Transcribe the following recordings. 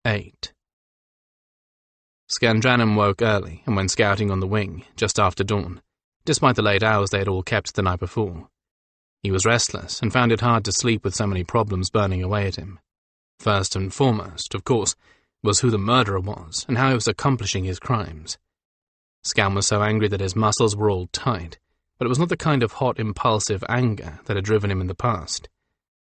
8. Skandranon woke early and went scouting on the wing, just after dawn, despite the late hours they had all kept the night before. He was restless and found it hard to sleep with so many problems burning away at him. First and foremost, of course, was who the murderer was and how he was accomplishing his crimes. Skan was so angry that his muscles were all tight, but it was not the kind of hot, impulsive anger that had driven him in the past.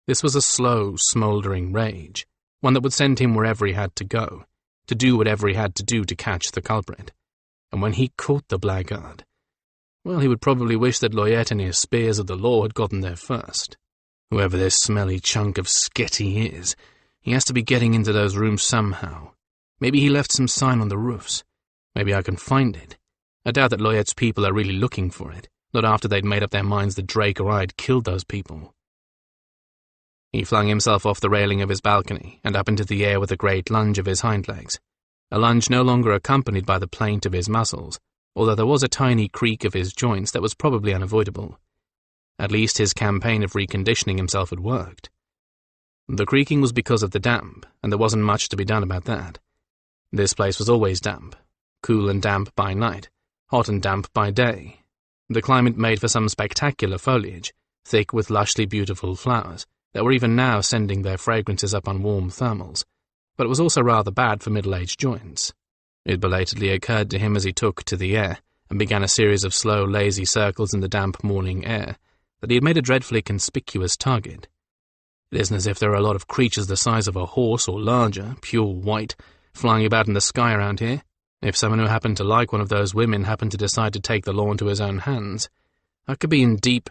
This was a slow, smouldering rage, one that would send him wherever he had to go, to do whatever he had to do to catch the culprit. And when he caught the blackguard, well, he would probably wish that Loyette and his spears of the law had gotten there first. Whoever this smelly chunk of sketty is, he has to be getting into those rooms somehow. Maybe he left some sign on the roofs. Maybe I can find it. I doubt that Loyette's people are really looking for it, not after they'd made up their minds that Drake or I had killed those people. He flung himself off the railing of his balcony and up into the air with a great lunge of his hind legs, a lunge no longer accompanied by the plaint of his muscles, although there was a tiny creak of his joints that was probably unavoidable. At least his campaign of reconditioning himself had worked. The creaking was because of the damp, and there wasn't much to be done about that. This place was always damp, cool and damp by night, hot and damp by day. The climate made for some spectacular foliage, thick with lushly beautiful flowers, that were even now sending their fragrances up on warm thermals, but it was also rather bad for middle-aged joints. It belatedly occurred to him as he took to the air and began a series of slow, lazy circles in the damp morning air that he had made a dreadfully conspicuous target. It isn't as if there are a lot of creatures the size of a horse or larger, pure white, flying about in the sky around here. If someone who happened to like one of those women happened to decide to take the law into his own hands, I could be in deep...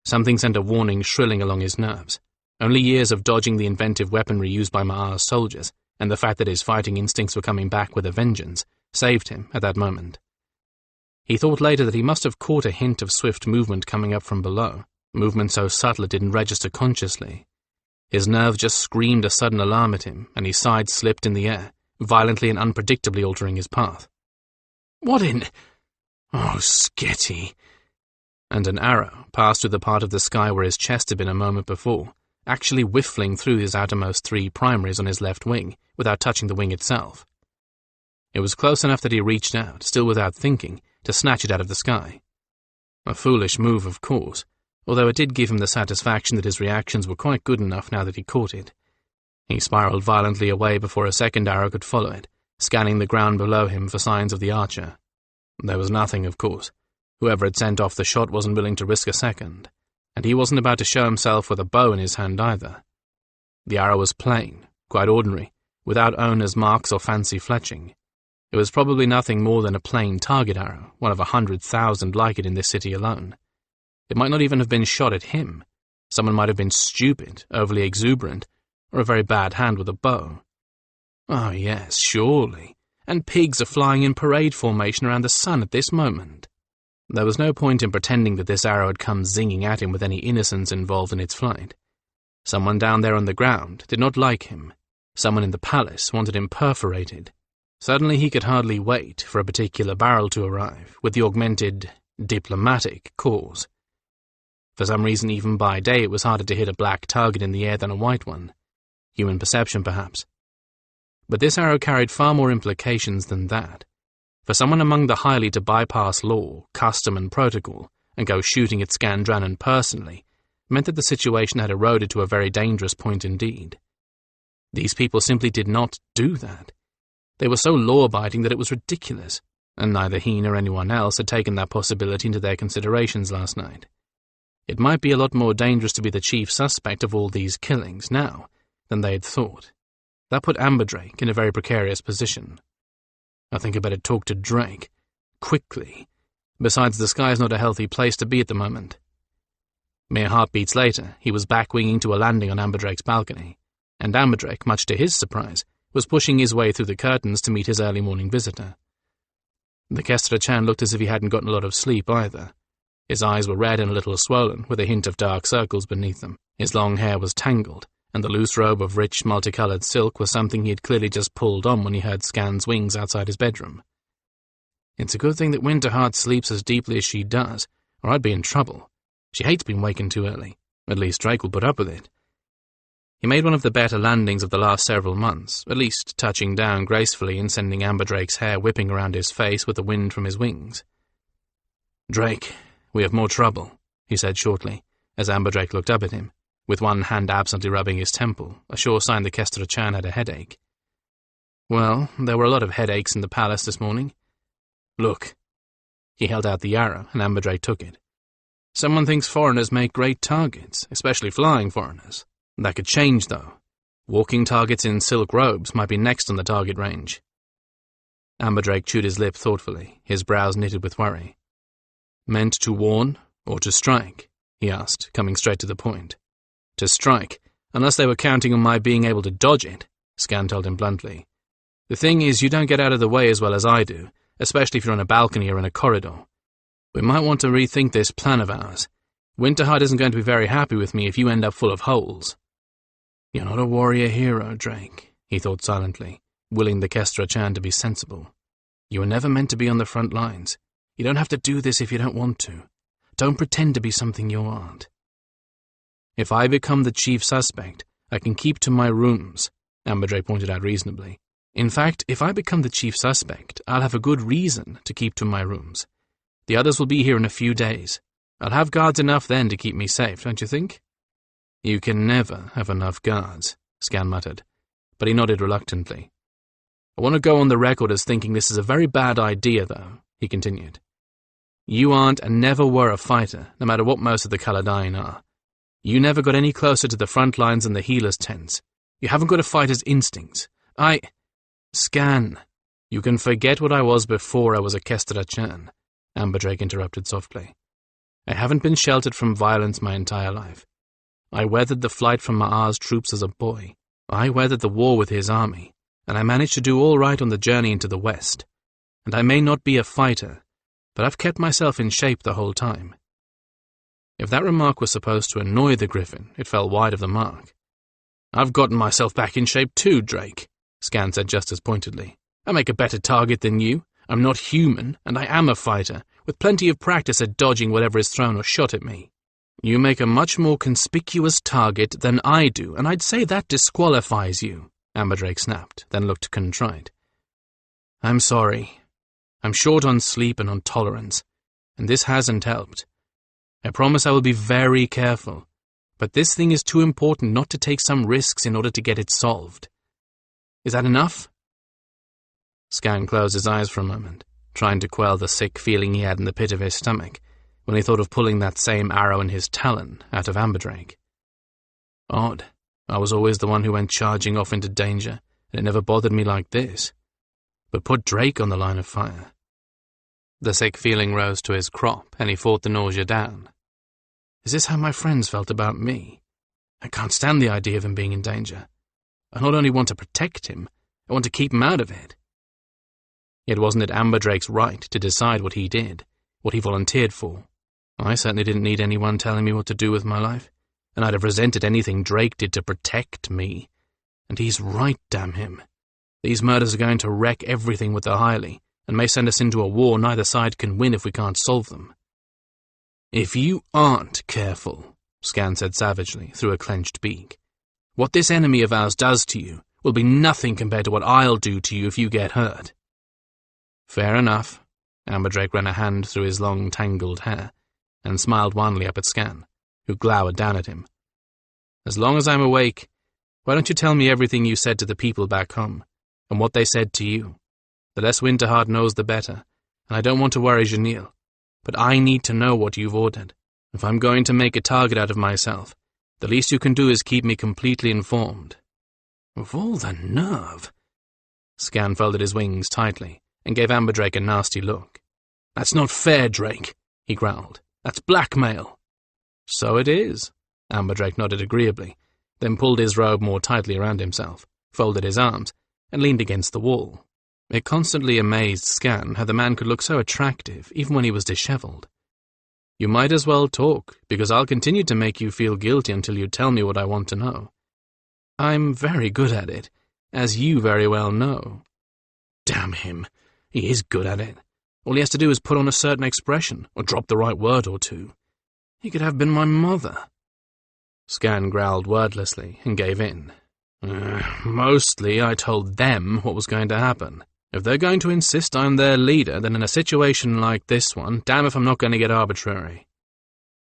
Something sent a warning shrilling along his nerves. Only years of dodging the inventive weaponry used by Ma'ar's soldiers, and the fact that his fighting instincts were coming back with a vengeance, saved him at that moment. He thought later that he must have caught a hint of swift movement coming up from below, movement so subtle it didn't register consciously. His nerves just screamed a sudden alarm at him, and his side slipped in the air, violently and unpredictably altering his path. "What in... Oh, sketty!" And an arrow passed through the part of the sky where his chest had been a moment before, actually whiffling through his outermost 3 primaries on his left wing, without touching the wing itself. It was close enough that he reached out, still without thinking, to snatch it out of the sky. A foolish move, of course, although it did give him the satisfaction that his reactions were quite good enough now that he caught it. He spiraled violently away before a second arrow could follow it, scanning the ground below him for signs of the archer. There was nothing, of course. Whoever had sent off the shot wasn't willing to risk a second, and he wasn't about to show himself with a bow in his hand either. The arrow was plain, quite ordinary, without owner's marks or fancy fletching. It was probably nothing more than a plain target arrow, one of 100,000 like it in this city alone. It might not even have been shot at him. Someone might have been stupid, overly exuberant, or a very bad hand with a bow. Oh yes, surely. And pigs are flying in parade formation around the sun at this moment. There was no point in pretending that this arrow had come zinging at him with any innocence involved in its flight. Someone down there on the ground did not like him. Someone in the palace wanted him perforated. Suddenly he could hardly wait for a particular barrel to arrive, with the augmented, diplomatic cause. For some reason, even by day, it was harder to hit a black target in the air than a white one. Human perception, perhaps. But this arrow carried far more implications than that. For someone among the highly to bypass law, custom, and protocol, and go shooting at Skandranon personally, meant that the situation had eroded to a very dangerous point indeed. These people simply did not do that. They were so law-abiding that it was ridiculous, and neither he nor anyone else had taken that possibility into their considerations last night. It might be a lot more dangerous to be the chief suspect of all these killings now than they had thought. That put Amberdrake in a very precarious position. I think I'd better talk to Drake. Quickly. Besides, the sky is not a healthy place to be at the moment. Mere heartbeats later, he was back-winging to a landing on Amberdrake's balcony, and Amberdrake, much to his surprise, was pushing his way through the curtains to meet his early morning visitor. The Kester-chan looked as if he hadn't gotten a lot of sleep either. His eyes were red and a little swollen, with a hint of dark circles beneath them. His long hair was tangled, and the loose robe of rich, multicolored silk was something he had clearly just pulled on when he heard Scan's wings outside his bedroom. It's a good thing that Winterheart sleeps as deeply as she does, or I'd be in trouble. She hates being wakened too early. At least Drake will put up with it. He made one of the better landings of the last several months, at least touching down gracefully and sending Amberdrake's hair whipping around his face with the wind from his wings. "Drake, we have more trouble," he said shortly, as Amberdrake looked up at him, with one hand absently rubbing his temple, a sure sign the Kestra-chan had a headache. "Well, there were a lot of headaches in the palace this morning. Look." He held out the arrow, and Amberdrake took it. "Someone thinks foreigners make great targets, especially flying foreigners. That could change, though. Walking targets in silk robes might be next on the target range." Amberdrake chewed his lip thoughtfully, his brows knitted with worry. "Meant to warn, or to strike?" he asked, coming straight to the point. "To strike, unless they were counting on my being able to dodge it," Skan told him bluntly. "The thing is, you don't get out of the way as well as I do, especially if you're on a balcony or in a corridor. We might want to rethink this plan of ours. Winterheart isn't going to be very happy with me if you end up full of holes." "You're not a warrior hero, Drake," he thought silently, willing the Kestra-chan to be sensible. "You were never meant to be on the front lines. You don't have to do this if you don't want to. Don't pretend to be something you aren't." "If I become the chief suspect, I can keep to my rooms," Amberdrake pointed out reasonably. "In fact, if I become the chief suspect, I'll have a good reason to keep to my rooms. The others will be here in a few days. I'll have guards enough then to keep me safe, don't you think?" "You can never have enough guards," Skan muttered, but he nodded reluctantly. "I want to go on the record as thinking this is a very bad idea, though," he continued. "You aren't and never were a fighter, no matter what most of the Caladyne are. You never got any closer to the front lines than the healer's tents. You haven't got a fighter's instincts. Skan, you can forget what I was before I was a Kestra-chan," Amberdrake interrupted softly. "I haven't been sheltered from violence my entire life. I weathered the flight from Ma'ar's troops as a boy. I weathered the war with his army, and I managed to do all right on the journey into the West. And I may not be a fighter, but I've kept myself in shape the whole time." If that remark was supposed to annoy the Gryphon, it fell wide of the mark. "I've gotten myself back in shape too, Drake," Skan said just as pointedly. "I make a better target than you. I'm not human, and I am a fighter, with plenty of practice at dodging whatever is thrown or shot at me. You make a much more conspicuous target than I do, and I'd say that disqualifies you," Amberdrake snapped, then looked contrite. "I'm sorry. I'm short on sleep and on tolerance, and this hasn't helped. I promise I will be very careful, but this thing is too important not to take some risks in order to get it solved. Is that enough?" Skan closed his eyes for a moment, trying to quell the sick feeling he had in the pit of his stomach when he thought of pulling that same arrow in his talon out of Amberdrake. Odd. I was always the one who went charging off into danger, and it never bothered me like this. But put Drake on the line of fire. The sick feeling rose to his crop, and he fought the nausea down. Is this how my friends felt about me? I can't stand the idea of him being in danger. I not only want to protect him, I want to keep him out of it. Yet wasn't it Amberdrake's right to decide what he did, what he volunteered for? I certainly didn't need anyone telling me what to do with my life, and I'd have resented anything Drake did to protect me. And he's right, damn him. These murders are going to wreck everything with the Hylie, and may send us into a war neither side can win if we can't solve them. "If you aren't careful," Skan said savagely through a clenched beak, "what this enemy of ours does to you will be nothing compared to what I'll do to you if you get hurt." "Fair enough." Amberdrake ran a hand through his long, tangled hair, and smiled wanly up at Skan, who glowered down at him. "As long as I'm awake, why don't you tell me everything you said to the people back home, and what they said to you? The less Winterheart knows, the better, and I don't want to worry Janelle, but I need to know what you've ordered. If I'm going to make a target out of myself, the least you can do is keep me completely informed." "Of all the nerve!" Skan folded his wings tightly, and gave Amberdrake a nasty look. "That's not fair, Drake," he growled. "That's blackmail." "So it is," Amberdrake nodded agreeably, then pulled his robe more tightly around himself, folded his arms, and leaned against the wall. It constantly amazed Skan how the man could look so attractive even when he was disheveled. "You might as well talk, because I'll continue to make you feel guilty until you tell me what I want to know. I'm very good at it, as you very well know." Damn him. He is good at it. All he has to do is put on a certain expression, or drop the right word or two. He could have been my mother. Scan growled wordlessly and gave in. Mostly I told them what was going to happen. If they're going to insist I'm their leader, then in a situation like this one, damn if I'm not going to get arbitrary.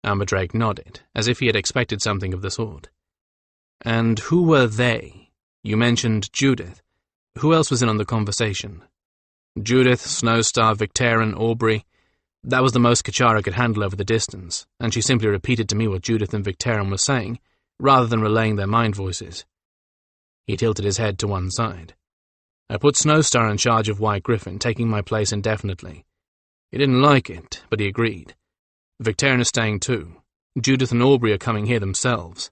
Amberdrake nodded, as if he had expected something of the sort. And who were they? You mentioned Judith. Who else was in on the conversation? Judith, Snowstar, Victarion, Aubrey. That was the most Kachara could handle over the distance, and she simply repeated to me what Judith and Victarion were saying, rather than relaying their mind voices. He tilted his head to one side. I put Snowstar in charge of White Gryphon, taking my place indefinitely. He didn't like it, but he agreed. Victarion is staying too. Judith and Aubrey are coming here themselves.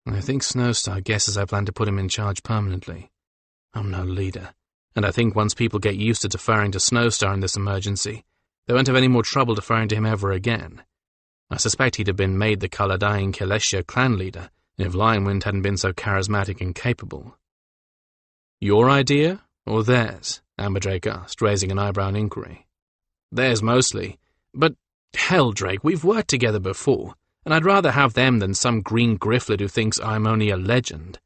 I think Snowstar guesses I plan to put him in charge permanently. I'm no leader, and I think once people get used to deferring to Snowstar in this emergency, they won't have any more trouble deferring to him ever again. I suspect he'd have been made the Colodyne Kelestia clan leader if Lionwind hadn't been so charismatic and capable. Your idea, or theirs? Amberdrake asked, raising an eyebrow in inquiry. Theirs mostly, but hell, Drake, we've worked together before, and I'd rather have them than some green grifflet who thinks I'm only a legend.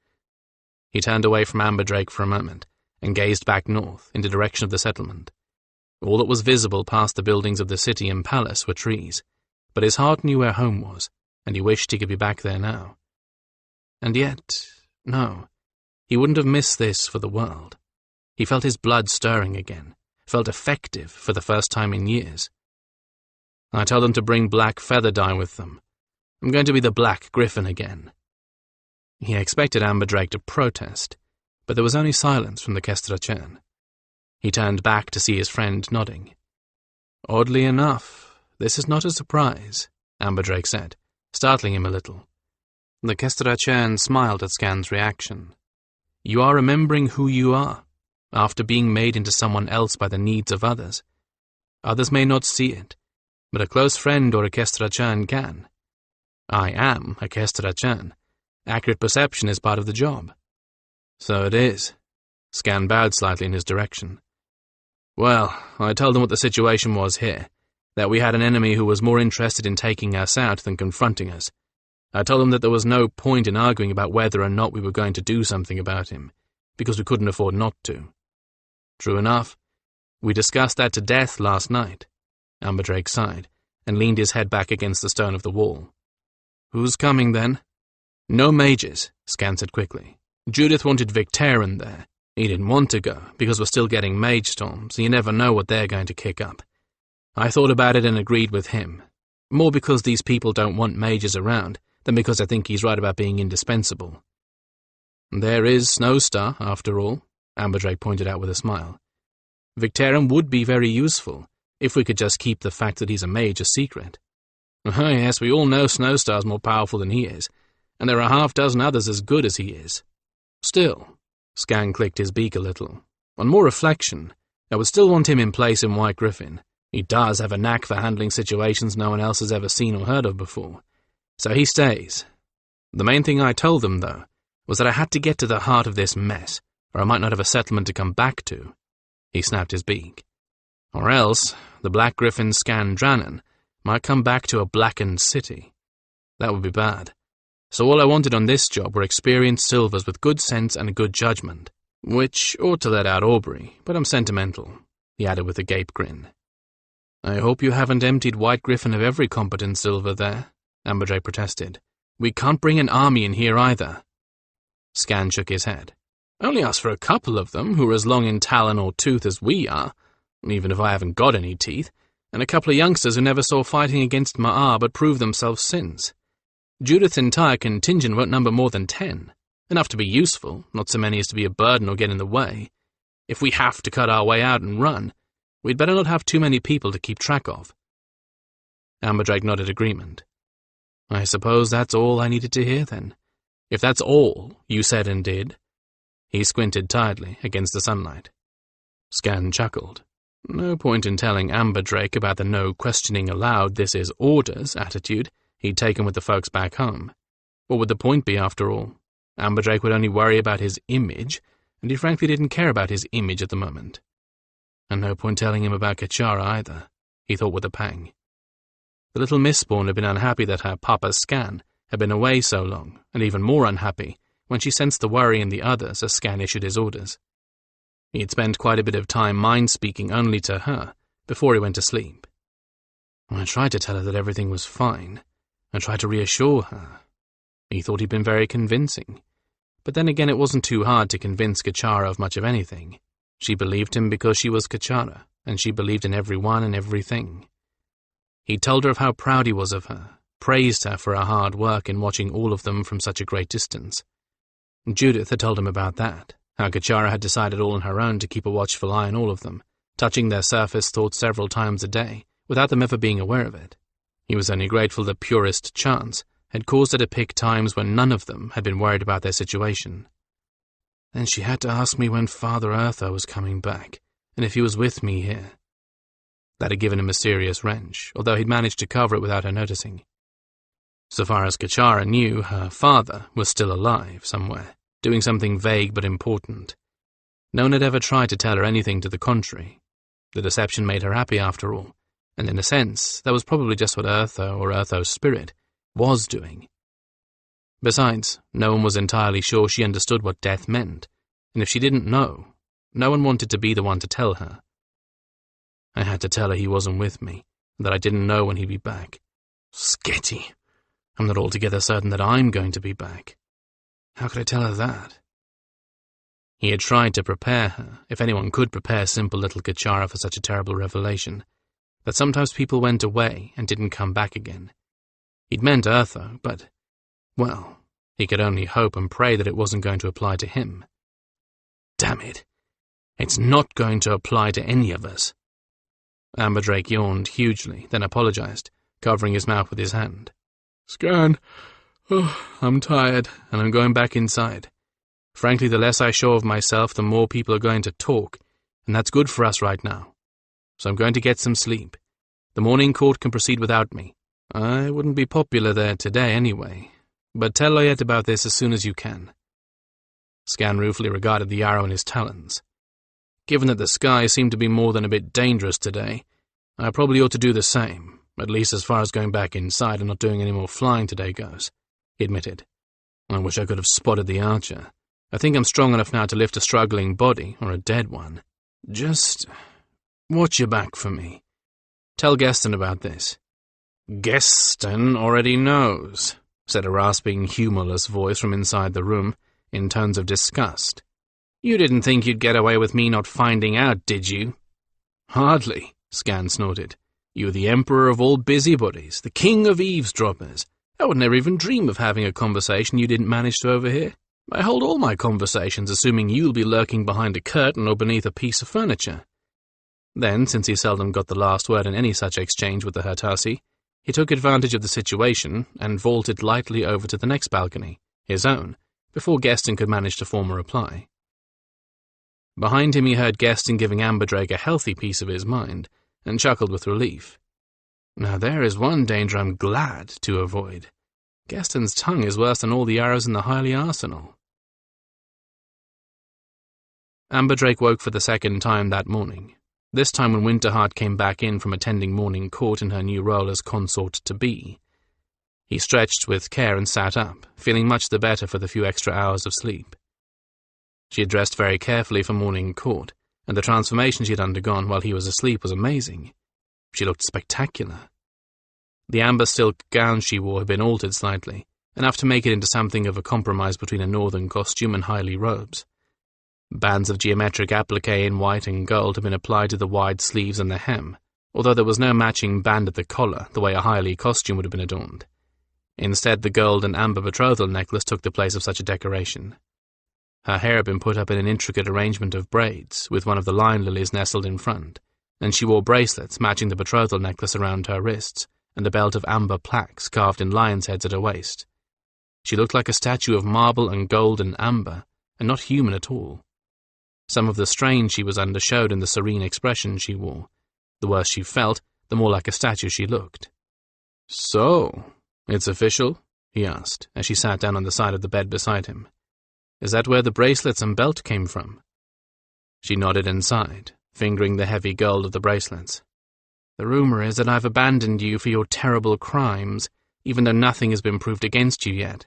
He turned away from Amberdrake for a moment, and gazed back north, in the direction of the settlement. All that was visible past the buildings of the city and palace were trees, but his heart knew where home was, and he wished he could be back there now. And yet, no, he wouldn't have missed this for the world. He felt his blood stirring again, felt effective for the first time in years. I told them to bring black feather dye with them. I'm going to be the Black Gryphon again. He expected Amberdrake to protest, but there was only silence from the Kestrachan. He turned back to see his friend nodding. Oddly enough, this is not a surprise, Amberdrake said, startling him a little. The Kestrachan smiled at Scan's reaction. You are remembering who you are, after being made into someone else by the needs of others. Others may not see it, but a close friend or a Kestrachan can. I am a Kestrachan. Accurate perception is part of the job. So it is. Scan bowed slightly in his direction. Well, I told them what the situation was here, that we had an enemy who was more interested in taking us out than confronting us. I told them that there was no point in arguing about whether or not we were going to do something about him, because we couldn't afford not to. True enough, we discussed that to death last night. Amberdrake sighed, and leaned his head back against the stone of the wall. Who's coming, then? No mages, Scan said quickly. Judith wanted Victarion there. He didn't want to go, because we're still getting mage storms, and you never know what they're going to kick up. I thought about it and agreed with him. More because these people don't want mages around, than because I think he's right about being indispensable. There is Snowstar, after all, Amberdrake pointed out with a smile. Victarion would be very useful, if we could just keep the fact that he's a mage a secret. Oh yes, we all know Snowstar's more powerful than he is, and there are half dozen others as good as he is. Still, Scan clicked his beak a little. On more reflection, I would still want him in place in White Gryphon. He does have a knack for handling situations no one else has ever seen or heard of before. So he stays. The main thing I told them, though, was that I had to get to the heart of this mess, or I might not have a settlement to come back to. He snapped his beak. Or else, the Black Gryphon Skandranon might come back to a blackened city. That would be bad. So all I wanted on this job were experienced silvers with good sense and good judgment, which ought to let out Aubrey, but I'm sentimental, he added with a gape grin. I hope you haven't emptied White Gryphon of every competent silver there, Amberdrake protested. We can't bring an army in here either. Scan shook his head. Only ask for a couple of them who are as long in talon or tooth as we are, even if I haven't got any teeth, and a couple of youngsters who never saw fighting against Ma'ar but proved themselves since. Judith's entire contingent won't number more than 10. Enough to be useful, not so many as to be a burden or get in the way. If we have to cut our way out and run, we'd better not have too many people to keep track of. Amberdrake nodded agreement. I suppose that's all I needed to hear, then. If that's all you said and did. He squinted tiredly against the sunlight. Scan chuckled. No point in telling Amberdrake about the no questioning allowed this is orders attitude he'd taken with the folks back home. What would the point be, after all? Amberdrake would only worry about his image, and he frankly didn't care about his image at the moment. And no point telling him about Kachara either, he thought with a pang. The little Mistborn had been unhappy that her Papa Scan had been away so long, and even more unhappy when she sensed the worry in the others as Scan issued his orders. He had spent quite a bit of time mind-speaking only to her before he went to sleep. I tried to tell her that everything was fine. I tried to reassure her. He thought he'd been very convincing. But then again, it wasn't too hard to convince Kachara of much of anything. She believed him because she was Kachara, and she believed in everyone and everything. He told her of how proud he was of her, praised her for her hard work in watching all of them from such a great distance. Judith had told him about that, how Kachara had decided all on her own to keep a watchful eye on all of them, touching their surface thoughts several times a day, without them ever being aware of it. He was only grateful that purest chance had caused her to pick times when none of them had been worried about their situation. Then she had to ask me when Father Urtho was coming back, and if he was with me here. That had given him a serious wrench, although he'd managed to cover it without her noticing. So far as Kachara knew, her father was still alive somewhere, doing something vague but important. No one had ever tried to tell her anything to the contrary. The deception made her happy after all, and in a sense, that was probably just what Urtho, or Urtho's spirit, was doing. Besides, no one was entirely sure she understood what death meant, and if she didn't know, no one wanted to be the one to tell her. I had to tell her he wasn't with me, and that I didn't know when he'd be back. Sketty! I'm not altogether certain that I'm going to be back. How could I tell her that? He had tried to prepare her, if anyone could prepare simple little Kachara for such a terrible revelation, that sometimes people went away and didn't come back again. He'd meant Urtho, but, well, he could only hope and pray that it wasn't going to apply to him. Damn it! It's not going to apply to any of us. Amberdrake yawned hugely, then apologized, covering his mouth with his hand. Scan, I'm tired, and I'm going back inside. Frankly, the less I show of myself, the more people are going to talk, and that's good for us right now. So I'm going to get some sleep. The morning court can proceed without me. I wouldn't be popular there today anyway, but tell Loyette about this as soon as you can. Scan ruefully regarded the arrow in his talons. Given that the sky seemed to be more than a bit dangerous today, I probably ought to do the same, at least as far as going back inside and not doing any more flying today goes, he admitted. I wish I could have spotted the archer. I think I'm strong enough now to lift a struggling body, or a dead one. Just watch your back for me. Tell Gaston about this. Gaston already knows, said a rasping, humourless voice from inside the room, in tones of disgust. You didn't think you'd get away with me not finding out, did you? Hardly, Scan snorted. You're the emperor of all busybodies, the king of eavesdroppers. I would never even dream of having a conversation you didn't manage to overhear. I hold all my conversations assuming you'll be lurking behind a curtain or beneath a piece of furniture. Then, since he seldom got the last word in any such exchange with the Hurtasi, he took advantage of the situation and vaulted lightly over to the next balcony, his own, before Gaston could manage to form a reply. Behind him he heard Gaston giving Amberdrake a healthy piece of his mind, and chuckled with relief. Now there is one danger I'm glad to avoid. Gaston's tongue is worse than all the arrows in the Highly arsenal. Amberdrake woke for the second time that morning, this time when Winterheart came back in from attending morning court in her new role as consort-to-be. He stretched with care and sat up, feeling much the better for the few extra hours of sleep. She had dressed very carefully for morning court, and the transformation she had undergone while he was asleep was amazing. She looked spectacular. The amber silk gown she wore had been altered slightly, enough to make it into something of a compromise between a northern costume and Highly robes. Bands of geometric applique in white and gold had been applied to the wide sleeves and the hem, although there was no matching band at the collar the way a Highly costume would have been adorned. Instead, the gold and amber betrothal necklace took the place of such a decoration. Her hair had been put up in an intricate arrangement of braids, with one of the line lilies nestled in front, and she wore bracelets matching the betrothal necklace around her wrists, and a belt of amber plaques carved in lions' heads at her waist. She looked like a statue of marble and gold and amber, and not human at all. Some of the strain she was under showed in the serene expression she wore. The worse she felt, the more like a statue she looked. So, it's official? He asked, as she sat down on the side of the bed beside him. Is that where the bracelets and belt came from? She nodded and sighed, fingering the heavy gold of the bracelets. The rumor is that I've abandoned you for your terrible crimes, even though nothing has been proved against you yet.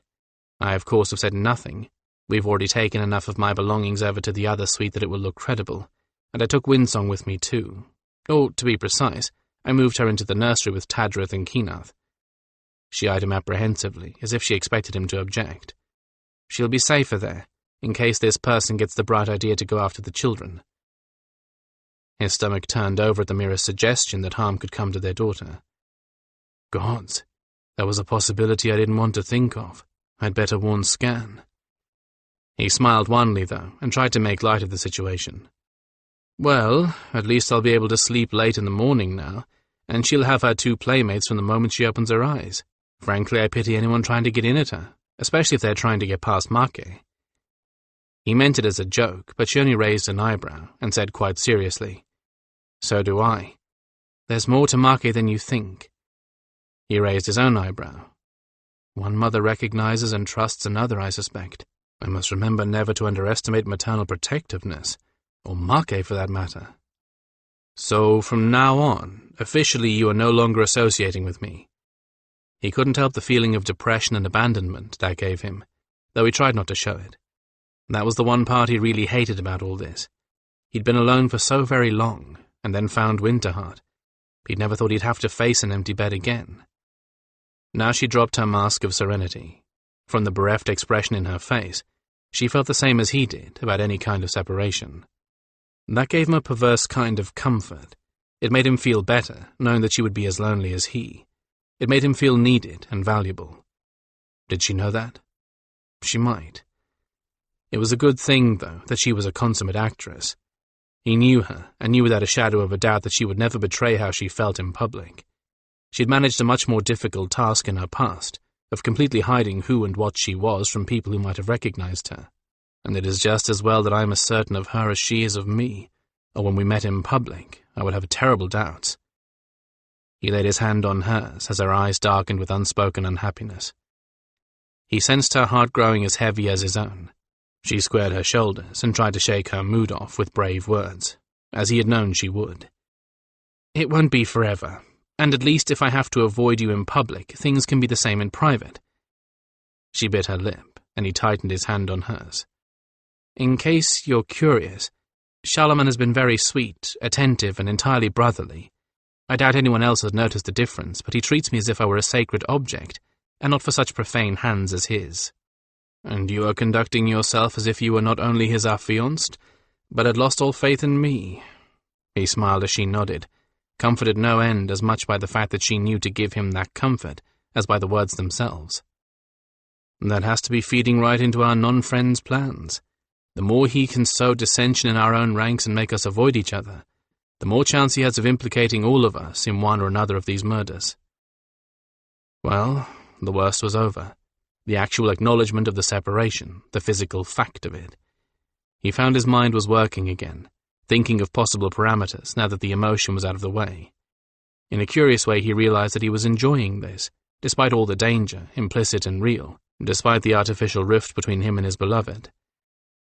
I, of course, have said nothing. We've already taken enough of my belongings over to the other suite that it will look credible, and I took Windsong with me too. Or, to be precise, I moved her into the nursery with Tadrith and Keenath. She eyed him apprehensively, as if she expected him to object. She'll be safer there, in case this person gets the bright idea to go after the children. His stomach turned over at the merest suggestion that harm could come to their daughter. Gods, that was a possibility I didn't want to think of. I'd better warn Scan. He smiled wanly, though, and tried to make light of the situation. Well, at least I'll be able to sleep late in the morning now, and she'll have her 2 playmates from the moment she opens her eyes. Frankly, I pity anyone trying to get in at her, especially if they're trying to get past Make. He meant it as a joke, but she only raised an eyebrow and said quite seriously, So do I. There's more to Make than you think. He raised his own eyebrow. One mother recognizes and trusts another, I suspect. I must remember never to underestimate maternal protectiveness, or Make for that matter. So, from now on, officially you are no longer associating with me. He couldn't help the feeling of depression and abandonment that gave him, though he tried not to show it. That was the one part he really hated about all this. He'd been alone for so very long, and then found Winterheart. He'd never thought he'd have to face an empty bed again. Now she dropped her mask of serenity. From the bereft expression in her face, she felt the same as he did about any kind of separation. That gave him a perverse kind of comfort. It made him feel better, knowing that she would be as lonely as he. It made him feel needed and valuable. Did she know that? She might. It was a good thing, though, that she was a consummate actress. He knew her, and knew without a shadow of a doubt that she would never betray how she felt in public. She'd managed a much more difficult task in her past, of completely hiding who and what she was from people who might have recognized her. And it is just as well that I am as certain of her as she is of me, or when we met in public, I would have terrible doubts. He laid his hand on hers as her eyes darkened with unspoken unhappiness. He sensed her heart growing as heavy as his own. She squared her shoulders and tried to shake her mood off with brave words, as he had known she would. It won't be forever, and at least if I have to avoid you in public, things can be the same in private. She bit her lip, and he tightened his hand on hers. In case you're curious, Charlemagne has been very sweet, attentive, and entirely brotherly. I doubt anyone else has noticed the difference, but he treats me as if I were a sacred object, and not for such profane hands as his. And you are conducting yourself as if you were not only his affianced, but had lost all faith in me. He smiled as she nodded, comforted no end as much by the fact that she knew to give him that comfort as by the words themselves. That has to be feeding right into our non-friends' plans. The more he can sow dissension in our own ranks and make us avoid each other, the more chance he has of implicating all of us in one or another of these murders. Well, the worst was over. The actual acknowledgement of the separation, the physical fact of it. He found his mind was working again, thinking of possible parameters now that the emotion was out of the way. In a curious way, he realized that he was enjoying this, despite all the danger, implicit and real, despite the artificial rift between him and his beloved.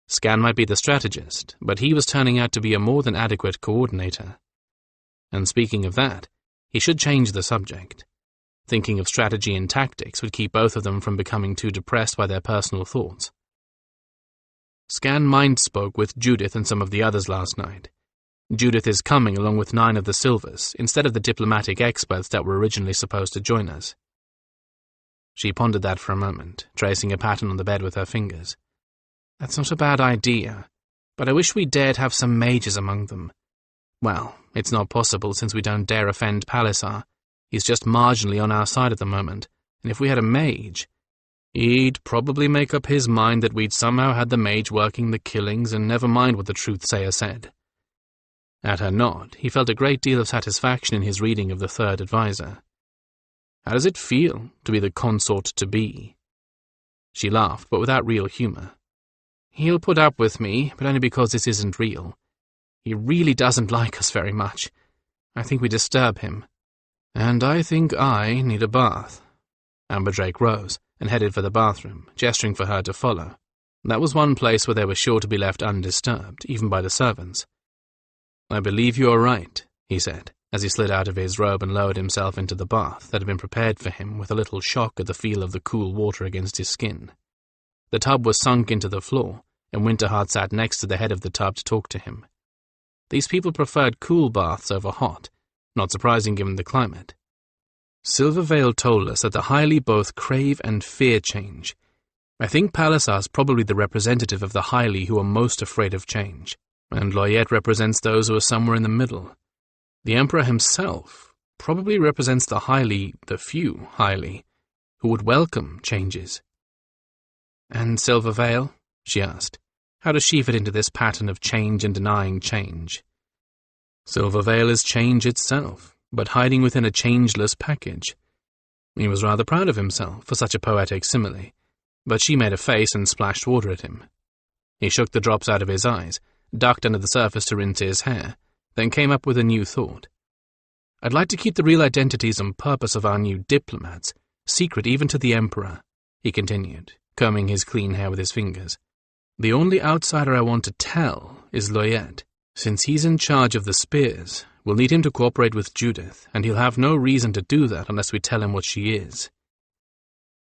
Scan might be the strategist, but he was turning out to be a more than adequate coordinator. And speaking of that, he should change the subject. Thinking of strategy and tactics would keep both of them from becoming too depressed by their personal thoughts. Scan mind-spoke with Judith and some of the others last night. Judith is coming along with 9 of the Silvers, instead of the diplomatic experts that were originally supposed to join us. She pondered that for a moment, tracing a pattern on the bed with her fingers. That's not a bad idea, but I wish we dared have some mages among them. Well, it's not possible since we don't dare offend Palisar. He's just marginally on our side at the moment, and if we had a mage, he'd probably make up his mind that we'd somehow had the mage working the killings and never mind what the truth-sayer said. At her nod, he felt a great deal of satisfaction in his reading of the third advisor. How does it feel to be the consort-to-be? She laughed, but without real humor. He'll put up with me, but only because this isn't real. He really doesn't like us very much. I think we disturb him. And I think I need a bath. Amberdrake rose and headed for the bathroom, gesturing for her to follow. That was one place where they were sure to be left undisturbed, even by the servants. I believe you are right, he said, as he slid out of his robe and lowered himself into the bath that had been prepared for him with a little shock at the feel of the cool water against his skin. The tub was sunk into the floor, and Winterheart sat next to the head of the tub to talk to him. These people preferred cool baths over hot, not surprising given the climate. Silvervale told us that the highly both crave and fear change. I think Palisar's probably the representative of the highly who are most afraid of change, and Loyette represents those who are somewhere in the middle. The Emperor himself probably represents the few highly, who would welcome changes. And Silvervale? She asked. How does she fit into this pattern of change and denying change? Silvervale is change itself, but hiding within a changeless package. He was rather proud of himself for such a poetic simile, but she made a face and splashed water at him. He shook the drops out of his eyes, ducked under the surface to rinse his hair, then came up with a new thought. I'd like to keep the real identities and purpose of our new diplomats secret even to the Emperor, he continued, combing his clean hair with his fingers. The only outsider I want to tell is Loyette. Since he's in charge of the spears, we'll need him to cooperate with Judith, and he'll have no reason to do that unless we tell him what she is.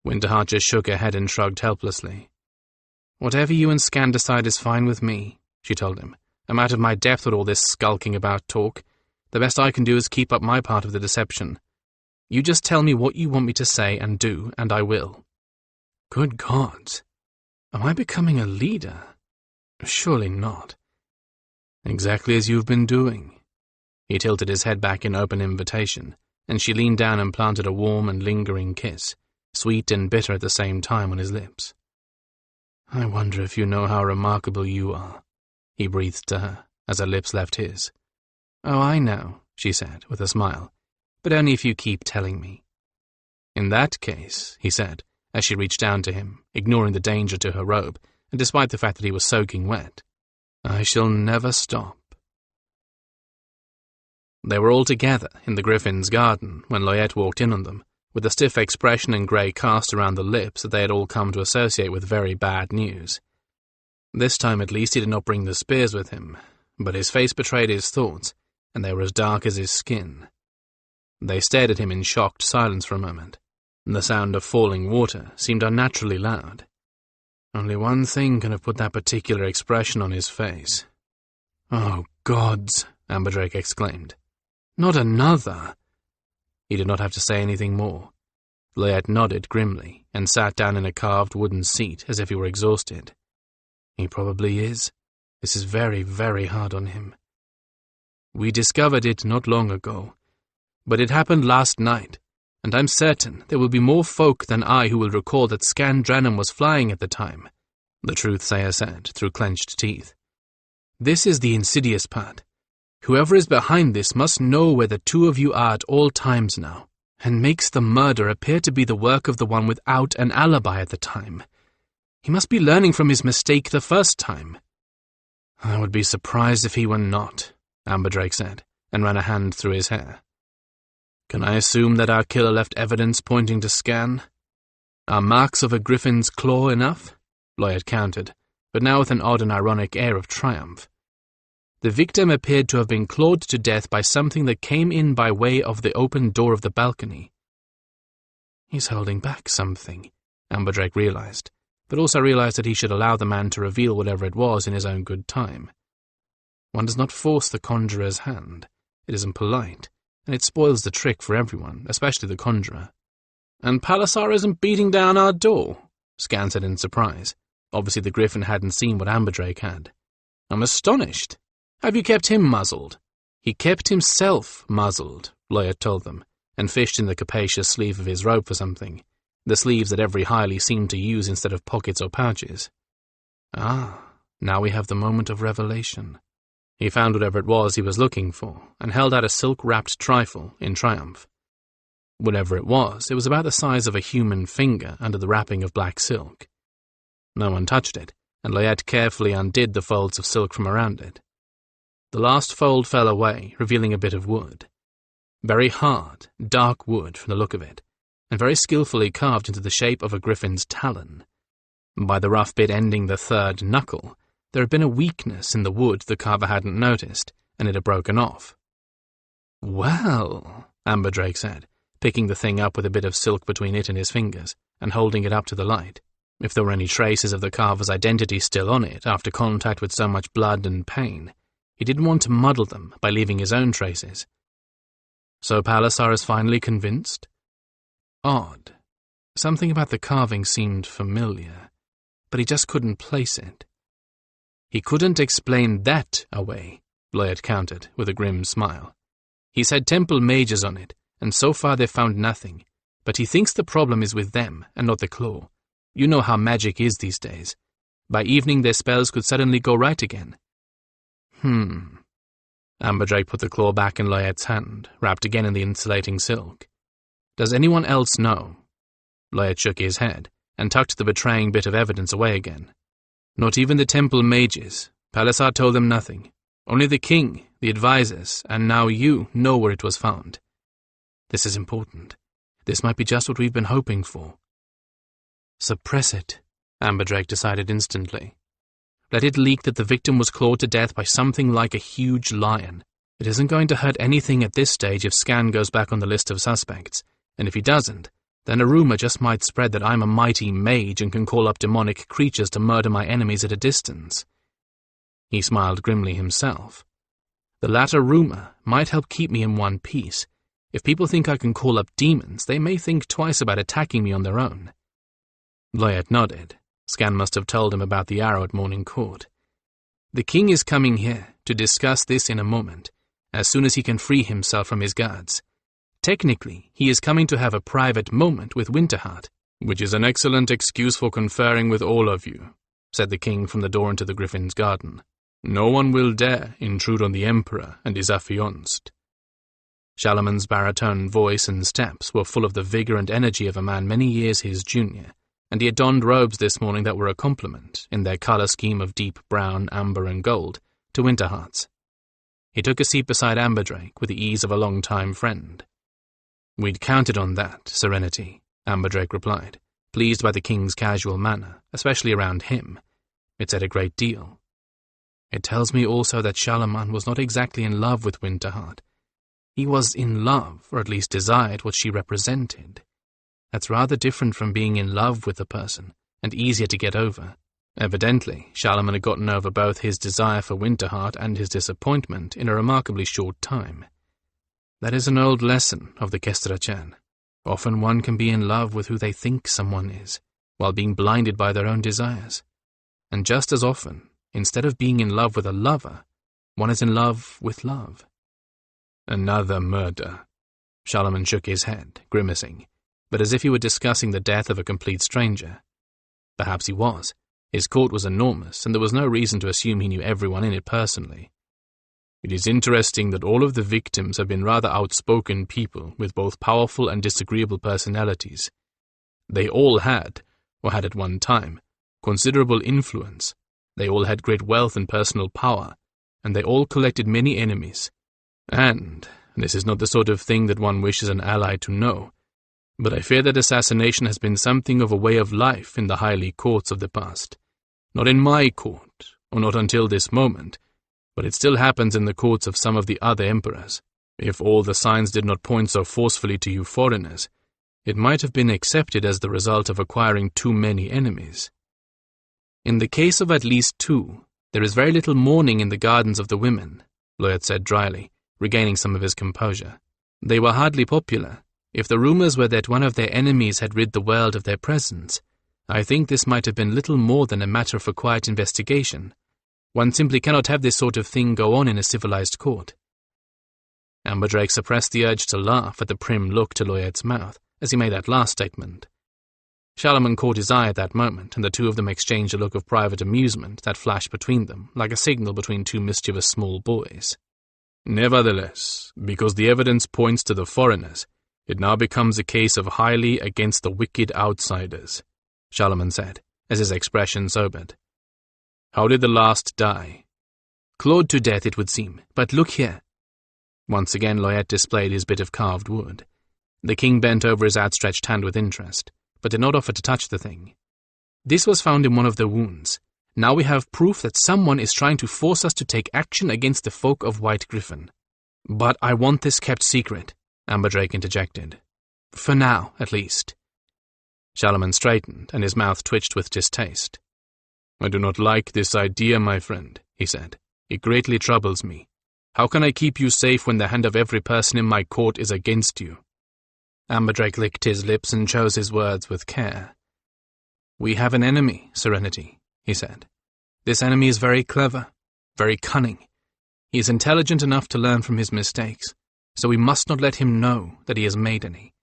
Winterheart just shook her head and shrugged helplessly. Whatever you and Scan decide is fine with me, she told him. I'm out of my depth with all this skulking about talk. The best I can do is keep up my part of the deception. You just tell me what you want me to say and do, and I will. Good gods. Am I becoming a leader? Surely not. Exactly as you've been doing. He tilted his head back in open invitation, and she leaned down and planted a warm and lingering kiss, sweet and bitter at the same time, on his lips. I wonder if you know how remarkable you are, he breathed to her, as her lips left his. Oh, I know, she said, with a smile, but only if you keep telling me. In that case, he said, as she reached down to him, ignoring the danger to her robe, and despite the fact that he was soaking wet, I shall never stop. They were all together in the Gryphon's garden when Loyette walked in on them, with a stiff expression and grey cast around the lips that they had all come to associate with very bad news. This time at least he did not bring the spears with him, but his face betrayed his thoughts, and they were as dark as his skin. They stared at him in shocked silence for a moment. The sound of falling water seemed unnaturally loud. Only one thing could have put that particular expression on his face. Oh, gods, Amberdrake exclaimed. Not another! He did not have to say anything more. Loyette nodded grimly and sat down in a carved wooden seat as if he were exhausted. He probably is. This is very, very hard on him. We discovered it not long ago, but it happened last night, and I'm certain there will be more folk than I who will recall that Skandranon was flying at the time, the truth-sayer said through clenched teeth. This is the insidious part. Whoever is behind this must know where the two of you are at all times now, and makes the murder appear to be the work of the one without an alibi at the time. He must be learning from his mistake the first time. I would be surprised if he were not, Amberdrake said, and ran a hand through his hair. Can I assume that our killer left evidence pointing to Scan? Are marks of a gryphon's claw enough? Loyette countered, but now with an odd and ironic air of triumph. The victim appeared to have been clawed to death by something that came in by way of the open door of the balcony. He's holding back something, Amberdrake realized, but also realized that he should allow the man to reveal whatever it was in his own good time. One does not force the conjurer's hand. It isn't polite, and it spoils the trick for everyone, especially the conjurer. And Palisar isn't beating down our door, Scan said in surprise. Obviously the Gryphon hadn't seen what Amberdrake had. I'm astonished. Have you kept him muzzled? He kept himself muzzled, Loyette told them, and fished in the capacious sleeve of his robe for something, the sleeves that every highly seemed to use instead of pockets or pouches. Ah, now we have the moment of revelation. He found whatever it was he was looking for, and held out a silk-wrapped trifle in triumph. Whatever it was about the size of a human finger under the wrapping of black silk. No one touched it, and Loyette carefully undid the folds of silk from around it. The last fold fell away, revealing a bit of wood. Very hard, dark wood from the look of it, and very skillfully carved into the shape of a gryphon's talon. By the rough bit ending the third knuckle, there had been a weakness in the wood the carver hadn't noticed, and it had broken off. "Well," Amberdrake said, picking the thing up with a bit of silk between it and his fingers, and holding it up to the light. If there were any traces of the carver's identity still on it after contact with so much blood and pain, he didn't want to muddle them by leaving his own traces. "So Pallasar is finally convinced?" Odd. Something about the carving seemed familiar, but he just couldn't place it. "He couldn't explain that away," Lloyd countered, with a grim smile. "He said temple mages on it, and so far they've found nothing, but he thinks the problem is with them and not the claw. You know how magic is these days. By evening their spells could suddenly go right again." Amberdrake put the claw back in Lloyd's hand, wrapped again in the insulating silk. "Does anyone else know?" Lloyd shook his head, and tucked the betraying bit of evidence away again. "Not even the temple mages. Pallasar told them nothing. Only the king, the advisors, and now you know where it was found. This is important. This might be just what we've been hoping for." "Suppress it," Amberdrake decided instantly. "Let it leak that the victim was clawed to death by something like a huge lion. It isn't going to hurt anything at this stage if Scan goes back on the list of suspects, and if he doesn't, then a rumor just might spread that I'm a mighty mage and can call up demonic creatures to murder my enemies at a distance." He smiled grimly himself. "The latter rumor might help keep me in one piece. If people think I can call up demons, they may think twice about attacking me on their own." Lloyd nodded. Scan must have told him about the arrow at morning court. "The king is coming here to discuss this in a moment, as soon as he can free himself from his guards. Technically, he is coming to have a private moment with Winterheart." "Which is an excellent excuse for conferring with all of you," said the king from the door into the Griffin's garden. "No one will dare intrude on the Emperor and his affianced." Shalamon's baritone voice and steps were full of the vigor and energy of a man many years his junior, and he had donned robes this morning that were a complement, in their color scheme of deep brown, amber, and gold, to Winterheart's. He took a seat beside Amberdrake with the ease of a long-time friend. "We'd counted on that, Serenity," Amberdrake replied, pleased by the king's casual manner, especially around him. It said a great deal. "It tells me also that Shalamon was not exactly in love with Winterheart. He was in love, or at least desired what she represented. That's rather different from being in love with a person, and easier to get over. Evidently, Shalamon had gotten over both his desire for Winterheart and his disappointment in a remarkably short time. That is an old lesson of the Kestrachan. Often one can be in love with who they think someone is, while being blinded by their own desires. And just as often, instead of being in love with a lover, one is in love with love." "Another murder." Shalamon shook his head, grimacing, but as if he were discussing the death of a complete stranger. Perhaps he was. His court was enormous, and there was no reason to assume he knew everyone in it personally. "It is interesting that all of the victims have been rather outspoken people with both powerful and disagreeable personalities. They all had, or had at one time, considerable influence. They all had great wealth and personal power, and they all collected many enemies. And this is not the sort of thing that one wishes an ally to know, but I fear that assassination has been something of a way of life in the highly courts of the past. Not in my court, or not until this moment, but it still happens in the courts of some of the other emperors. If all the signs did not point so forcefully to you foreigners, it might have been accepted as the result of acquiring too many enemies. In the case of at least two, there is very little mourning in the gardens of the women," Lloyd said dryly, regaining some of his composure. "They were hardly popular. If the rumors were that one of their enemies had rid the world of their presence, I think this might have been little more than a matter for quiet investigation. One simply cannot have this sort of thing go on in a civilized court." Amberdrake suppressed the urge to laugh at the prim look to Lloyd's mouth as he made that last statement. Shalamon caught his eye at that moment, and the two of them exchanged a look of private amusement that flashed between them, like a signal between two mischievous small boys. "Nevertheless, because the evidence points to the foreigners, it now becomes a case of highly against the wicked outsiders," Shalamon said, as his expression sobered. "How did the last die?" "Clawed to death, it would seem, but look here." Once again Lloyd displayed his bit of carved wood. The king bent over his outstretched hand with interest, but did not offer to touch the thing. "This was found in one of the wounds. Now we have proof that someone is trying to force us to take action against the folk of White Gryphon." But I want this kept secret, Amberdrake interjected. For now, at least. Charlemagne straightened, and his mouth twitched with distaste. I do not like this idea, my friend, he said. It greatly troubles me. How can I keep you safe when the hand of every person in my court is against you? Amberdrake licked his lips and chose his words with care. We have an enemy, Serenity, he said. This enemy is very clever, very cunning. He is intelligent enough to learn from his mistakes, so we must not let him know that he has made any.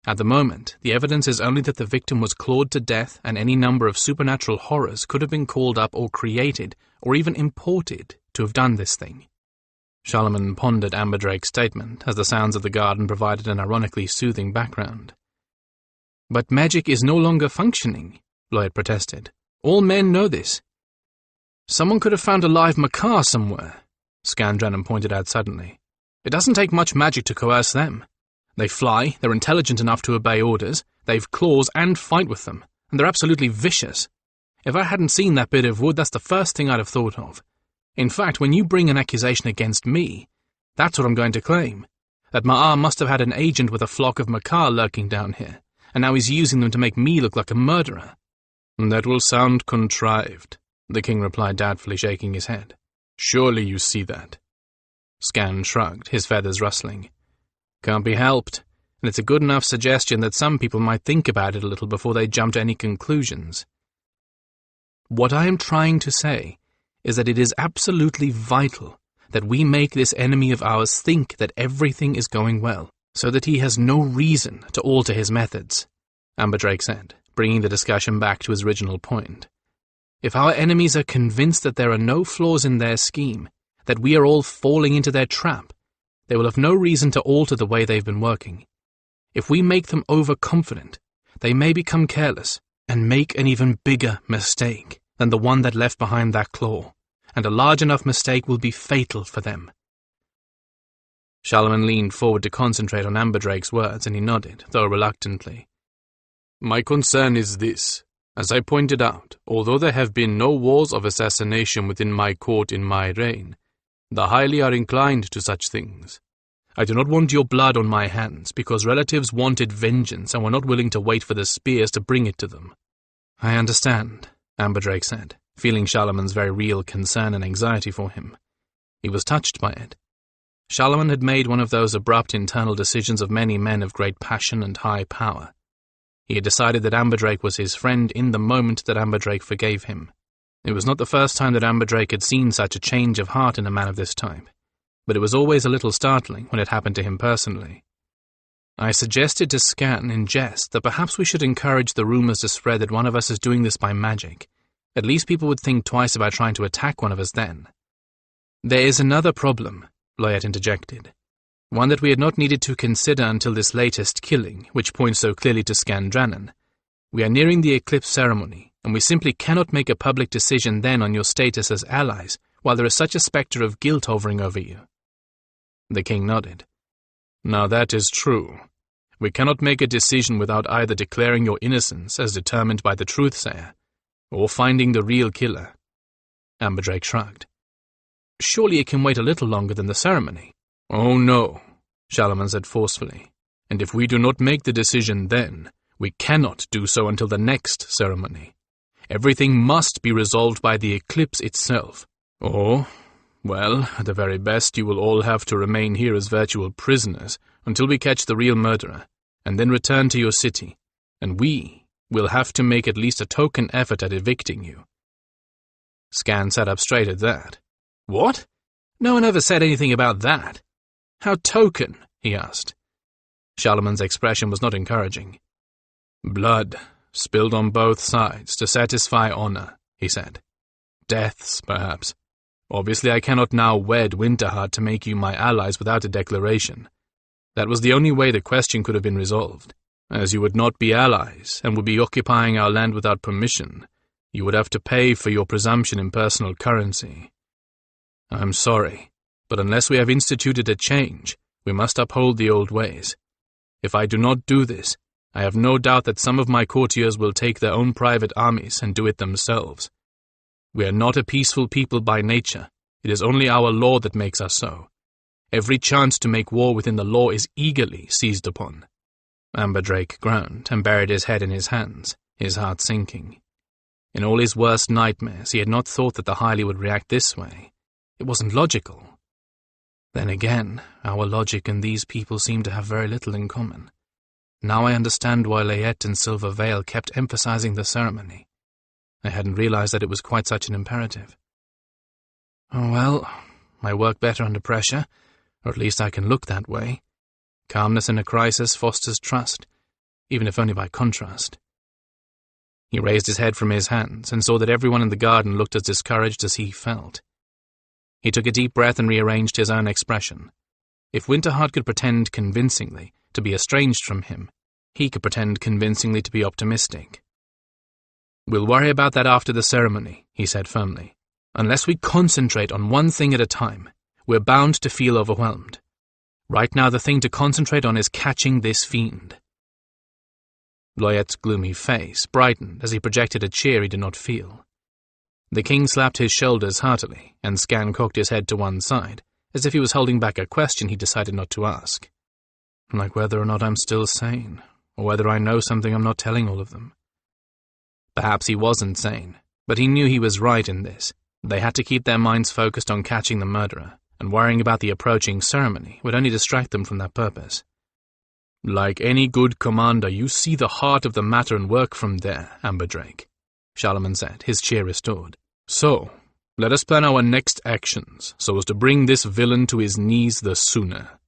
At the moment, the evidence is only that the victim was clawed to death, and any number of supernatural horrors could have been called up or created, or even imported, to have done this thing. Charlemagne pondered Amberdrake's statement, as the sounds of the garden provided an ironically soothing background. But magic is no longer functioning, Lloyd protested. All men know this. Someone could have found a live macaw somewhere, Skandranon pointed out suddenly. It doesn't take much magic to coerce them. They fly, they're intelligent enough to obey orders, they've claws and fight with them, and they're absolutely vicious. If I hadn't seen that bit of wood, that's the first thing I'd have thought of. In fact, when you bring an accusation against me, that's what I'm going to claim. That Ma'ar must have had an agent with a flock of macaw lurking down here, and now he's using them to make me look like a murderer. That will sound contrived, the king replied doubtfully, shaking his head. Surely you see that. Scan shrugged, his feathers rustling. Can't be helped, and it's a good enough suggestion that some people might think about it a little before they jump to any conclusions. What I am trying to say is that it is absolutely vital that we make this enemy of ours think that everything is going well, so that he has no reason to alter his methods, Amberdrake said, bringing the discussion back to his original point. If our enemies are convinced that there are no flaws in their scheme, that we are all falling into their trap, they will have no reason to alter the way they've been working. If we make them overconfident, they may become careless and make an even bigger mistake than the one that left behind that claw, and a large enough mistake will be fatal for them. Charlemagne leaned forward to concentrate on Amberdrake's words, and he nodded, though reluctantly. My concern is this. As I pointed out, although there have been no wars of assassination within my court in my reign, the highly are inclined to such things. I do not want your blood on my hands, because relatives wanted vengeance and were not willing to wait for the spears to bring it to them. I understand, Amberdrake said, feeling Charlemagne's very real concern and anxiety for him. He was touched by it. Charlemagne had made one of those abrupt internal decisions of many men of great passion and high power. He had decided that Amberdrake was his friend in the moment that Amberdrake forgave him. It was not the first time that Amberdrake had seen such a change of heart in a man of this type, but it was always a little startling when it happened to him personally. I suggested to Scan in jest that perhaps we should encourage the rumors to spread that one of us is doing this by magic. At least people would think twice about trying to attack one of us then. There is another problem, Loyet interjected. One that we had not needed to consider until this latest killing, which points so clearly to Skandranon. We are nearing the eclipse ceremony, and we simply cannot make a public decision then on your status as allies, while there is such a spectre of guilt hovering over you. The king nodded. Now that is true. We cannot make a decision without either declaring your innocence as determined by the truth-sayer, or finding the real killer. Amberdrake shrugged. Surely it can wait a little longer than the ceremony. Oh no, Charlemagne said forcefully, and if we do not make the decision then, we cannot do so until the next ceremony. Everything must be resolved by the eclipse itself. Or, well, at the very best you will all have to remain here as virtual prisoners until we catch the real murderer, and then return to your city, and we will have to make at least a token effort at evicting you. Scan sat up straight at that. What? No one ever said anything about that. How token? He asked. Charlemagne's expression was not encouraging. Blood, spilled on both sides to satisfy honor, he said. Deaths, perhaps. Obviously I cannot now wed Winterheart to make you my allies without a declaration. That was the only way the question could have been resolved. As you would not be allies, and would be occupying our land without permission, you would have to pay for your presumption in personal currency. I'm sorry, but unless we have instituted a change, we must uphold the old ways. If I do not do this, I have no doubt that some of my courtiers will take their own private armies and do it themselves. We are not a peaceful people by nature. It is only our law that makes us so. Every chance to make war within the law is eagerly seized upon." Amberdrake groaned and buried his head in his hands, his heart sinking. In all his worst nightmares, he had not thought that the Highly would react this way. It wasn't logical. Then again, our logic and these people seem to have very little in common. Now I understand why Layette and Silver Veil kept emphasizing the ceremony. I hadn't realized that it was quite such an imperative. Oh well, I work better under pressure, or at least I can look that way. Calmness in a crisis fosters trust, even if only by contrast. He raised his head from his hands and saw that everyone in the garden looked as discouraged as he felt. He took a deep breath and rearranged his own expression. If Winterheart could pretend convincingly to be estranged from him, he could pretend convincingly to be optimistic. "We'll worry about that after the ceremony," he said firmly. "Unless we concentrate on one thing at a time, we're bound to feel overwhelmed. Right now the thing to concentrate on is catching this fiend." Loyette's gloomy face brightened as he projected a cheer he did not feel. The king slapped his shoulders heartily, and Scan cocked his head to one side, as if he was holding back a question he decided not to ask. Like whether or not I'm still sane, or whether I know something I'm not telling all of them. Perhaps he wasn't sane, but he knew he was right in this. They had to keep their minds focused on catching the murderer, and worrying about the approaching ceremony would only distract them from that purpose. "Like any good commander, you see the heart of the matter and work from there, Amberdrake," Charlemagne said, his cheer restored. "So, let us plan our next actions, so as to bring this villain to his knees the sooner."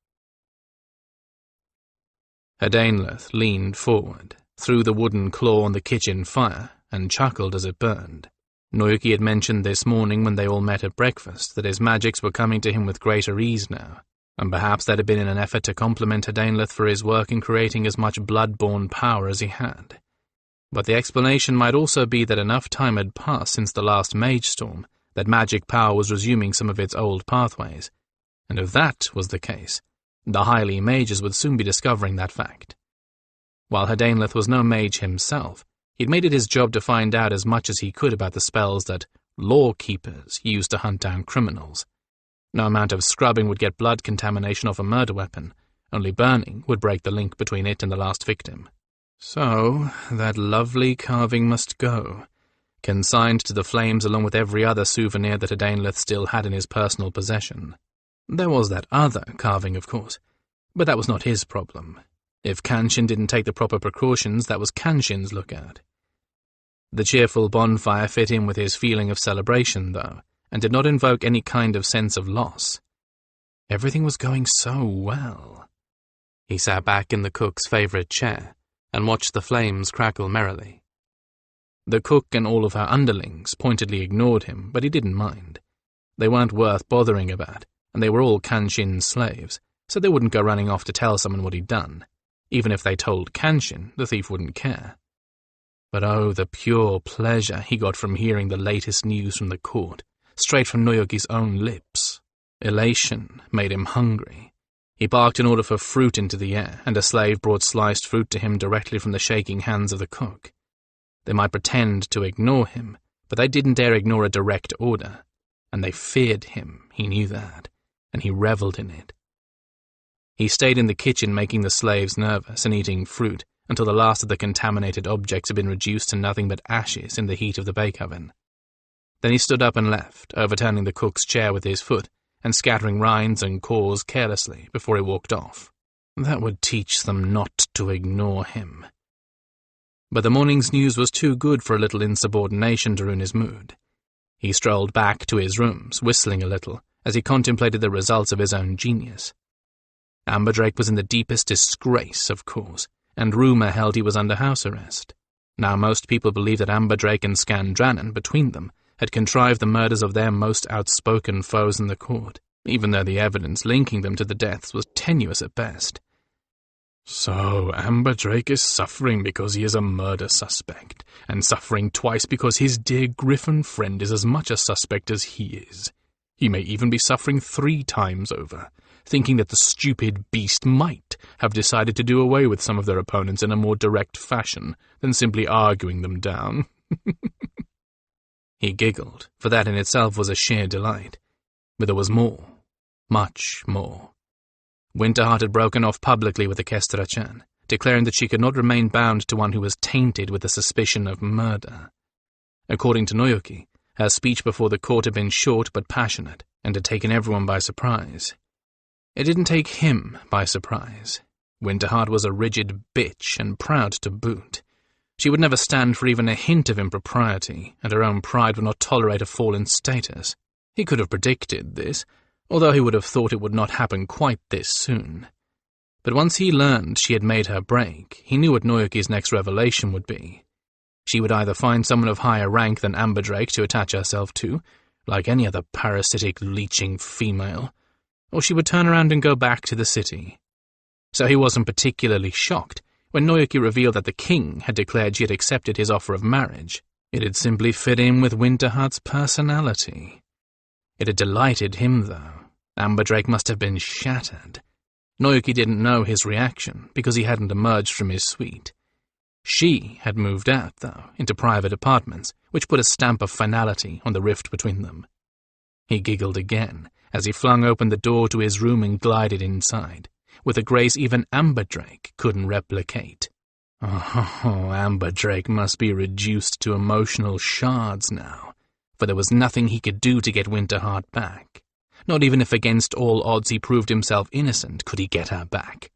Hadainleth leaned forward, threw the wooden claw on the kitchen fire, and chuckled as it burned. Noyuki had mentioned this morning when they all met at breakfast that his magics were coming to him with greater ease now, and perhaps that had been in an effort to compliment Hadainleth for his work in creating as much blood-borne power as he had. But the explanation might also be that enough time had passed since the last mage storm that magic power was resuming some of its old pathways, and if that was the case, the highly mages would soon be discovering that fact. While Hadainleth was no mage himself, he'd made it his job to find out as much as he could about the spells that law-keepers used to hunt down criminals. No amount of scrubbing would get blood contamination off a murder weapon, only burning would break the link between it and the last victim. So, that lovely carving must go, consigned to the flames along with every other souvenir that Hadainleth still had in his personal possession. There was that other carving, of course, but that was not his problem. If Kanshin didn't take the proper precautions, that was Kanshin's lookout. The cheerful bonfire fit in with his feeling of celebration, though, and did not invoke any kind of sense of loss. Everything was going so well. He sat back in the cook's favorite chair and watched the flames crackle merrily. The cook and all of her underlings pointedly ignored him, but he didn't mind. They weren't worth bothering about, and they were all Kanshin's slaves, so they wouldn't go running off to tell someone what he'd done. Even if they told Kanshin, the thief wouldn't care. But oh, the pure pleasure he got from hearing the latest news from the court, straight from Noyoki's own lips. Elation made him hungry. He barked an order for fruit into the air, and a slave brought sliced fruit to him directly from the shaking hands of the cook. They might pretend to ignore him, but they didn't dare ignore a direct order. And they feared him, he knew that, and he reveled in it. He stayed in the kitchen making the slaves nervous and eating fruit until the last of the contaminated objects had been reduced to nothing but ashes in the heat of the bake oven. Then he stood up and left, overturning the cook's chair with his foot and scattering rinds and cores carelessly before he walked off. That would teach them not to ignore him. But the morning's news was too good for a little insubordination to ruin his mood. He strolled back to his rooms, whistling a little, as he contemplated the results of his own genius. Amberdrake was in the deepest disgrace, of course, and rumour held he was under house arrest. Now most people believed that Amberdrake and Skandranon, between them, had contrived the murders of their most outspoken foes in the court, even though the evidence linking them to the deaths was tenuous at best. So Amberdrake is suffering because he is a murder suspect, and suffering twice because his dear Gryphon friend is as much a suspect as he is. He may even be suffering 3 times over, thinking that the stupid beast might have decided to do away with some of their opponents in a more direct fashion than simply arguing them down. He giggled, for that in itself was a sheer delight. But there was more, much more. Winterheart had broken off publicly with the Kestrachan, declaring that she could not remain bound to one who was tainted with the suspicion of murder. According to Noyoki, her speech before the court had been short but passionate, and had taken everyone by surprise. It didn't take him by surprise. Winterheart was a rigid bitch, and proud to boot. She would never stand for even a hint of impropriety, and her own pride would not tolerate a fall in status. He could have predicted this, although he would have thought it would not happen quite this soon. But once he learned she had made her break, he knew what Noyoki's next revelation would be. She would either find someone of higher rank than Amberdrake to attach herself to, like any other parasitic, leeching female, or she would turn around and go back to the city. So he wasn't particularly shocked when Noyoki revealed that the king had declared she had accepted his offer of marriage. It had simply fit in with Winterheart's personality. It had delighted him, though. Amberdrake must have been shattered. Noyoki didn't know his reaction, because he hadn't emerged from his suite. She had moved out, though, into private apartments, which put a stamp of finality on the rift between them. He giggled again, as he flung open the door to his room and glided inside, with a grace even Amberdrake couldn't replicate. Oh, Amberdrake must be reduced to emotional shards now, for there was nothing he could do to get Winterheart back. Not even if against all odds he proved himself innocent could he get her back.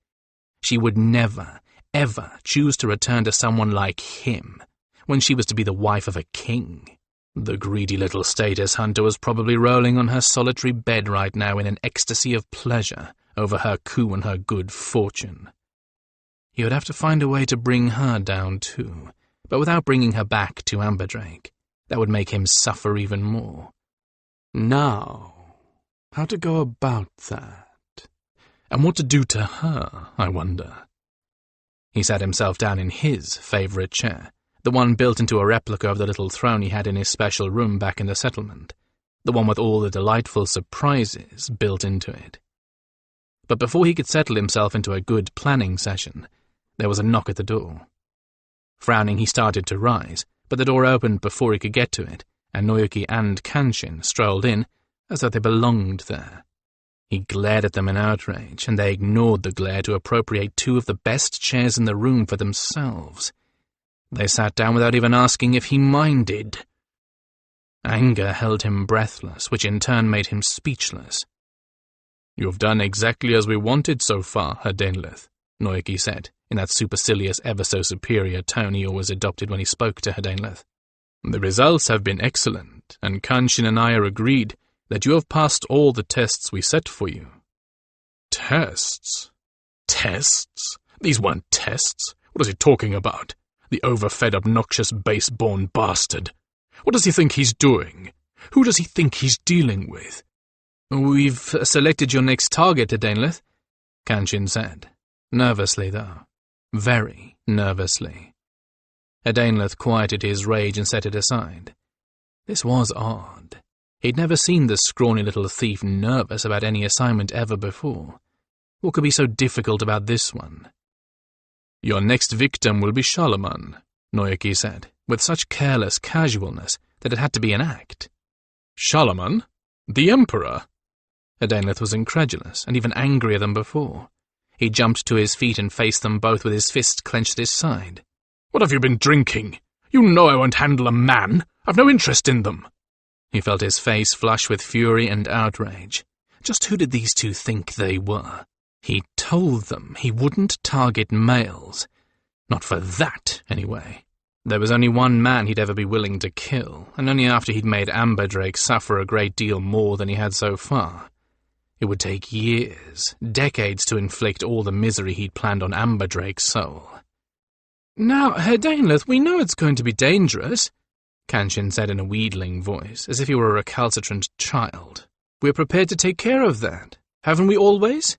She would never, ever choose to return to someone like him, when she was to be the wife of a king. The greedy little status hunter was probably rolling on her solitary bed right now in an ecstasy of pleasure over her coup and her good fortune. He would have to find a way to bring her down too, but without bringing her back to Amberdrake. That would make him suffer even more. Now, how to go about that? And what to do to her, I wonder? He sat himself down in his favourite chair, the one built into a replica of the little throne he had in his special room back in the settlement, the one with all the delightful surprises built into it. But before he could settle himself into a good planning session, there was a knock at the door. Frowning, he started to rise, but the door opened before he could get to it, and Noyoki and Kanshin strolled in as though they belonged there. He glared at them in outrage, and they ignored the glare to appropriate two of the best chairs in the room for themselves. They sat down without even asking if he minded. Anger held him breathless, which in turn made him speechless. "You've done exactly as we wanted so far, Hadainlith," Noyoki said, in that supercilious, ever-so-superior tone he always adopted when he spoke to Hadainlith. "The results have been excellent, and Kanshin and I are agreed that you have passed all the tests we set for you." "Tests? Tests? These weren't tests. What is he talking about? The overfed, obnoxious, base-born bastard. What does he think he's doing? Who does he think he's dealing with?" "We've selected your next target, Hadainlith," Kanshin said, nervously though. Very nervously. Hadainlith quieted his rage and set it aside. This was odd. He'd never seen the scrawny little thief nervous about any assignment ever before. What could be so difficult about this one? "Your next victim will be Charlemagne," Noyoki said, with such careless casualness that it had to be an act. "Charlemagne? The Emperor?" Hadainlith was incredulous, and even angrier than before. He jumped to his feet and faced them both with his fist clenched at his side. "What have you been drinking? You know I won't handle a man. I've no interest in them." He felt his face flush with fury and outrage. Just who did these two think they were? He told them he wouldn't target males. Not for that, anyway. There was only one man he'd ever be willing to kill, and only after he'd made Amberdrake suffer a great deal more than he had so far. It would take years, decades to inflict all the misery he'd planned on Amberdrake's soul. "Now, Hadainlith, we know it's going to be dangerous," Kanshin said in a wheedling voice, as if he were a recalcitrant child. "We're prepared to take care of that. Haven't we always?"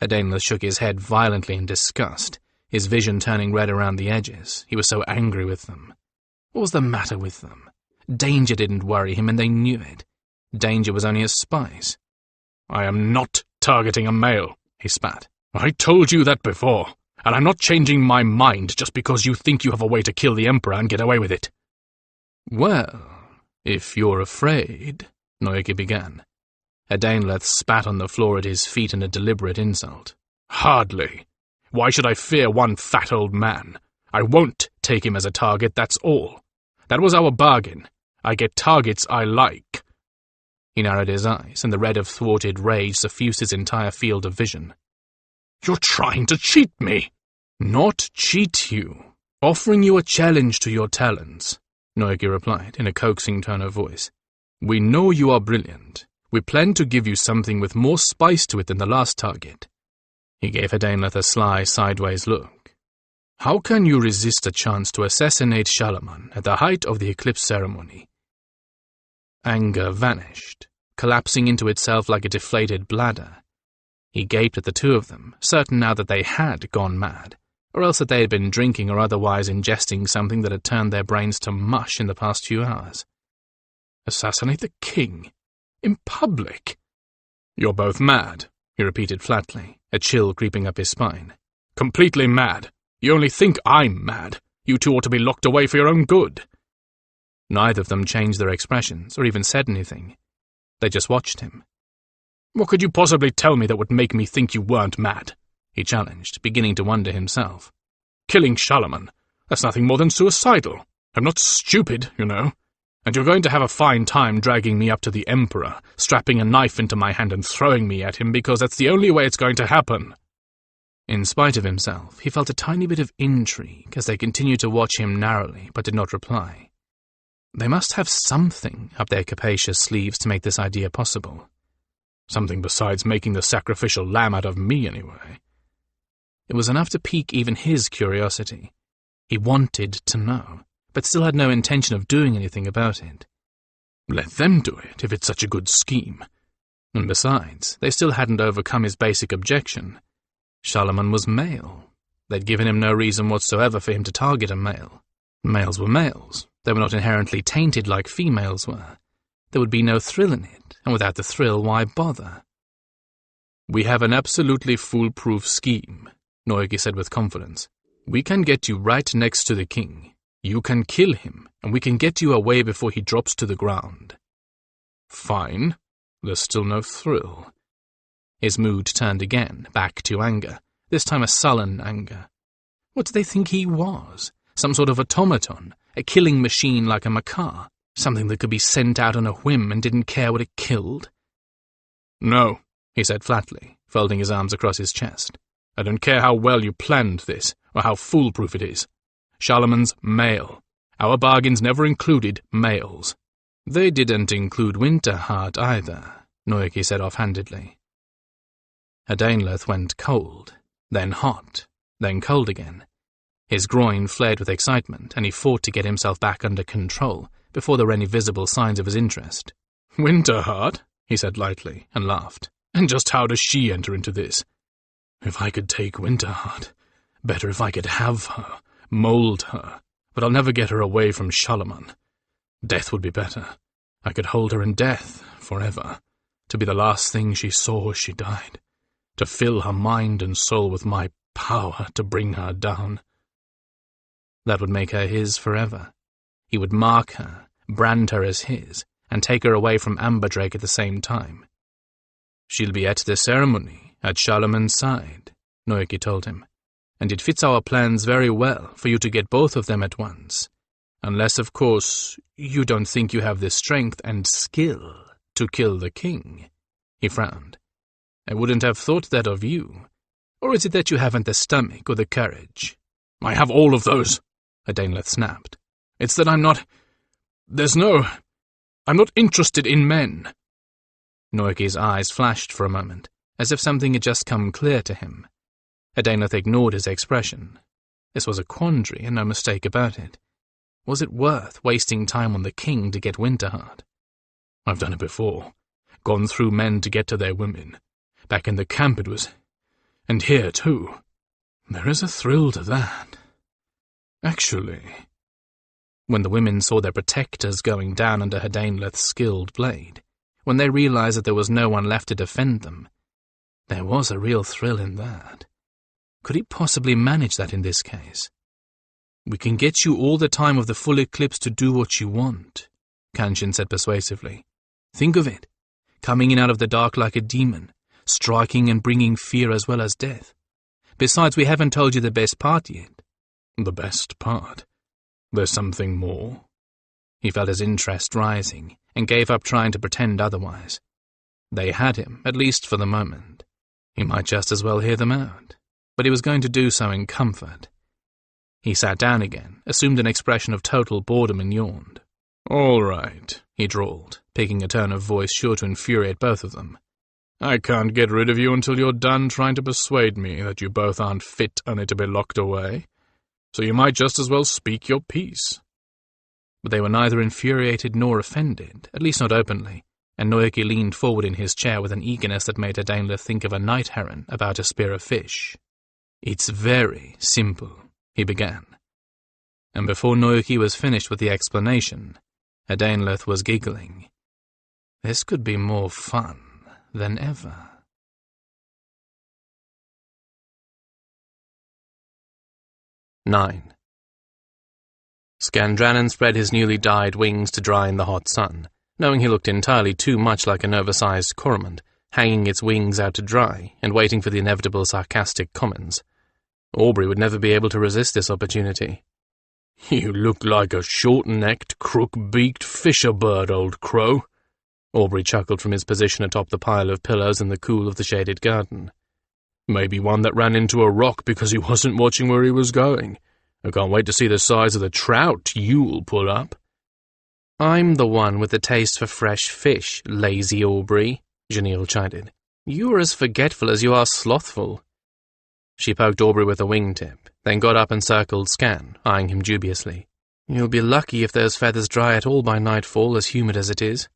Hadainlith shook his head violently in disgust, his vision turning red around the edges. He was so angry with them. What was the matter with them? Danger didn't worry him, and they knew it. Danger was only a spice. "I am not targeting a male," he spat. "I told you that before, and I'm not changing my mind just because you think you have a way to kill the Emperor and get away with it." "Well, if you're afraid," Noyoki began. Daenleth spat on the floor at his feet in a deliberate insult. Hardly. Why should I fear one fat old man? I won't take him as a target, that's all. That was our bargain. I get targets I like. He narrowed his eyes, and the red of thwarted rage suffused his entire field of vision. You're trying to cheat me. Not cheat you. Offering you a challenge to your talents, Noiki replied, in a coaxing tone of voice. We know you are brilliant. We plan to give you something with more spice to it than the last target. He gave Daenleth a sly, sideways look. How can you resist a chance to assassinate Shalaman at the height of the eclipse ceremony? Anger vanished, collapsing into itself like a deflated bladder. He gaped at the two of them, certain now that they had gone mad, or else that they had been drinking or otherwise ingesting something that had turned their brains to mush in the past few hours. Assassinate the king? In public? You're both mad, he repeated flatly, a chill creeping up his spine. Completely mad. You only think I'm mad. You two ought to be locked away for your own good. Neither of them changed their expressions or even said anything. They just watched him. What could you possibly tell me that would make me think you weren't mad? He challenged, beginning to wonder himself. Killing Shalaman. That's nothing more than suicidal. I'm not stupid, you know. And you're going to have a fine time dragging me up to the Emperor, strapping a knife into my hand and throwing me at him because that's the only way it's going to happen. In spite of himself, he felt a tiny bit of intrigue as they continued to watch him narrowly, but did not reply. They must have something up their capacious sleeves to make this idea possible. Something besides making the sacrificial lamb out of me, anyway. It was enough to pique even his curiosity. He wanted to know, but still had no intention of doing anything about it. Let them do it, if it's such a good scheme. And besides, they still hadn't overcome his basic objection. Shalaman was male. They'd given him no reason whatsoever for him to target a male. Males were males. They were not inherently tainted like females were. There would be no thrill in it, and without the thrill, why bother? We have an absolutely foolproof scheme, Noiki said with confidence. We can get you right next to the king. You can kill him, and we can get you away before he drops to the ground. Fine. There's still no thrill. His mood turned again, back to anger, this time a sullen anger. What did they think he was? Some sort of automaton, a killing machine like a macaw, something that could be sent out on a whim and didn't care what it killed? No, he said flatly, folding his arms across his chest. I don't care how well you planned this, or how foolproof it is. Shalaman's male. Our bargains never included males. They didn't include Winterheart either, Noiki said offhandedly. Daenleth went cold, then hot, then cold again. His groin flared with excitement, and he fought to get himself back under control before there were any visible signs of his interest. Winterheart, he said lightly, and laughed. And just how does she enter into this? If I could take Winterheart, better if I could have her, mold her, but I'll never get her away from Shalaman. Death would be better. I could hold her in death, forever, to be the last thing she saw as she died, to fill her mind and soul with my power to bring her down. That would make her his forever. He would mark her, brand her as his, and take her away from Amberdrake at the same time. She'll be at the ceremony, at Shalaman's side, Noiki told him, and it fits our plans very well for you to get both of them at once. Unless, of course, you don't think you have the strength and skill to kill the king. He frowned. I wouldn't have thought that of you. Or is it that you haven't the stomach or the courage? I have all of those, Daenleth snapped. It's that I'm not interested in men. Noiki's eyes flashed for a moment, as if something had just come clear to him. Daenleth ignored his expression. This was a quandary, and no mistake about it. Was it worth wasting time on the king to get Winterheart? I've done it before. Gone through men to get to their women. Back in the camp it was. And here, too. There is a thrill to that. Actually. When the women saw their protectors going down under Daenleth's skilled blade, when they realized that there was no one left to defend them, there was a real thrill in that. Could he possibly manage that in this case? We can get you all the time of the full eclipse to do what you want, Kanshin said persuasively. Think of it. coming in out of the dark like a demon, striking and bringing fear as well as death. Besides, we haven't told you the best part yet." "The best part? There's something more?" He felt his interest rising, and gave up trying to pretend otherwise. They had him, at least for the moment. He might just as well hear them out, but he was going to do so in comfort. He sat down again, assumed an expression of total boredom, and yawned. "All right," he drawled, picking a tone of voice sure to infuriate both of them. "I can't get rid of you until you're done trying to persuade me that you both aren't fit only to be locked away, so you might just as well speak your piece." But they were neither infuriated nor offended, at least not openly, and Noyaki leaned forward in his chair with an eagerness that made Daimler think of a night heron about to spear a fish. "It's very simple," he began. And before Noyaki was finished with the explanation, Daimler was giggling. This could be more fun than ever. 9. Skandranon spread his newly dyed wings to dry in the hot sun, knowing he looked entirely too much like an oversized cormorant, hanging its wings out to dry and waiting for the inevitable sarcastic comments. Aubrey would never be able to resist this opportunity. "You look like a short-necked, crook-beaked fisher bird, old crow," Aubrey chuckled from his position atop the pile of pillows in the cool of the shaded garden. "Maybe one that ran into a rock because he wasn't watching where he was going. I can't wait to see the size of the trout you'll pull up." "I'm the one with the taste for fresh fish, lazy Aubrey," Janelle chided. "You're as forgetful as you are slothful." She poked Aubrey with a wingtip, then got up and circled Scan, eyeing him dubiously. "You'll be lucky if those feathers dry at all by nightfall, as humid as it is."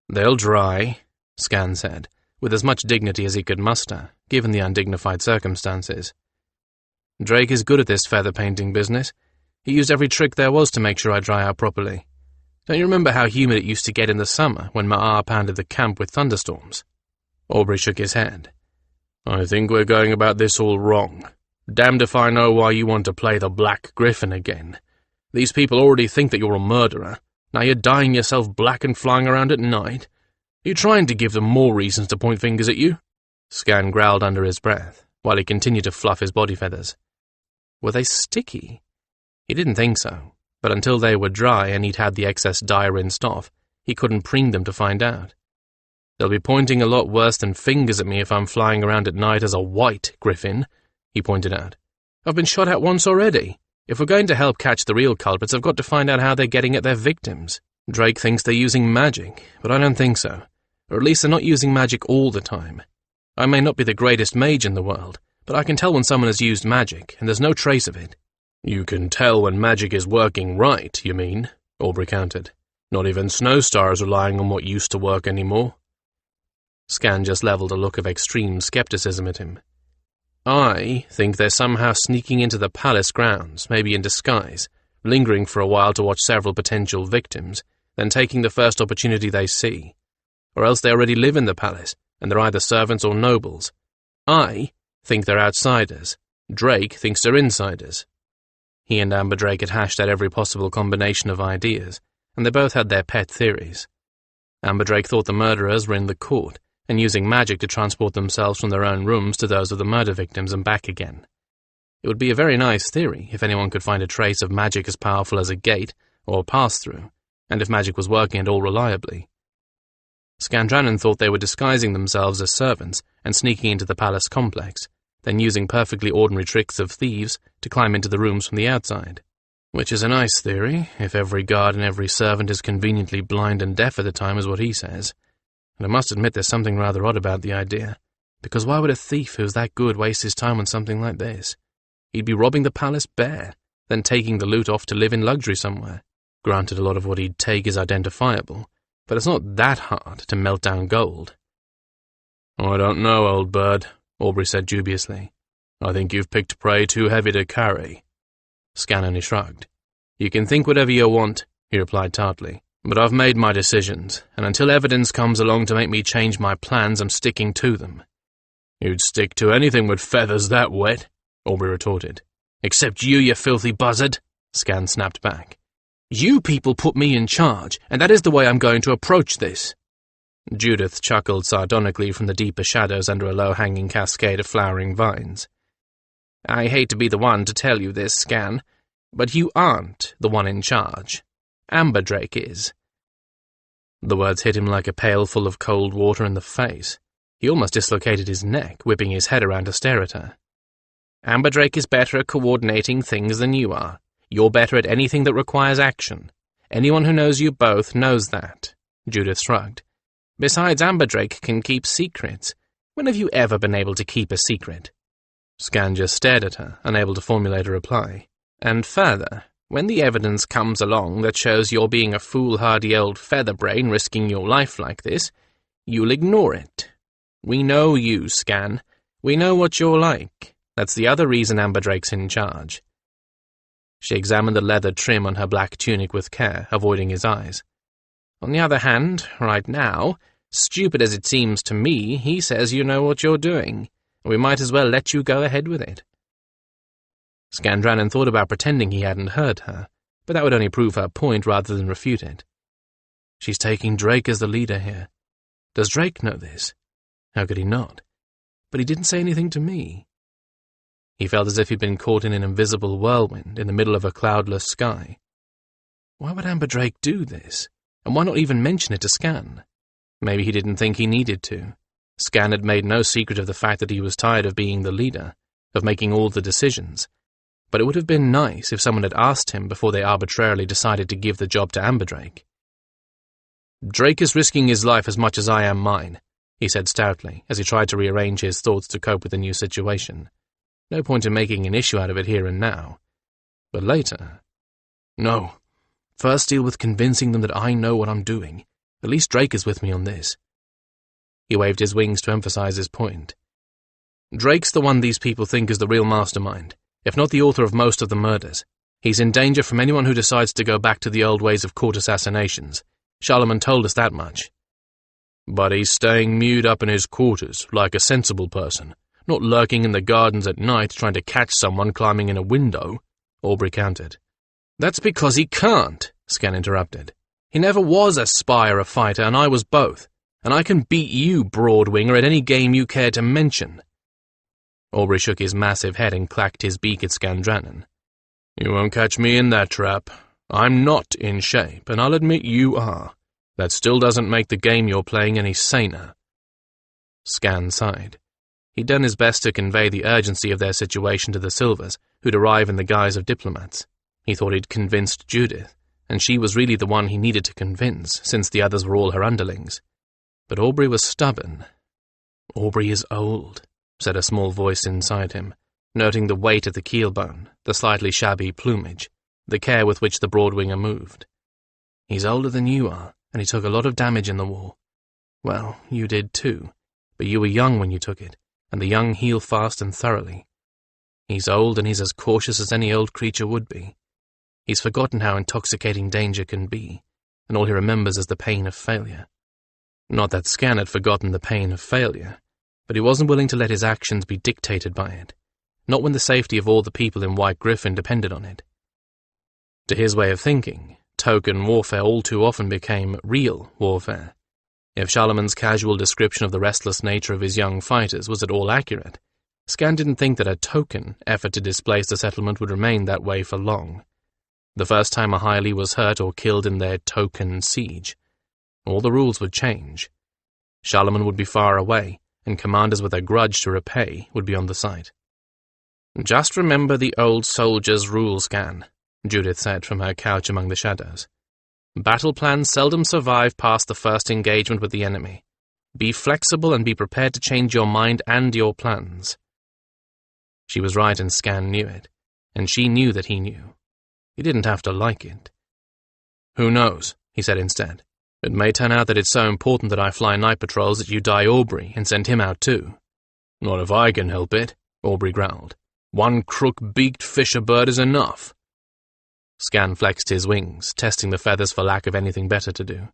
"They'll dry," Scan said, with as much dignity as he could muster, given the undignified circumstances. "Drake is good at this feather-painting business. He used every trick there was to make sure I dry out properly. Don't you remember how humid it used to get in the summer when Ma'ar pounded the camp with thunderstorms?" Aubrey shook his head. "I think we're going about this all wrong. Damned if I know why you want to play the Black Gryphon again. These people already think that you're a murderer. Now you're dyeing yourself black and flying around at night. Are you trying to give them more reasons to point fingers at you?" Scan growled under his breath, while he continued to fluff his body feathers. Were they sticky? He didn't think so, but until they were dry and he'd had the excess dye rinsed off, he couldn't preen them to find out. "They'll be pointing a lot worse than fingers at me if I'm flying around at night as a White Gryphon," he pointed out. "I've been shot at once already. If we're going to help catch the real culprits, I've got to find out how they're getting at their victims. Drake thinks they're using magic, but I don't think so. Or at least they're not using magic all the time. I may not be the greatest mage in the world, but I can tell when someone has used magic, and there's no trace of it." "You can tell when magic is working right, you mean?" Aubrey countered. "Not even Snowstar is relying on what used to work anymore." Scan just leveled a look of extreme skepticism at him. "I think they're somehow sneaking into the palace grounds, maybe in disguise, lingering for a while to watch several potential victims, then taking the first opportunity they see. Or else they already live in the palace, and they're either servants or nobles. I think they're outsiders. Drake thinks they're insiders." He and Amberdrake had hashed out every possible combination of ideas, and they both had their pet theories. Amberdrake thought the murderers were in the court, and using magic to transport themselves from their own rooms to those of the murder victims and back again. It would be a very nice theory if anyone could find a trace of magic as powerful as a gate or a pass-through, and if magic was working at all reliably. Skandranon thought they were disguising themselves as servants and sneaking into the palace complex, then using perfectly ordinary tricks of thieves to climb into the rooms from the outside. Which is a nice theory, if every guard and every servant is conveniently blind and deaf at the time, is what he says. And I must admit there's something rather odd about the idea, because why would a thief who's that good waste his time on something like this? He'd be robbing the palace bare, then taking the loot off to live in luxury somewhere. Granted, a lot of what he'd take is identifiable, but it's not that hard to melt down gold. "I don't know, old bird," Aubrey said dubiously. "I think you've picked prey too heavy to carry." Scan only shrugged. "You can think whatever you want," he replied tartly. "But I've made my decisions, and until evidence comes along to make me change my plans, I'm sticking to them." "You'd stick to anything with feathers that wet," Aubrey retorted. "Except you filthy buzzard," Scan snapped back. "You people put me in charge, and that is the way I'm going to approach this." Judith chuckled sardonically from the deeper shadows under a low-hanging cascade of flowering vines. I hate to be the one to tell you this, Scan, but you aren't the one in charge. Amberdrake is. The words hit him like a pail full of cold water in the face. He almost dislocated his neck, whipping his head around to stare at her. Amberdrake is better at coordinating things than you are. You're better at anything that requires action. Anyone who knows you both knows that. Judith shrugged. Besides, Amberdrake can keep secrets. When have you ever been able to keep a secret? Scan just stared at her, unable to formulate a reply. And further, when the evidence comes along that shows you're being a foolhardy old featherbrain risking your life like this, you'll ignore it. We know you, Scan. We know what you're like. That's the other reason Amberdrake's in charge. She examined the leather trim on her black tunic with care, avoiding his eyes. On the other hand, right now, stupid as it seems to me, he says you know what you're doing. We might as well let you go ahead with it. Skandranon thought about pretending he hadn't heard her, but that would only prove her point rather than refute it. She's taking Drake as the leader here. Does Drake know this? How could he not? But he didn't say anything to me. He felt as if he'd been caught in an invisible whirlwind in the middle of a cloudless sky. Why would Amberdrake do this? And why not even mention it to Scan? Maybe he didn't think he needed to. Scan had made no secret of the fact that he was tired of being the leader, of making all the decisions. But it would have been nice if someone had asked him before they arbitrarily decided to give the job to Amberdrake. Drake is risking his life as much as I am mine, he said stoutly, as he tried to rearrange his thoughts to cope with the new situation. No point in making an issue out of it here and now. But later... No. First deal with convincing them that I know what I'm doing. At least Drake is with me on this. He waved his wings to emphasize his point. Drake's the one these people think is the real mastermind, if not the author of most of the murders. He's in danger from anyone who decides to go back to the old ways of court assassinations. Charlemagne told us that much. But he's staying mewed up in his quarters, like a sensible person, not lurking in the gardens at night trying to catch someone climbing in a window, Aubrey countered. That's because he can't, Scan interrupted. He never was a spy or a fighter, and I was both. And I can beat you, Broadwinger, at any game you care to mention. Aubrey shook his massive head and clacked his beak at Skandranon. You won't catch me in that trap. I'm not in shape, and I'll admit you are. That still doesn't make the game you're playing any saner. Scan sighed. He'd done his best to convey the urgency of their situation to the Silvers, who'd arrive in the guise of diplomats. He thought he'd convinced Judith, and she was really the one he needed to convince, since the others were all her underlings. But Aubrey was stubborn. Aubrey is old, said a small voice inside him, noting the weight of the keelbone, the slightly shabby plumage, the care with which the Broadwinger moved. He's older than you are, and he took a lot of damage in the war. Well, you did too, but you were young when you took it, and the young heal fast and thoroughly. He's old, and he's as cautious as any old creature would be. He's forgotten how intoxicating danger can be, and all he remembers is the pain of failure. Not that Scan had forgotten the pain of failure, but he wasn't willing to let his actions be dictated by it, not when the safety of all the people in White Gryphon depended on it. To his way of thinking, token warfare all too often became real warfare. If Charlemagne's casual description of the restless nature of his young fighters was at all accurate, Scan didn't think that a token effort to displace the settlement would remain that way for long. The first time a Highley was hurt or killed in their token siege, all the rules would change. Charlemagne would be far away, and commanders with a grudge to repay would be on the site. Just remember the old soldier's rule, Scan, Judith said from her couch among the shadows. Battle plans seldom survive past the first engagement with the enemy. Be flexible and be prepared to change your mind and your plans. She was right, and Scan knew it, and she knew that he knew. He didn't have to like it. Who knows, he said instead. It may turn out that it's so important that I fly night patrols that you die Aubrey and send him out too. Not if I can help it, Aubrey growled. One crook-beaked fisher bird is enough. Scan flexed his wings, testing the feathers for lack of anything better to do.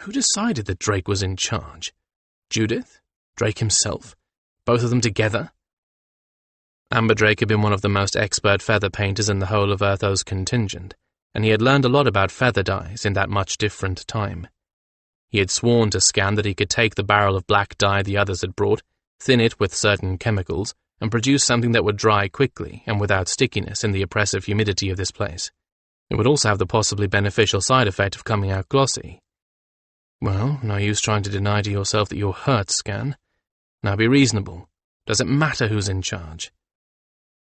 Who decided that Drake was in charge? Judith? Drake himself? Both of them together? Amberdrake had been one of the most expert feather painters in the whole of Urtho's contingent, and he had learned a lot about feather dyes in that much different time. He had sworn to Skan that he could take the barrel of black dye the others had brought, thin it with certain chemicals, and produce something that would dry quickly and without stickiness in the oppressive humidity of this place. It would also have the possibly beneficial side effect of coming out glossy. Well, no use trying to deny to yourself that you're hurt, Skan. Now be reasonable. Does it matter who's in charge?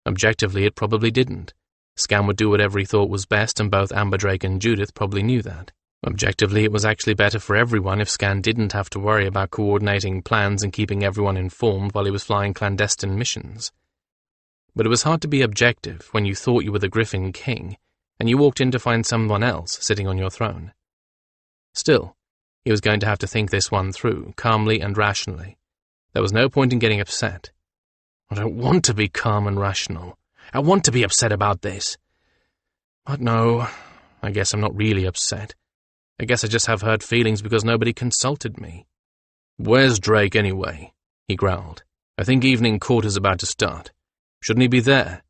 Objectively, it probably didn't. Skan would do whatever he thought was best, and both Amberdrake and Judith probably knew that. Objectively, it was actually better for everyone if Skan didn't have to worry about coordinating plans and keeping everyone informed while he was flying clandestine missions. But it was hard to be objective when you thought you were the Griffin King, and you walked in to find someone else sitting on your throne. Still, he was going to have to think this one through, calmly and rationally. There was no point in getting upset. I don't want to be calm and rational. I want to be upset about this. But no, I guess I'm not really upset. I guess I just have hurt feelings because nobody consulted me. Where's Drake anyway? He growled. I think evening court is about to start. Shouldn't he be there?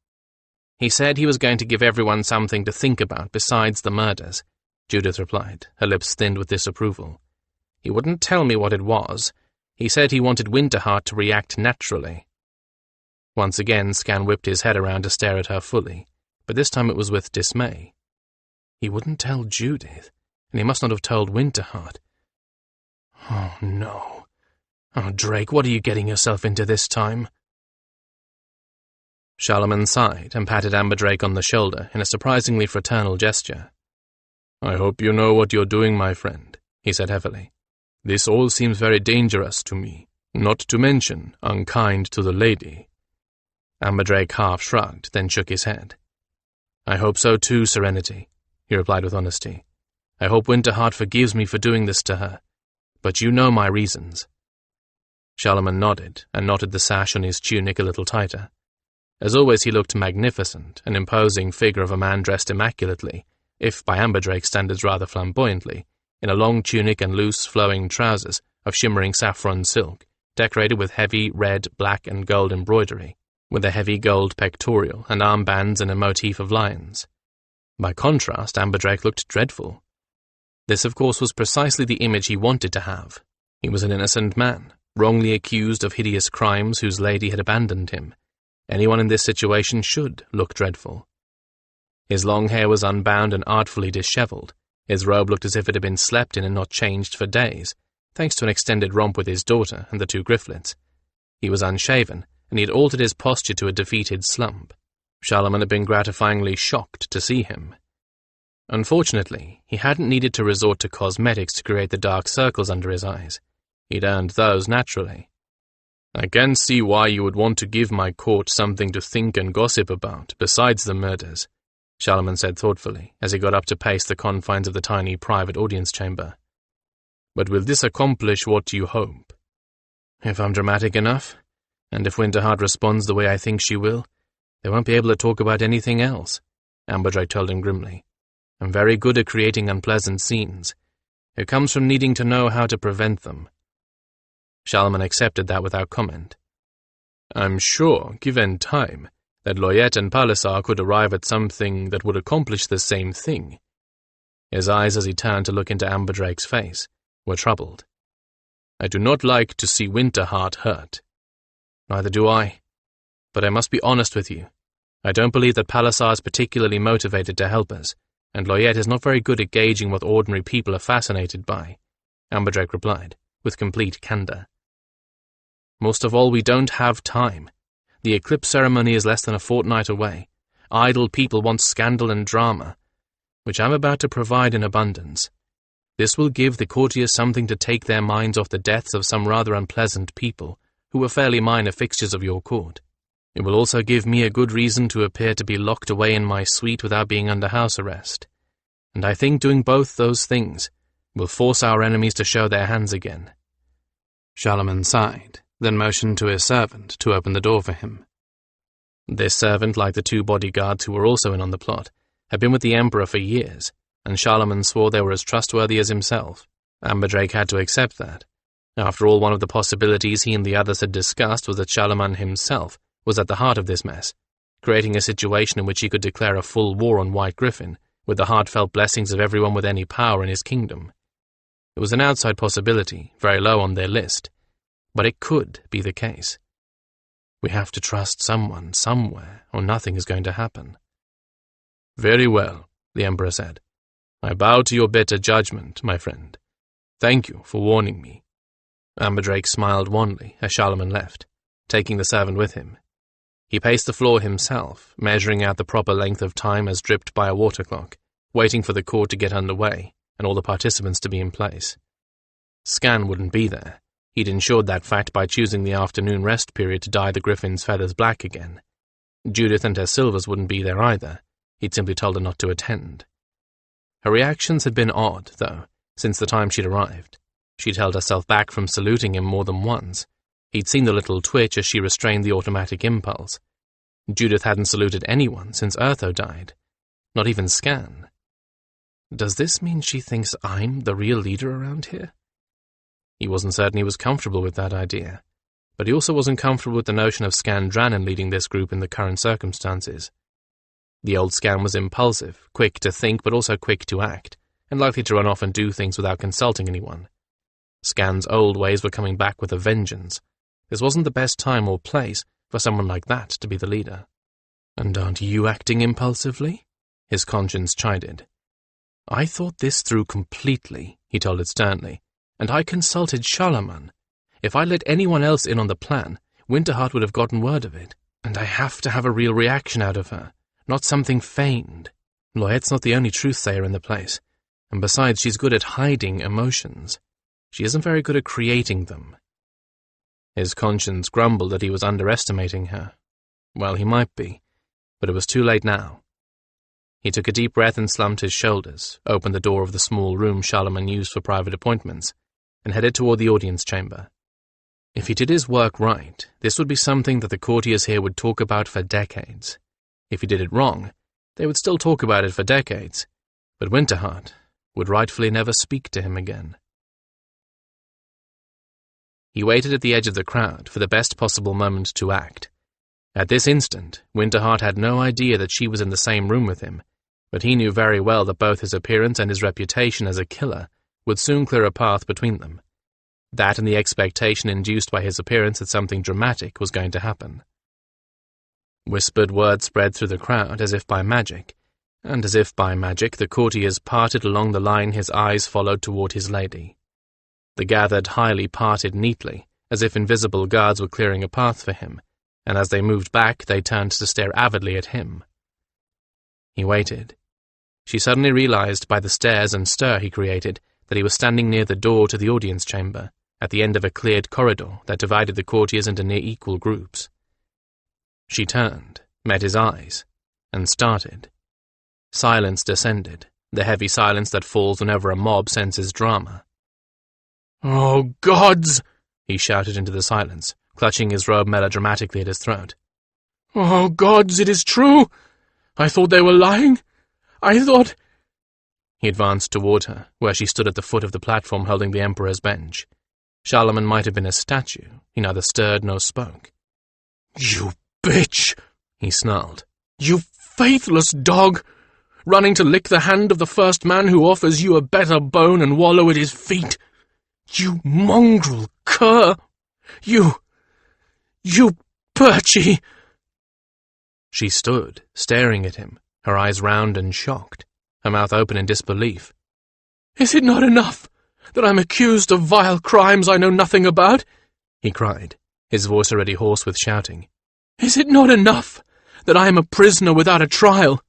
He said he was going to give everyone something to think about besides the murders, Judith replied, her lips thinned with disapproval. He wouldn't tell me what it was. He said he wanted Winterheart to react naturally. Once again, Skan whipped his head around to stare at her fully, but this time it was with dismay. He wouldn't tell Judith, and he must not have told Winterheart. Oh, no. Oh, Drake, what are you getting yourself into this time? Charlemagne sighed and patted Amberdrake on the shoulder in a surprisingly fraternal gesture. I hope you know what you're doing, my friend, he said heavily. This all seems very dangerous to me, not to mention unkind to the lady. Amberdrake half shrugged, then shook his head. I hope so too, Serenity, he replied with honesty. I hope Winterheart forgives me for doing this to her, but you know my reasons. Charlemagne nodded, and knotted the sash on his tunic a little tighter. As always, he looked magnificent, an imposing figure of a man dressed immaculately, if by Amberdrake's standards rather flamboyantly, in a long tunic and loose, flowing trousers of shimmering saffron silk, decorated with heavy red, black, and gold embroidery, with a heavy gold pectoral and armbands and a motif of lions. By contrast, Amberdrake looked dreadful. This, of course, was precisely the image he wanted to have. He was an innocent man, wrongly accused of hideous crimes whose lady had abandoned him. Anyone in this situation should look dreadful. His long hair was unbound and artfully dishevelled. His robe looked as if it had been slept in and not changed for days, thanks to an extended romp with his daughter and the two Grifflets. He was unshaven, and he had altered his posture to a defeated slump. Charlemagne had been gratifyingly shocked to see him. Unfortunately, he hadn't needed to resort to cosmetics to create the dark circles under his eyes. He'd earned those naturally. I can see why you would want to give my court something to think and gossip about, besides the murders, Charlemagne said thoughtfully, as he got up to pace the confines of the tiny private audience chamber. But will this accomplish what you hope? If I'm dramatic enough, and if Winterheart responds the way I think she will, they won't be able to talk about anything else, Amberdrake told him grimly. I'm very good at creating unpleasant scenes. It comes from needing to know how to prevent them. Charlemagne accepted that without comment. I'm sure, given time, that Loyette and Palliser could arrive at something that would accomplish the same thing. His eyes, as he turned to look into Amberdrake's face, were troubled. I do not like to see Winterheart hurt. Neither do I. But I must be honest with you. I don't believe that Palliser is particularly motivated to help us, and Loyette is not very good at gauging what ordinary people are fascinated by, Amberdrake replied, with complete candour. Most of all, we don't have time. The eclipse ceremony is less than a fortnight away. Idle people want scandal and drama, which I'm about to provide in abundance. This will give the courtiers something to take their minds off the deaths of some rather unpleasant people who were fairly minor fixtures of your court. It will also give me a good reason to appear to be locked away in my suite without being under house arrest. And I think doing both those things will force our enemies to show their hands again. Charlemagne sighed, then motioned to his servant to open the door for him. This servant, like the two bodyguards who were also in on the plot, had been with the Emperor for years, and Charlemagne swore they were as trustworthy as himself. Amberdrake had to accept that. After all, one of the possibilities he and the others had discussed was that Charlemagne himself was at the heart of this mess, creating a situation in which he could declare a full war on White Gryphon, with the heartfelt blessings of everyone with any power in his kingdom. It was an outside possibility, very low on their list, but it could be the case. We have to trust someone, somewhere, or nothing is going to happen. Very well, the Emperor said. I bow to your better judgment, my friend. Thank you for warning me. Amberdrake smiled wanly as Charlemagne left, taking the servant with him. He paced the floor himself, measuring out the proper length of time as dripped by a water clock, waiting for the court to get underway and all the participants to be in place. Skan wouldn't be there. He'd ensured that fact by choosing the afternoon rest period to dye the Gryphon's feathers black again. Judith and her silvers wouldn't be there either. He'd simply told her not to attend. Her reactions had been odd, though, since the time she'd arrived. She'd held herself back from saluting him more than once. He'd seen the little twitch as she restrained the automatic impulse. Judith hadn't saluted anyone since Urtho died. Not even Skan. Does this mean she thinks I'm the real leader around here? He wasn't certain he was comfortable with that idea, but he also wasn't comfortable with the notion of Skandranon leading this group in the current circumstances. The old Skan was impulsive, quick to think but also quick to act, and likely to run off and do things without consulting anyone. Skan's old ways were coming back with a vengeance. This wasn't the best time or place for someone like that to be the leader. And aren't you acting impulsively? His conscience chided. I thought this through completely, he told it sternly, and I consulted Charlemagne. If I let anyone else in on the plan, Winterheart would have gotten word of it, and I have to have a real reaction out of her, not something feigned. Loyette's not the only truth-sayer in the place, and besides she's good at hiding emotions. She isn't very good at creating them. His conscience grumbled that he was underestimating her. Well, he might be, but it was too late now. He took a deep breath and slumped his shoulders, opened the door of the small room Charlemagne used for private appointments, and headed toward the audience chamber. If he did his work right, this would be something that the courtiers here would talk about for decades. If he did it wrong, they would still talk about it for decades, but Winterheart would rightfully never speak to him again. He waited at the edge of the crowd for the best possible moment to act. At this instant, Winterheart had no idea that she was in the same room with him, but he knew very well that both his appearance and his reputation as a killer would soon clear a path between them. That and the expectation induced by his appearance that something dramatic was going to happen. Whispered words spread through the crowd as if by magic, and as if by magic the courtiers parted along the line his eyes followed toward his lady. The gathered highly parted neatly, as if invisible guards were clearing a path for him, and as they moved back they turned to stare avidly at him. He waited. She suddenly realized by the stares and stir he created that he was standing near the door to the audience chamber, at the end of a cleared corridor that divided the courtiers into near equal groups. She turned, met his eyes, and started. Silence descended, the heavy silence that falls whenever a mob senses drama. "Oh, gods!" he shouted into the silence, clutching his robe melodramatically at his throat. "Oh, gods, it is true! I thought they were lying! I thought—" He advanced toward her, where she stood at the foot of the platform holding the Emperor's bench. Charlemagne might have been a statue. He neither stirred nor spoke. "You bitch!" he snarled. "You faithless dog! Running to lick the hand of the first man who offers you a better bone and wallow at his feet! You mongrel cur! You Perchy!" She stood, staring at him, her eyes round and shocked, her mouth open in disbelief. "Is it not enough that I'm accused of vile crimes I know nothing about?" he cried, his voice already hoarse with shouting. "Is it not enough that I am a prisoner without a trial?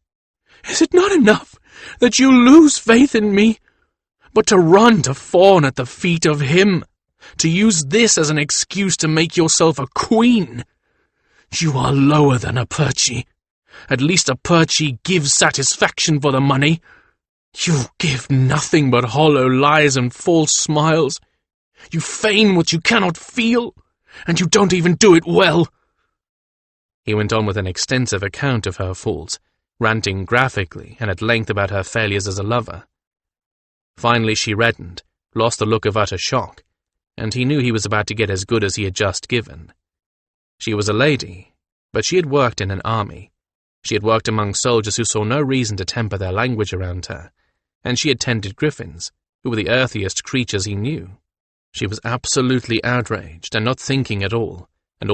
Is it not enough that you lose faith in me? But to run to fawn at the feet of him, to use this as an excuse to make yourself a queen. You are lower than a Perchy. At least a Perchy gives satisfaction for the money. You give nothing but hollow lies and false smiles. You feign what you cannot feel, and you don't even do it well." He went on with an extensive account of her faults, ranting graphically and at length about her failures as a lover. Finally she reddened, lost the look of utter shock, and he knew he was about to get as good as he had just given. She was a lady, but she had worked in an army. She had worked among soldiers who saw no reason to temper their language around her, and she had tended griffins, who were the earthiest creatures he knew. She was absolutely outraged and not thinking at all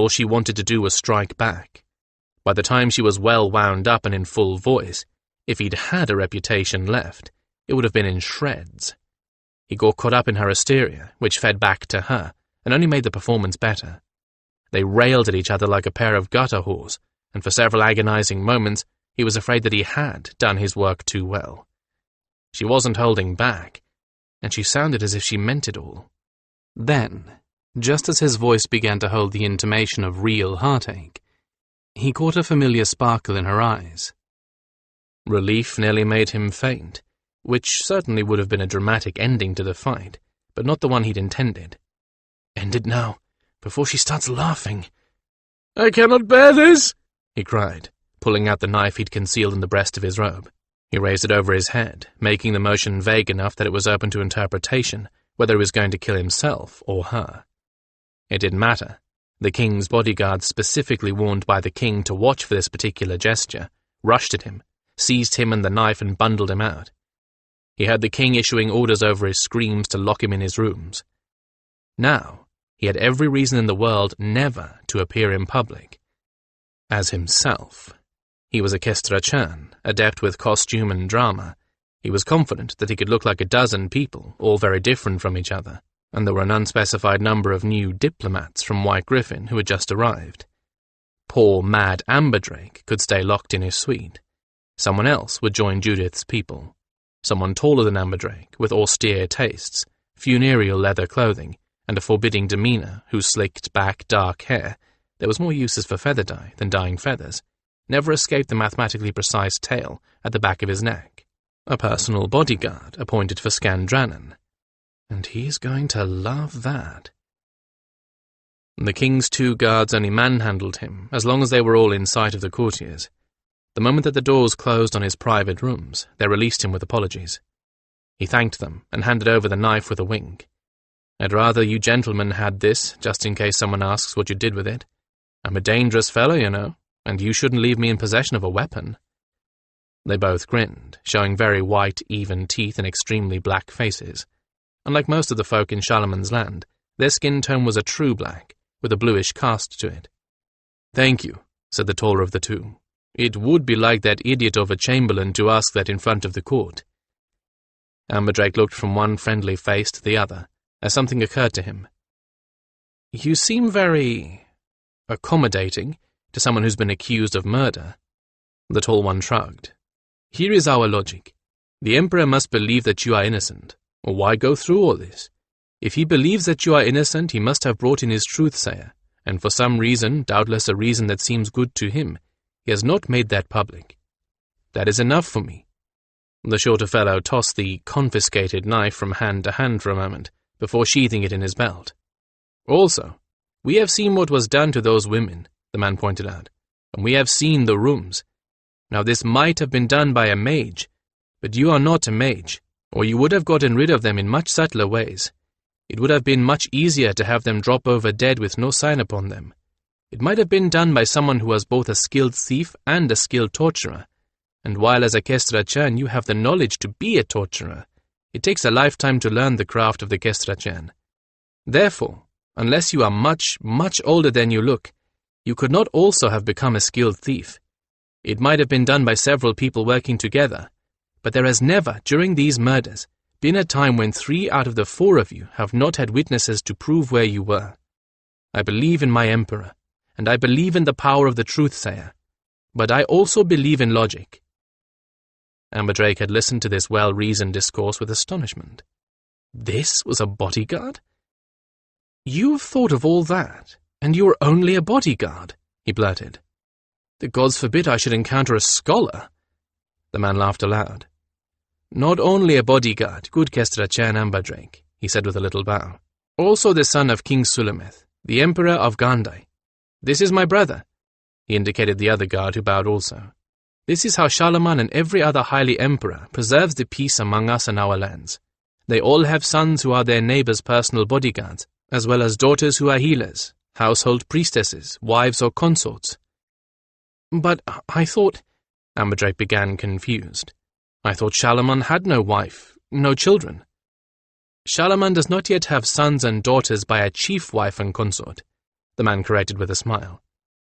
she wanted to do was strike back. By the time she was well wound up and in full voice, if he'd had a reputation left, it would have been in shreds. He got caught up in her hysteria, which fed back to her, and only made the performance better. They railed at each other like a pair of gutter whores, and for several agonizing moments he was afraid that he had done his work too well. She wasn't holding back, and she sounded as if she meant it all. Then, just as his voice began to hold the intimation of real heartache, he caught a familiar sparkle in her eyes. Relief nearly made him faint, which certainly would have been a dramatic ending to the fight, but not the one he'd intended. "End it now, before she starts laughing." "I cannot bear this!" he cried, pulling out the knife he'd concealed in the breast of his robe. He raised it over his head, making the motion vague enough that it was open to interpretation, whether he was going to kill himself or her. It didn't matter. The king's bodyguards, specifically warned by the king to watch for this particular gesture, rushed at him, seized him and the knife and bundled him out. He heard the king issuing orders over his screams to lock him in his rooms. Now, he had every reason in the world never to appear in public. As himself. He was a Kestrachan, adept with costume and drama. He was confident that he could look like a dozen people, all very different from each other, and there were an unspecified number of new diplomats from White Gryphon who had just arrived. Poor mad Amberdrake could stay locked in his suite. Someone else would join Judith's people. Someone taller than Amberdrake, with austere tastes, funereal leather clothing, and a forbidding demeanor, whose slicked back dark hair, there was more uses for feather dye than dyeing feathers, never escaped the mathematically precise tail at the back of his neck. A personal bodyguard appointed for Skandranon. And he's going to love that. The king's 2 guards only manhandled him, as long as they were all in sight of the courtiers. The moment that the doors closed on his private rooms, they released him with apologies. He thanked them and handed over the knife with a wink. "I'd rather you gentlemen had this, just in case someone asks what you did with it. I'm a dangerous fellow, you know, and you shouldn't leave me in possession of a weapon." They both grinned, showing very white, even teeth and extremely black faces. Unlike most of the folk in Charlemagne's land, their skin tone was a true black, with a bluish cast to it. "Thank you," said the taller of the two. "It would be like that idiot of a chamberlain to ask that in front of the court." Amberdrake looked from one friendly face to the other, as something occurred to him. "You seem very accommodating to someone who's been accused of murder." The tall one shrugged. "Here is our logic. The Emperor must believe that you are innocent, or why go through all this? If he believes that you are innocent, he must have brought in his truth-sayer, and for some reason, doubtless a reason that seems good to him, he has not made that public. That is enough for me." The shorter fellow tossed the confiscated knife from hand to hand for a moment, before sheathing it in his belt. "Also, we have seen what was done to those women," the man pointed out, "and we have seen the rooms. Now this might have been done by a mage, but you are not a mage, or you would have gotten rid of them in much subtler ways. It would have been much easier to have them drop over dead with no sign upon them. It might have been done by someone who was both a skilled thief and a skilled torturer, and while as a Kestrachan you have the knowledge to be a torturer, it takes a lifetime to learn the craft of the Kestrachan. Therefore, unless you are much, much older than you look, you could not also have become a skilled thief. It might have been done by several people working together, but there has never, during these murders, been a time when 3 out of the 4 of you have not had witnesses to prove where you were. I believe in my Emperor, and I believe in the power of the truth-sayer, but I also believe in logic." Amberdrake had listened to this well-reasoned discourse with astonishment. This was a bodyguard? "You've thought of all that, and you are only a bodyguard," he blurted. "The gods forbid I should encounter a scholar." The man laughed aloud. "Not only a bodyguard, good Kestrachan Amberdrake," he said with a little bow. "Also the son of King Sulamith, the Emperor of Gandai. This is my brother." He indicated the other guard, who bowed also. "This is how Charlemagne and every other highly emperor preserves the peace among us and our lands. They all have sons who are their neighbors' personal bodyguards, as well as daughters who are healers, household priestesses, wives or consorts." "But I thought—" Amberdrake began, confused. "I thought Charlemagne had no wife, no children." Charlemagne does not yet have sons and daughters by a chief wife and consort, the man corrected with a smile.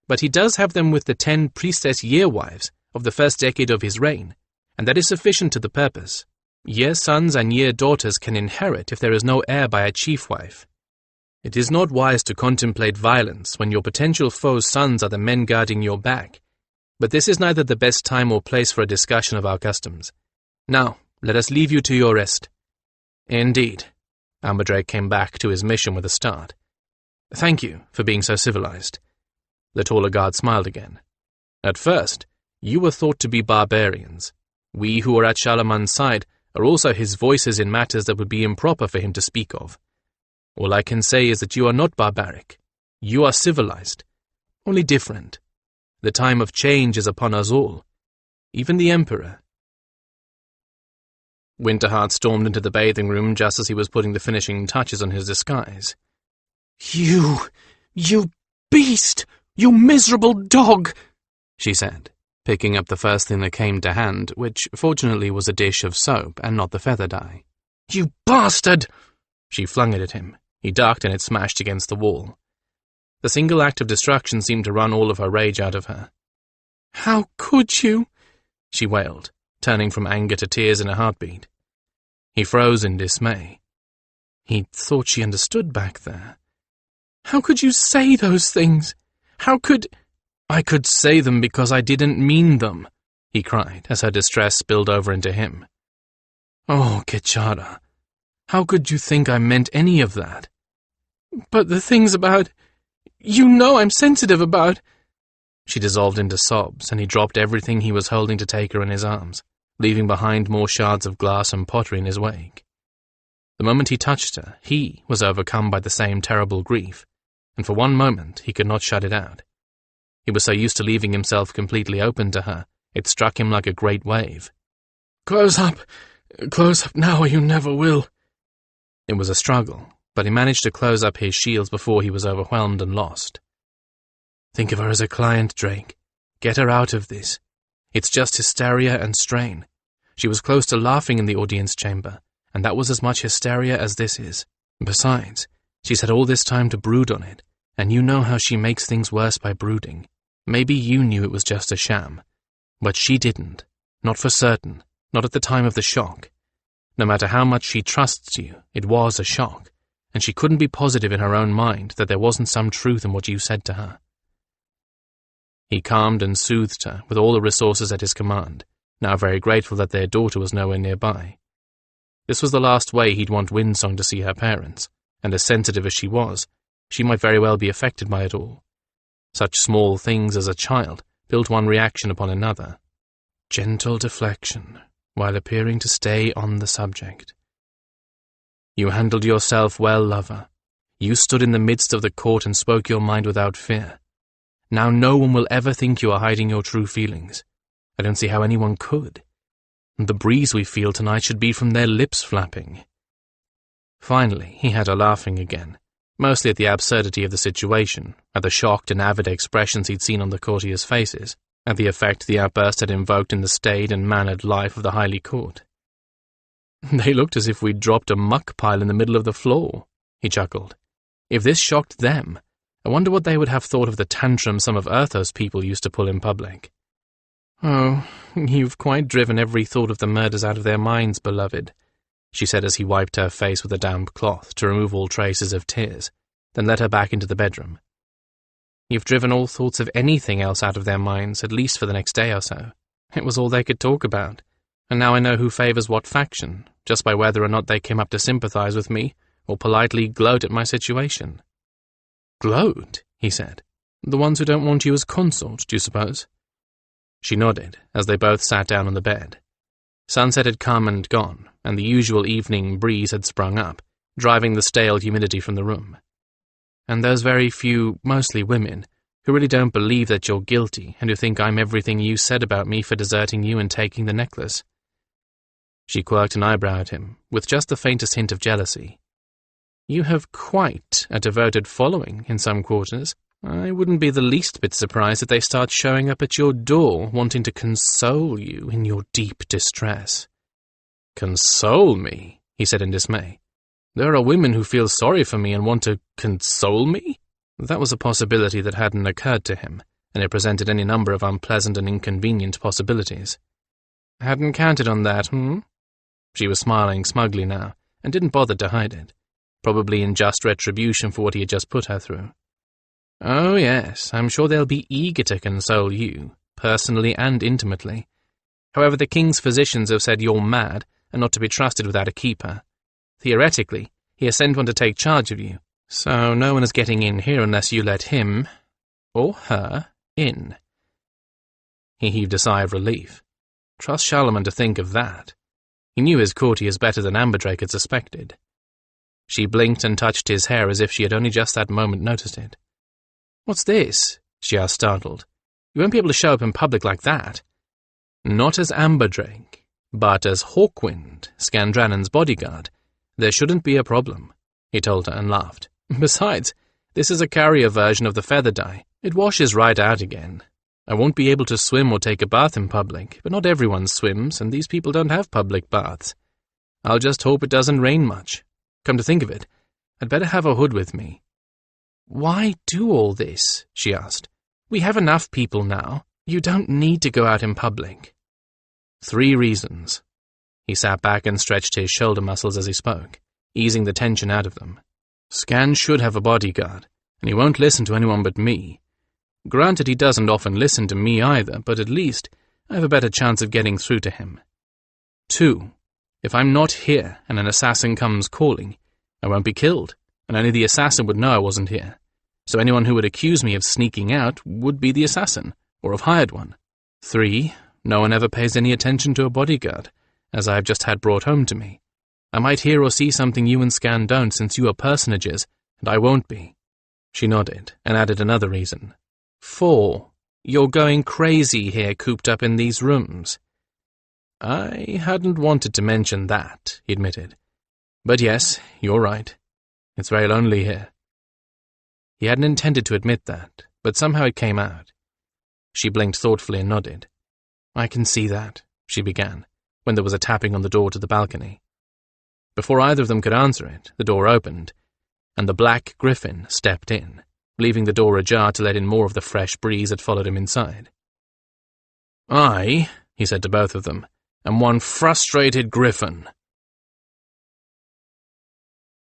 But he does have them with the 10 priestess year-wives of the first decade of his reign, and that is sufficient to the purpose. Year-sons and year-daughters can inherit if there is no heir by a chief wife. It is not wise to contemplate violence when your potential foe's sons are the men guarding your back, but this is neither the best time or place for a discussion of our customs. Now, let us leave you to your rest. Indeed. Amberdrake came back to his mission with a start. Thank you for being so civilized. The taller guard smiled again. At first, you were thought to be barbarians. We who are at Charlemagne's side are also his voices in matters that would be improper for him to speak of. All I can say is that you are not barbaric. You are civilized, only different. The time of change is upon us all, even the Emperor. Winterheart stormed into the bathing room just as he was putting the finishing touches on his disguise. You beast! You miserable dog! She said, picking up the first thing that came to hand, which fortunately was a dish of soap and not the feather dye. You bastard! She flung it at him. He ducked and it smashed against the wall. The single act of destruction seemed to run all of her rage out of her. How could you? She wailed, turning from anger to tears in a heartbeat. He froze in dismay. He thought she understood back there. How could you say those things? How could... I could say them because I didn't mean them, he cried as her distress spilled over into him. Oh, Kechara, how could you think I meant any of that? But the things about... You know I'm sensitive about... She dissolved into sobs, and he dropped everything he was holding to take her in his arms, leaving behind more shards of glass and pottery in his wake. The moment he touched her, he was overcome by the same terrible grief, and for one moment he could not shut it out. He was so used to leaving himself completely open to her, it struck him like a great wave. Close up now or you never will. It was a struggle, but he managed to close up his shields before he was overwhelmed and lost. Think of her as a client, Drake. Get her out of this. It's just hysteria and strain. She was close to laughing in the audience chamber, and that was as much hysteria as this is. Besides, she's had all this time to brood on it, and you know how she makes things worse by brooding. Maybe you knew it was just a sham, but she didn't. Not for certain, not at the time of the shock. No matter how much she trusts you, it was a shock, and she couldn't be positive in her own mind that there wasn't some truth in what you said to her. He calmed and soothed her with all the resources at his command, now very grateful that their daughter was nowhere nearby. This was the last way he'd want Windsong to see her parents, and as sensitive as she was, she might very well be affected by it all. Such small things as a child built one reaction upon another. Gentle deflection, while appearing to stay on the subject. You handled yourself well, lover. You stood in the midst of the court and spoke your mind without fear. Now no one will ever think you are hiding your true feelings. I don't see how anyone could. The breeze we feel tonight should be from their lips flapping. Finally, he had her laughing again, mostly at the absurdity of the situation, at the shocked and avid expressions he'd seen on the courtiers' faces, at the effect the outburst had invoked in the staid and mannered life of the highly court. They looked as if we'd dropped a muck pile in the middle of the floor, he chuckled. If this shocked them, I wonder what they would have thought of the tantrum some of Urtho's people used to pull in public. Oh, you've quite driven every thought of the murders out of their minds, beloved, she said as he wiped her face with a damp cloth to remove all traces of tears, then led her back into the bedroom. You've driven all thoughts of anything else out of their minds, at least for the next day or so. It was all they could talk about, and now I know who favours what faction, just by whether or not they came up to sympathise with me, or politely gloat at my situation. Gloat? He said. The ones who don't want you as consort, do you suppose? She nodded, as they both sat down on the bed. Sunset had come and gone, and the usual evening breeze had sprung up, driving the stale humidity from the room. And those very few, mostly women, who really don't believe that you're guilty and who think I'm everything you said about me for deserting you and taking the necklace. She quirked an eyebrow at him, with just the faintest hint of jealousy. You have quite a devoted following in some quarters. I wouldn't be the least bit surprised if they start showing up at your door, wanting to console you in your deep distress. Console me, he said in dismay. There are women who feel sorry for me and want to console me? That was a possibility that hadn't occurred to him, and it presented any number of unpleasant and inconvenient possibilities. Hadn't counted on that, She was smiling smugly now, and didn't bother to hide it, probably in just retribution for what he had just put her through. Oh yes, I'm sure they'll be eager to console you, personally and intimately. However, the king's physicians have said you're mad and not to be trusted without a keeper. Theoretically, he has sent one to take charge of you, so no one is getting in here unless you let him, or her, in. He heaved a sigh of relief. Trust Charlemagne to think of that. He knew his courtiers better than Amberdrake had suspected. She blinked and touched his hair as if she had only just that moment noticed it. "What's this?" she asked, startled. "You won't be able to show up in public like that." "Not as Amberdrake, but as Hawkwind, Skandranon's bodyguard. There shouldn't be a problem," he told her and laughed. "Besides, this is a carrier version of the feather dye. It washes right out again. I won't be able to swim or take a bath in public, but not everyone swims, and these people don't have public baths. I'll just hope it doesn't rain much. Come to think of it, I'd better have a hood with me." "Why do all this?" she asked. "We have enough people now. You don't need to go out in public." 3 reasons. He sat back and stretched his shoulder muscles as he spoke, easing the tension out of them. "Scan should have a bodyguard, and he won't listen to anyone but me. Granted, he doesn't often listen to me either, but at least I have a better chance of getting through to him. 2. If I'm not here and an assassin comes calling, I won't be killed, and only the assassin would know I wasn't here. So anyone who would accuse me of sneaking out would be the assassin, or have hired one. 3. No one ever pays any attention to a bodyguard, as I have just had brought home to me. I might hear or see something you and Scan don't, since you are personages, and I won't be." She nodded, and added another reason. 4. You're going crazy here cooped up in these rooms. "I hadn't wanted to mention that," he admitted. "But yes, you're right. It's very lonely here." He hadn't intended to admit that, but somehow it came out. She blinked thoughtfully and nodded. "I can see that," she began, when there was a tapping on the door to the balcony. Before either of them could answer it, the door opened, and the Black Gryphon stepped in, leaving the door ajar to let in more of the fresh breeze that followed him inside. "I," he said to both of them, "am one frustrated Gryphon."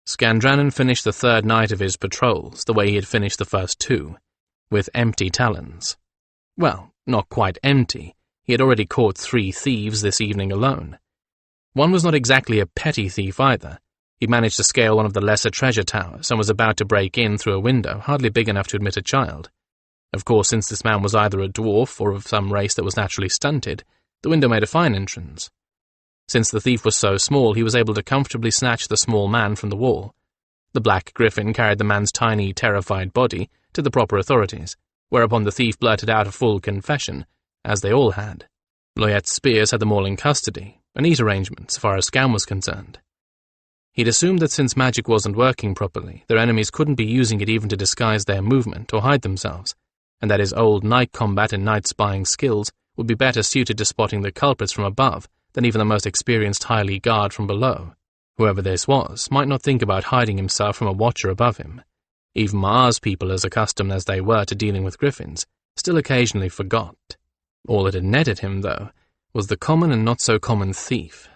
Skandranon finished the 3rd night of his patrols the way he had finished the first 2, with empty talons. Well, not quite empty. He had already caught 3 thieves this evening alone. One was not exactly a petty thief either. He managed to scale one of the lesser treasure towers and was about to break in through a window hardly big enough to admit a child. Of course, since this man was either a dwarf or of some race that was naturally stunted, the window made a fine entrance. Since the thief was so small, he was able to comfortably snatch the small man from the wall. The Black Gryphon carried the man's tiny, terrified body to the proper authorities, whereupon the thief blurted out a full confession, as they all had. Loyette's spears had them all in custody, a neat arrangement so far as Scam was concerned. He'd assumed that since magic wasn't working properly, their enemies couldn't be using it even to disguise their movement or hide themselves, and that his old night combat and night spying skills would be better suited to spotting the culprits from above than even the most experienced Highly Guard from below. Whoever this was might not think about hiding himself from a watcher above him. Even Mars people, as accustomed as they were to dealing with griffins, still occasionally forgot. All that had netted him, though, was the common and not-so-common thief.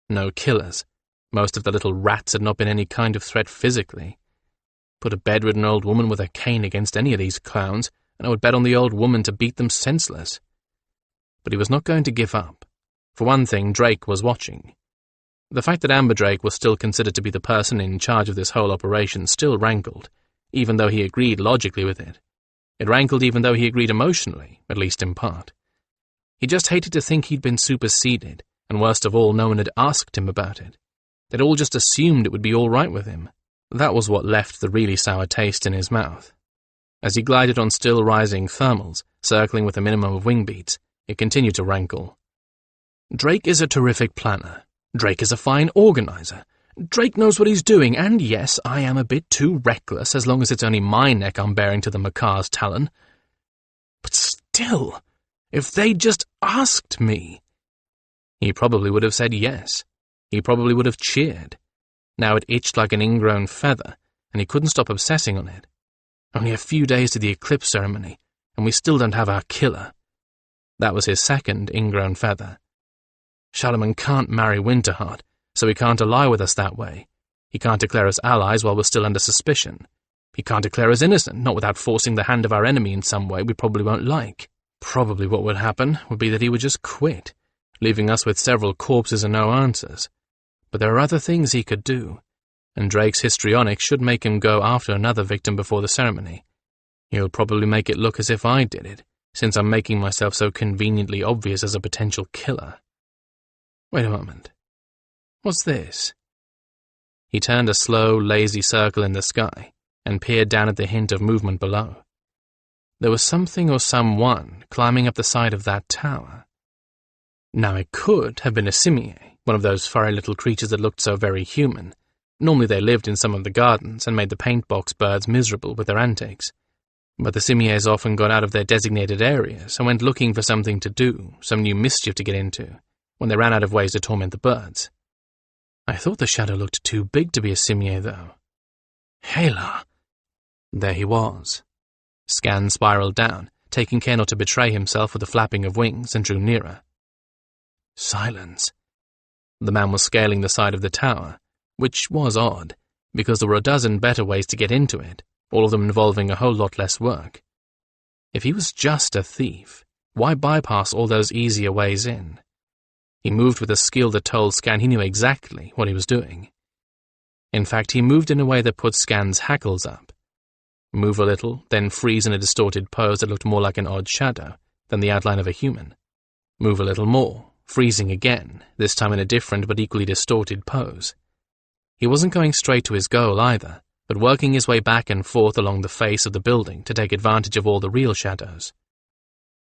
No killers. Most of the little rats had not been any kind of threat physically. Put a bedridden old woman with a cane against any of these clowns, and I would bet on the old woman to beat them senseless. But he was not going to give up. For one thing, Drake was watching. The fact that Amberdrake was still considered to be the person in charge of this whole operation still rankled, even though he agreed logically with it. It rankled even though he agreed emotionally, at least in part. He just hated to think he'd been superseded, and worst of all, no one had asked him about it. They'd all just assumed it would be all right with him. That was what left the really sour taste in his mouth. As he glided on still rising thermals, circling with a minimum of wing beats, it continued to rankle. Drake is a terrific planner. Drake is a fine organizer. Drake knows what he's doing, and yes, I am a bit too reckless as long as it's only my neck I'm bearing to the macaws' talon. But still, if they'd just asked me... He probably would have said yes. He probably would have cheered. Now it itched like an ingrown feather, and he couldn't stop obsessing on it. Only a few days to the eclipse ceremony, and we still don't have our killer. That was his second ingrown feather. Shalaman can't marry Winterheart, so he can't ally with us that way. He can't declare us allies while we're still under suspicion. He can't declare us innocent, not without forcing the hand of our enemy in some way we probably won't like. Probably what would happen would be that he would just quit, leaving us with several corpses and no answers. But there are other things he could do, and Drake's histrionics should make him go after another victim before the ceremony. He'll probably make it look as if I did it, since I'm making myself so conveniently obvious as a potential killer. Wait a moment. What's this? He turned a slow, lazy circle in the sky and peered down at the hint of movement below. There was something or someone climbing up the side of that tower. Now it could have been a simian, one of those furry little creatures that looked so very human. Normally they lived in some of the gardens and made the paintbox birds miserable with their antics. But the simians often got out of their designated areas and went looking for something to do, some new mischief to get into, when they ran out of ways to torment the birds. I thought the shadow looked too big to be a simian, though. Hela! There he was. Scan spiraled down, taking care not to betray himself with the flapping of wings, and drew nearer. Silence. The man was scaling the side of the tower, which was odd, because there were a dozen better ways to get into it, all of them involving a whole lot less work. If he was just a thief, why bypass all those easier ways in? He moved with a skill that told Scan he knew exactly what he was doing. In fact, he moved in a way that put Scan's hackles up. Move a little, then freeze in a distorted pose that looked more like an odd shadow than the outline of a human. Move a little more, freezing again, this time in a different but equally distorted pose. He wasn't going straight to his goal either, but working his way back and forth along the face of the building to take advantage of all the real shadows.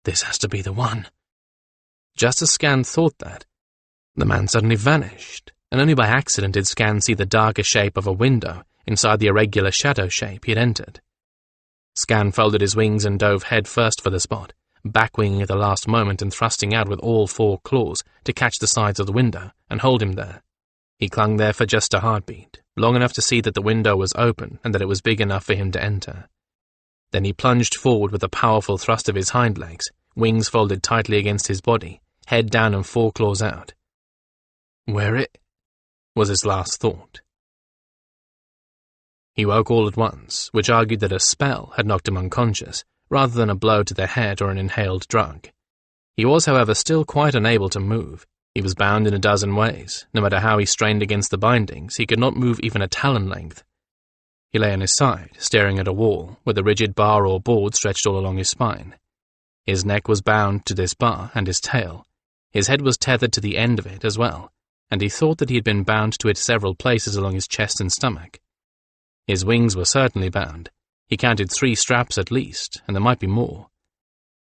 This has to be the one. Just as Scan thought that, the man suddenly vanished, and only by accident did Scan see the darker shape of a window inside the irregular shadow shape he had entered. Scan folded his wings and dove head first for the spot, back-winging at the last moment and thrusting out with all 4 claws to catch the sides of the window and hold him there. He clung there for just a heartbeat, long enough to see that the window was open and that it was big enough for him to enter. Then he plunged forward with a powerful thrust of his hind legs, wings folded tightly against his body, head down and 4 claws out. Where it was his last thought. He woke all at once, which argued that a spell had knocked him unconscious, rather than a blow to the head or an inhaled drug. He was, however, still quite unable to move. He was bound in a dozen ways. No matter how he strained against the bindings, he could not move even a talon length. He lay on his side, staring at a wall, with a rigid bar or board stretched all along his spine. His neck was bound to this bar, and his tail. His head was tethered to the end of it as well, and he thought that he had been bound to it several places along his chest and stomach. His wings were certainly bound. He counted 3 straps at least, and there might be more.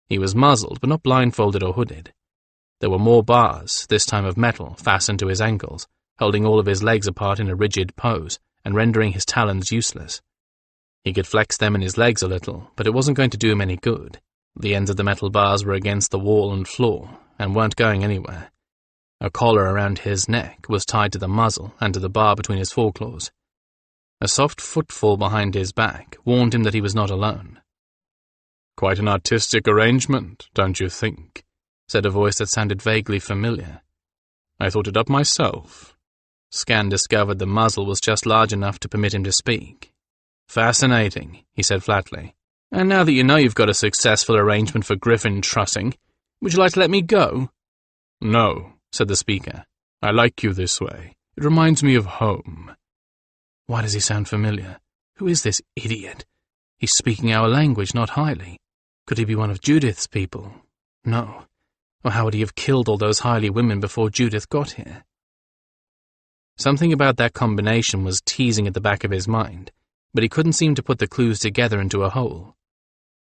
He was muzzled, but not blindfolded or hooded. There were more bars, this time of metal, fastened to his ankles, holding all of his legs apart in a rigid pose, and rendering his talons useless. He could flex them in his legs a little, but it wasn't going to do him any good. The ends of the metal bars were against the wall and floor, and weren't going anywhere. A collar around his neck was tied to the muzzle and to the bar between his foreclaws. A soft footfall behind his back warned him that he was not alone. "Quite an artistic arrangement, don't you think?" said a voice that sounded vaguely familiar. "I thought it up myself." Scan discovered the muzzle was just large enough to permit him to speak. "Fascinating," he said flatly. "And now that you know you've got a successful arrangement for griffin trussing, would you like to let me go?" "No," said the speaker. "I like you this way. It reminds me of home." Why does he sound familiar? Who is this idiot? He's speaking our language, not highly. Could he be one of Judith's people? No. Or how would he have killed all those highly women before Judith got here? Something about that combination was teasing at the back of his mind, but he couldn't seem to put the clues together into a whole.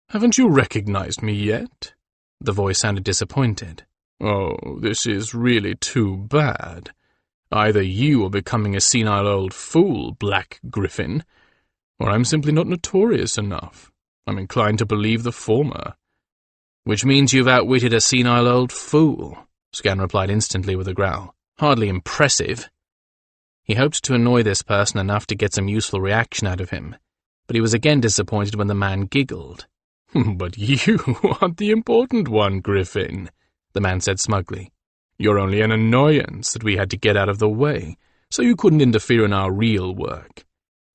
"Haven't you recognized me yet?" The voice sounded disappointed. "Oh, this is really too bad. Either you are becoming a senile old fool, Black Gryphon, or I'm simply not notorious enough. I'm inclined to believe the former." "Which means you've outwitted a senile old fool," Scan replied instantly with a growl. "Hardly impressive." He hoped to annoy this person enough to get some useful reaction out of him, but he was again disappointed when the man giggled. "But you aren't the important one, Gryphon," the man said smugly. "You're only an annoyance that we had to get out of the way, so you couldn't interfere in our real work.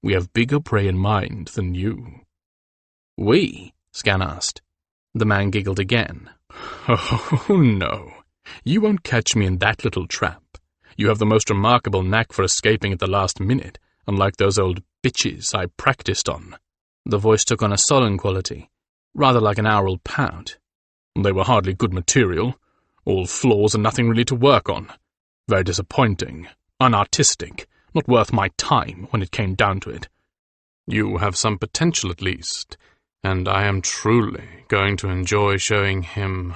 We have bigger prey in mind than you." "We?" Scan asked. The man giggled again. "Oh, no. You won't catch me in that little trap. You have the most remarkable knack for escaping at the last minute, unlike those old bitches I practiced on." The voice took on a sullen quality, rather like an aural pout. "They were hardly good material. All flaws and nothing really to work on. Very disappointing, unartistic, not worth my time when it came down to it. You have some potential at least, and I am truly going to enjoy showing him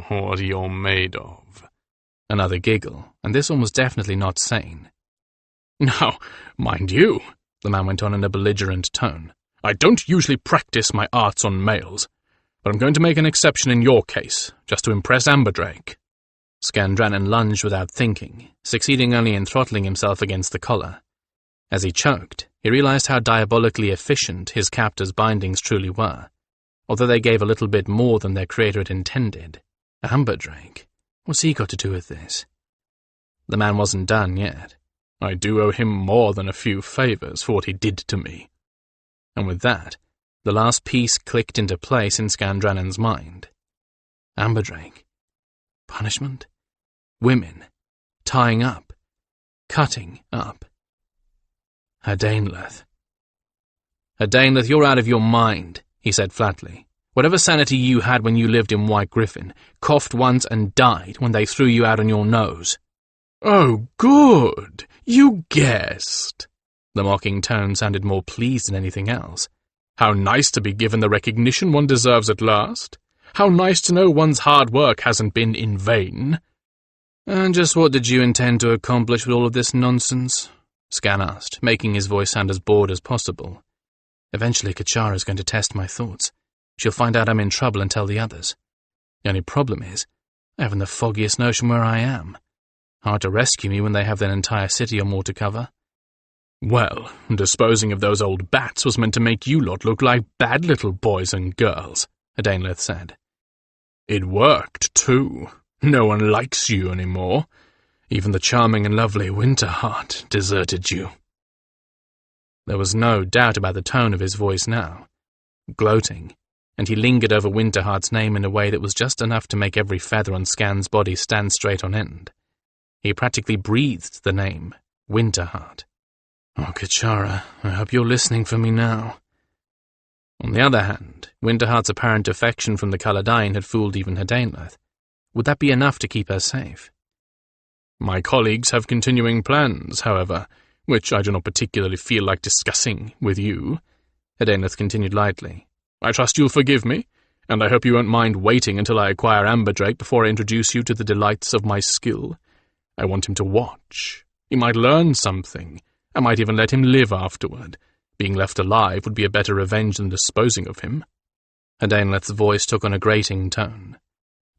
what you're made of." Another giggle, and this one was definitely not sane. "Now, mind you," the man went on in a belligerent tone, "I don't usually practice my arts on males, but I'm going to make an exception in your case, just to impress Amberdrake." Skandranon lunged without thinking, succeeding only in throttling himself against the collar. As he choked, he realized how diabolically efficient his captor's bindings truly were, although they gave a little bit more than their creator had intended. Amberdrake? What's he got to do with this? The man wasn't done yet. "I do owe him more than a few favors for what he did to me." And with that, the last piece clicked into place in Skandranon's mind. Amberdrake. Punishment? Women. Tying up. Cutting up. Hadainleth. "Hadainleth, you're out of your mind," he said flatly. "Whatever sanity you had when you lived in White Gryphon, coughed once and died when they threw you out on your nose." "Oh, good! You guessed!" The mocking tone sounded more pleased than anything else. "How nice to be given the recognition one deserves at last! How nice to know one's hard work hasn't been in vain!" "And just what did you intend to accomplish with all of this nonsense?" Scan asked, making his voice sound as bored as possible. "Eventually Kachara's going to test my thoughts. She'll find out I'm in trouble and tell the others. The only problem is, I haven't the foggiest notion where I am. Hard to rescue me when they have their entire city or more to cover." "Well, disposing of those old bats was meant to make you lot look like bad little boys and girls," Hadainleth said. "It worked, too. No one likes you anymore. Even the charming and lovely Winterheart deserted you." There was no doubt about the tone of his voice now. Gloating, and he lingered over Winterheart's name in a way that was just enough to make every feather on Scan's body stand straight on end. He practically breathed the name, Winterheart. "Oh, Kachara, I hope you're listening for me now." On the other hand, Winterheart's apparent defection from the Caladyne had fooled even Hadainleth. Would that be enough to keep her safe? "My colleagues have continuing plans, however, which I do not particularly feel like discussing with you," Hadainleth continued lightly. "I trust you'll forgive me, and I hope you won't mind waiting until I acquire Amberdrake before I introduce you to the delights of my skill. I want him to watch. He might learn something. I might even let him live afterward. Being left alive would be a better revenge than disposing of him." Hadainleth's voice took on a grating tone.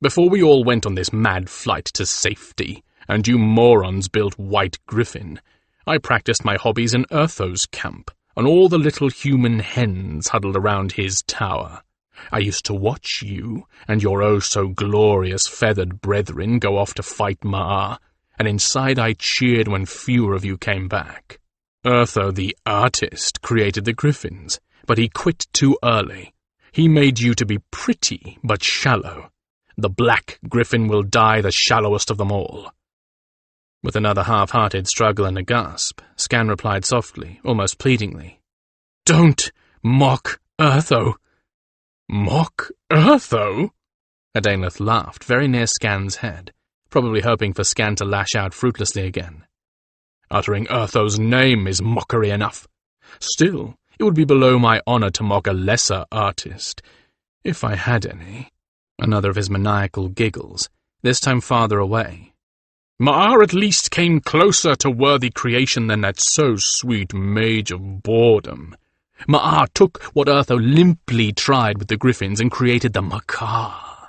"Before we all went on this mad flight to safety, and you morons built White Gryphon, I practiced my hobbies in Urtho's camp, on all the little human hens huddled around his tower. I used to watch you and your oh-so-glorious feathered brethren go off to fight Ma'ar, and inside I cheered when fewer of you came back. Urtho the artist created the Gryphons, but he quit too early. He made you to be pretty but shallow. The Black Gryphon will die the shallowest of them all." With another half-hearted struggle and a gasp, Scan replied softly, almost pleadingly, "Don't mock Urtho." "Mock Urtho?" Hadainleth laughed very near Scan's head, probably hoping for Scan to lash out fruitlessly again. "Uttering Urtho's name is mockery enough. Still, it would be below my honor to mock a lesser artist, if I had any." Another of his maniacal giggles, this time farther away. "Ma'ar at least came closer to worthy creation than that so-sweet Mage of boredom. Ma'ar took what Urtho limply tried with the Gryphons and created the macabre.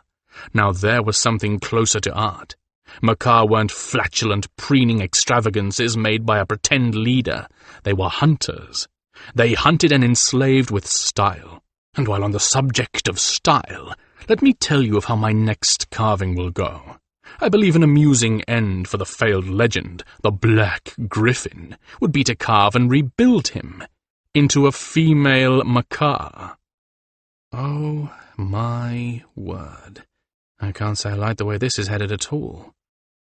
Now there was something closer to art. Makar weren't flatulent, preening extravagances made by a pretend leader. They were hunters. They hunted and enslaved with style. And while on the subject of style, let me tell you of how my next carving will go. I believe an amusing end for the failed legend, the Black Gryphon, would be to carve and rebuild him into a female Makar. Oh, my word. I can't say I like the way this is headed at all.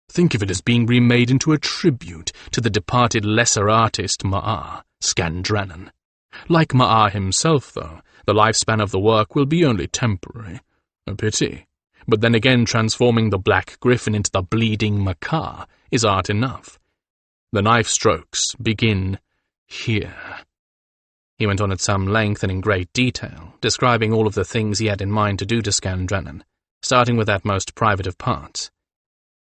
Think of it as being remade into a tribute to the departed lesser artist murdered-Skandranon. Like Ma'ar himself, though, the lifespan of the work will be only temporary. A pity. But then again, transforming the Black Gryphon into the bleeding Makar is art enough. The knife strokes begin here. He went on at some length and in great detail, describing all of the things he had in mind to do to Skandranon, starting with that most private of parts.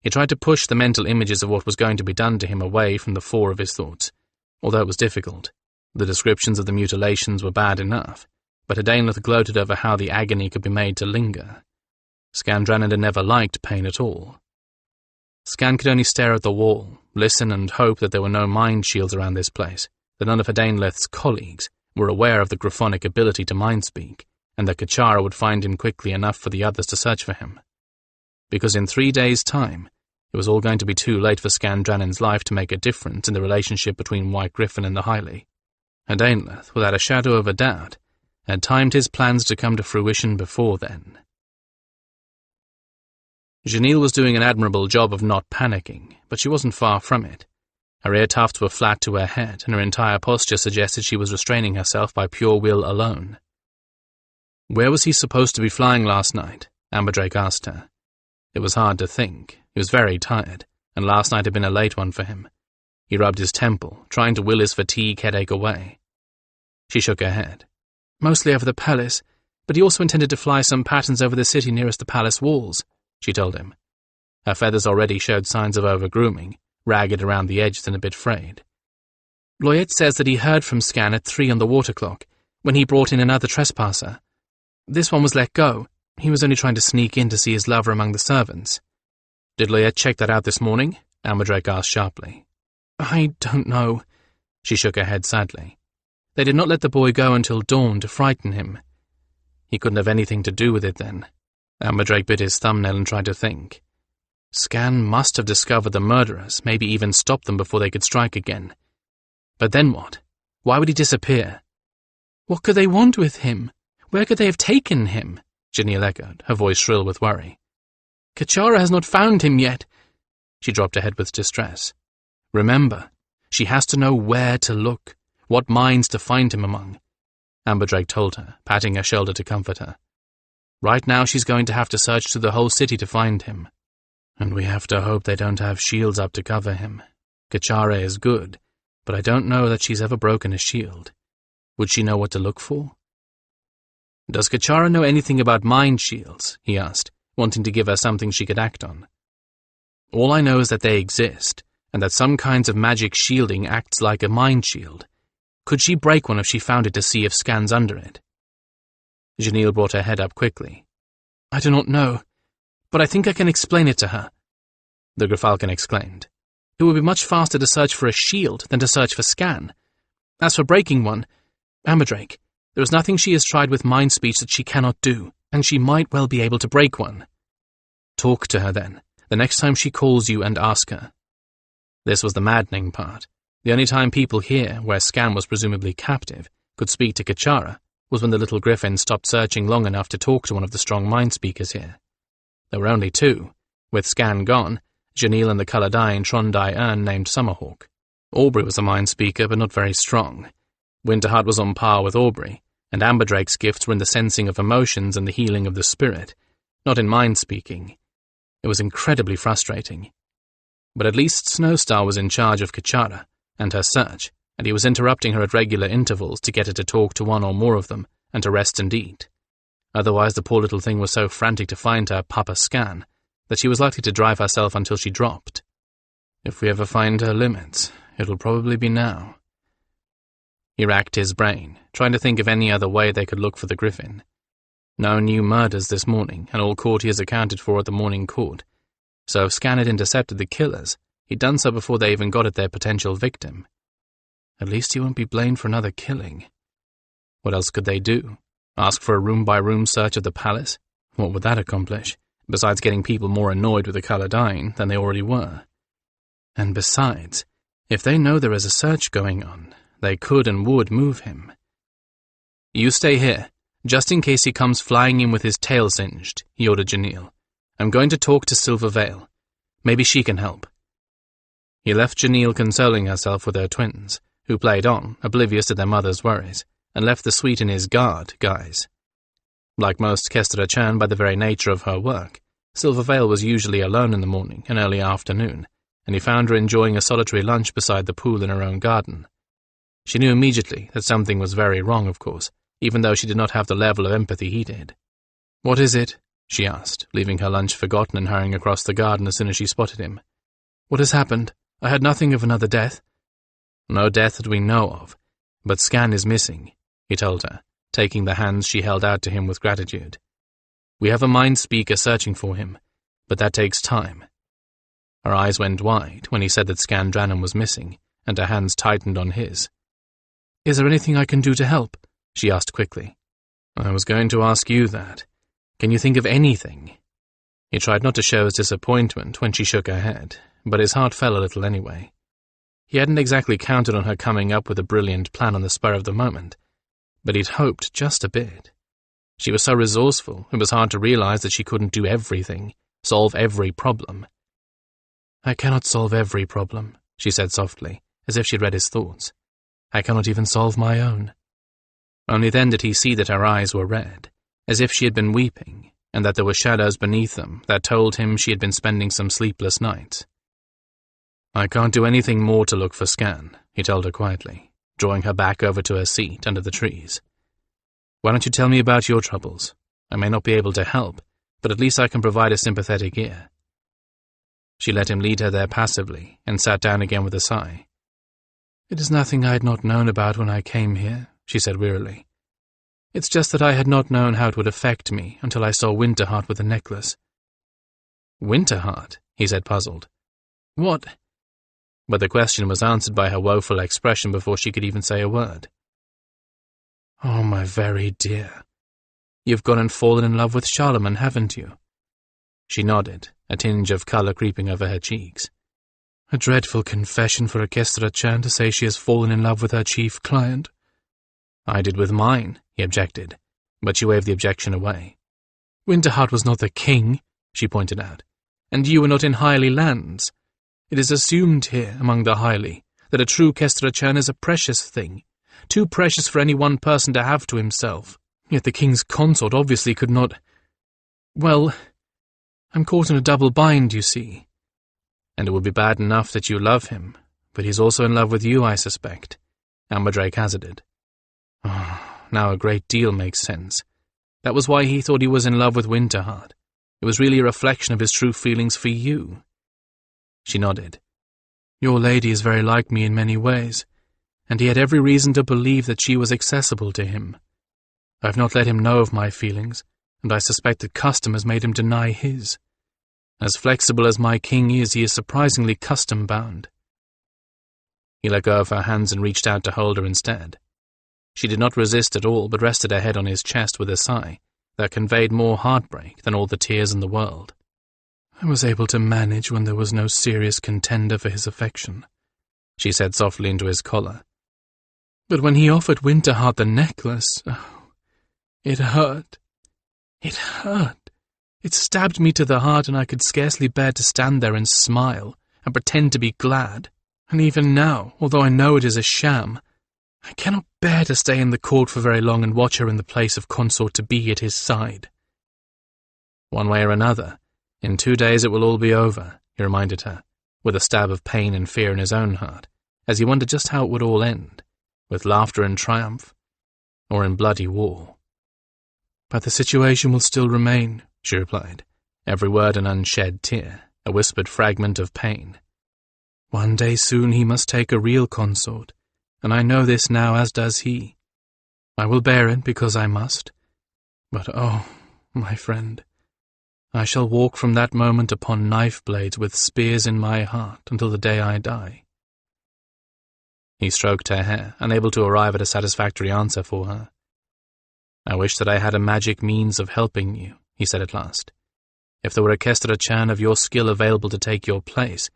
He tried to push the mental images of what was going to be done to him away from the fore of his thoughts, although it was difficult. The descriptions of the mutilations were bad enough, but Hadainlith gloated over how the agony could be made to linger. Skandranon had never liked pain at all. Skan could only stare at the wall, listen and hope that there were no mind shields around this place, that none of Hadainlith's colleagues were aware of the Gryphonic ability to mind-speak, and that Kachara would find him quickly enough for the others to search for him. Because in 3 days' time, it was all going to be too late for Skandranon's life to make a difference in the relationship between White Gryphon and the Highley. Hadainlith, without a shadow of a doubt, had timed his plans to come to fruition before then. Janelle was doing an admirable job of not panicking, but she wasn't far from it. Her ear tufts were flat to her head, and her entire posture suggested she was restraining herself by pure will alone. "Where was he supposed to be flying last night?" Amberdrake asked her. It was hard to think. He was very tired, and last night had been a late one for him. He rubbed his temple, trying to will his fatigue headache away. She shook her head. "Mostly over the palace, but he also intended to fly some patterns over the city nearest the palace walls," she told him. Her feathers already showed signs of over-grooming, ragged around the edges and a bit frayed. "Loyette says that he heard from Skan at 3 on the water clock, when he brought in another trespasser. This one was let go. He was only trying to sneak in to see his lover among the servants." "Did Loyette check that out this morning?" Amberdrake asked sharply. "I don't know." She shook her head sadly. "They did not let the boy go until dawn to frighten him." "He couldn't have anything to do with it then." Amberdrake bit his thumbnail and tried to think. Skan must have discovered the murderers, maybe even stopped them before they could strike again. But then what? Why would he disappear? "What could they want with him? Where could they have taken him?" Janelle echoed, her voice shrill with worry. "Kachara has not found him yet." She dropped her head with distress. "Remember, she has to know where to look, what minds to find him among," Amberdrake told her, patting her shoulder to comfort her. "Right now she's going to have to search through the whole city to find him. And we have to hope they don't have shields up to cover him. Kachara is good, but I don't know that she's ever broken a shield. Would she know what to look for?" "Does Kachara know anything about mind shields?" he asked, wanting to give her something she could act on. "All I know is that they exist, and that some kinds of magic shielding acts like a mind shield. Could she break one if she found it to see if Skan's under it?" Janelle brought her head up quickly. "I do not know, but I think I can explain it to her," the Gryfalcon exclaimed. "It would be much faster to search for a shield than to search for Skan. As for breaking one, Amberdrake, there is nothing she has tried with mind speech that she cannot do, and she might well be able to break one." "Talk to her, then, the next time she calls you, and ask her." This was the maddening part. The only time people here, where Skan was presumably captive, could speak to Kachara was when the little Gryphon stopped searching long enough to talk to one of the strong mind speakers here. There were only 2. With Skan gone, Janelle and the Caladyne Trondai Ern named Summerhawk. Aubrey was a mind speaker, but not very strong. Winterheart was on par with Aubrey, and Amberdrake's gifts were in the sensing of emotions and the healing of the spirit, not in mind-speaking. It was incredibly frustrating. But at least Snowstar was in charge of Kachara and her search, and he was interrupting her at regular intervals to get her to talk to one or more of them and to rest and eat. Otherwise the poor little thing was so frantic to find her Papa Skan that she was likely to drive herself until she dropped. If we ever find her limits, it'll probably be now. He racked his brain, trying to think of any other way they could look for the Gryphon. No new murders this morning, and all courtiers accounted for at the morning court. So if Skan had intercepted the killers, he'd done so before they even got at their potential victim. At least he won't be blamed for another killing. What else could they do? Ask for a room-by-room search of the palace? What would that accomplish, besides getting people more annoyed with the Caladyne than they already were? And besides, if they know there is a search going on, they could and would move him. "You stay here, just in case he comes flying in with his tail singed," he ordered Janelle. "I'm going to talk to Silver Veil. Maybe she can help." He left Janelle consoling herself with her twins, who played on, oblivious to their mother's worries, and left the suite in his guard guise. Like most Kestra Chan by the very nature of her work, Silver Veil was usually alone in the morning and early afternoon, and he found her enjoying a solitary lunch beside the pool in her own garden. She knew immediately that something was very wrong, of course, even though she did not have the level of empathy he did. "What is it?" she asked, leaving her lunch forgotten and hurrying across the garden as soon as she spotted him. "What has happened? I heard nothing of another death." "No death that we know of, but Skan is missing," he told her, taking the hands she held out to him with gratitude. "We have a mind speaker searching for him, but that takes time." Her eyes went wide when he said that Skandranon was missing, and her hands tightened on his. "Is there anything I can do to help?" she asked quickly. "I was going to ask you that. Can you think of anything?" He tried not to show his disappointment when she shook her head, but his heart fell a little anyway. He hadn't exactly counted on her coming up with a brilliant plan on the spur of the moment, but he'd hoped just a bit. She was so resourceful, it was hard to realize that she couldn't do everything, solve every problem. "I cannot solve every problem," she said softly, as if she'd read his thoughts. "I cannot even solve my own." Only then did he see that her eyes were red, as if she had been weeping, and that there were shadows beneath them that told him she had been spending some sleepless nights. "I can't do anything more to look for Skan," he told her quietly, drawing her back over to her seat under the trees. "Why don't you tell me about your troubles? I may not be able to help, but at least I can provide a sympathetic ear." She let him lead her there passively, and sat down again with a sigh. "It is nothing I had not known about when I came here," she said wearily. "It's just that I had not known how it would affect me until I saw Winterheart with the necklace." "Winterheart?" he said, puzzled. "What?" But the question was answered by her woeful expression before she could even say a word. "Oh, my very dear. You've gone and fallen in love with Charlemagne, haven't you?" She nodded, a tinge of colour creeping over her cheeks. "A dreadful confession for a Kestra-chan to say she has fallen in love with her chief client." "I did with mine," he objected, but she waved the objection away. "Winterheart was not the king," she pointed out, "and you were not in Highly lands. It is assumed here, among the Highly, that a true Kestra-chan is a precious thing, too precious for any one person to have to himself. Yet the king's consort obviously could not... Well, I'm caught in a double bind, you see. And it would be bad enough that you love him, but he's also in love with you, I suspect," Amberdrake hazarded. "Oh, now a great deal makes sense. That was why he thought he was in love with Winterheart. It was really a reflection of his true feelings for you." She nodded. "Your lady is very like me in many ways, and he had every reason to believe that she was accessible to him. I've not let him know of my feelings, and I suspect that custom has made him deny his. As flexible as my king is, he is surprisingly custom-bound." He let go of her hands and reached out to hold her instead. She did not resist at all, but rested her head on his chest with a sigh that conveyed more heartbreak than all the tears in the world. "I was able to manage when there was no serious contender for his affection," she said softly into his collar. "But when he offered Winterheart the necklace, oh, it hurt. It hurt. It stabbed me to the heart, and I could scarcely bear to stand there and smile and pretend to be glad. And even now, although I know it is a sham, I cannot bear to stay in the court for very long and watch her in the place of consort to be at his side." "One way or another, in 2 days it will all be over," he reminded her, with a stab of pain and fear in his own heart, as he wondered just how it would all end, with laughter and triumph, or in bloody war. "But the situation will still remain," she replied, every word an unshed tear, a whispered fragment of pain. "One day soon he must take a real consort, and I know this now, as does he. I will bear it because I must. But oh, my friend, I shall walk from that moment upon knife blades with spears in my heart until the day I die. He stroked her hair, unable to arrive at a satisfactory answer for her. I wish that I had a magic means of helping you, he said at last. If there were a Kestrachan of your skill available to take your place.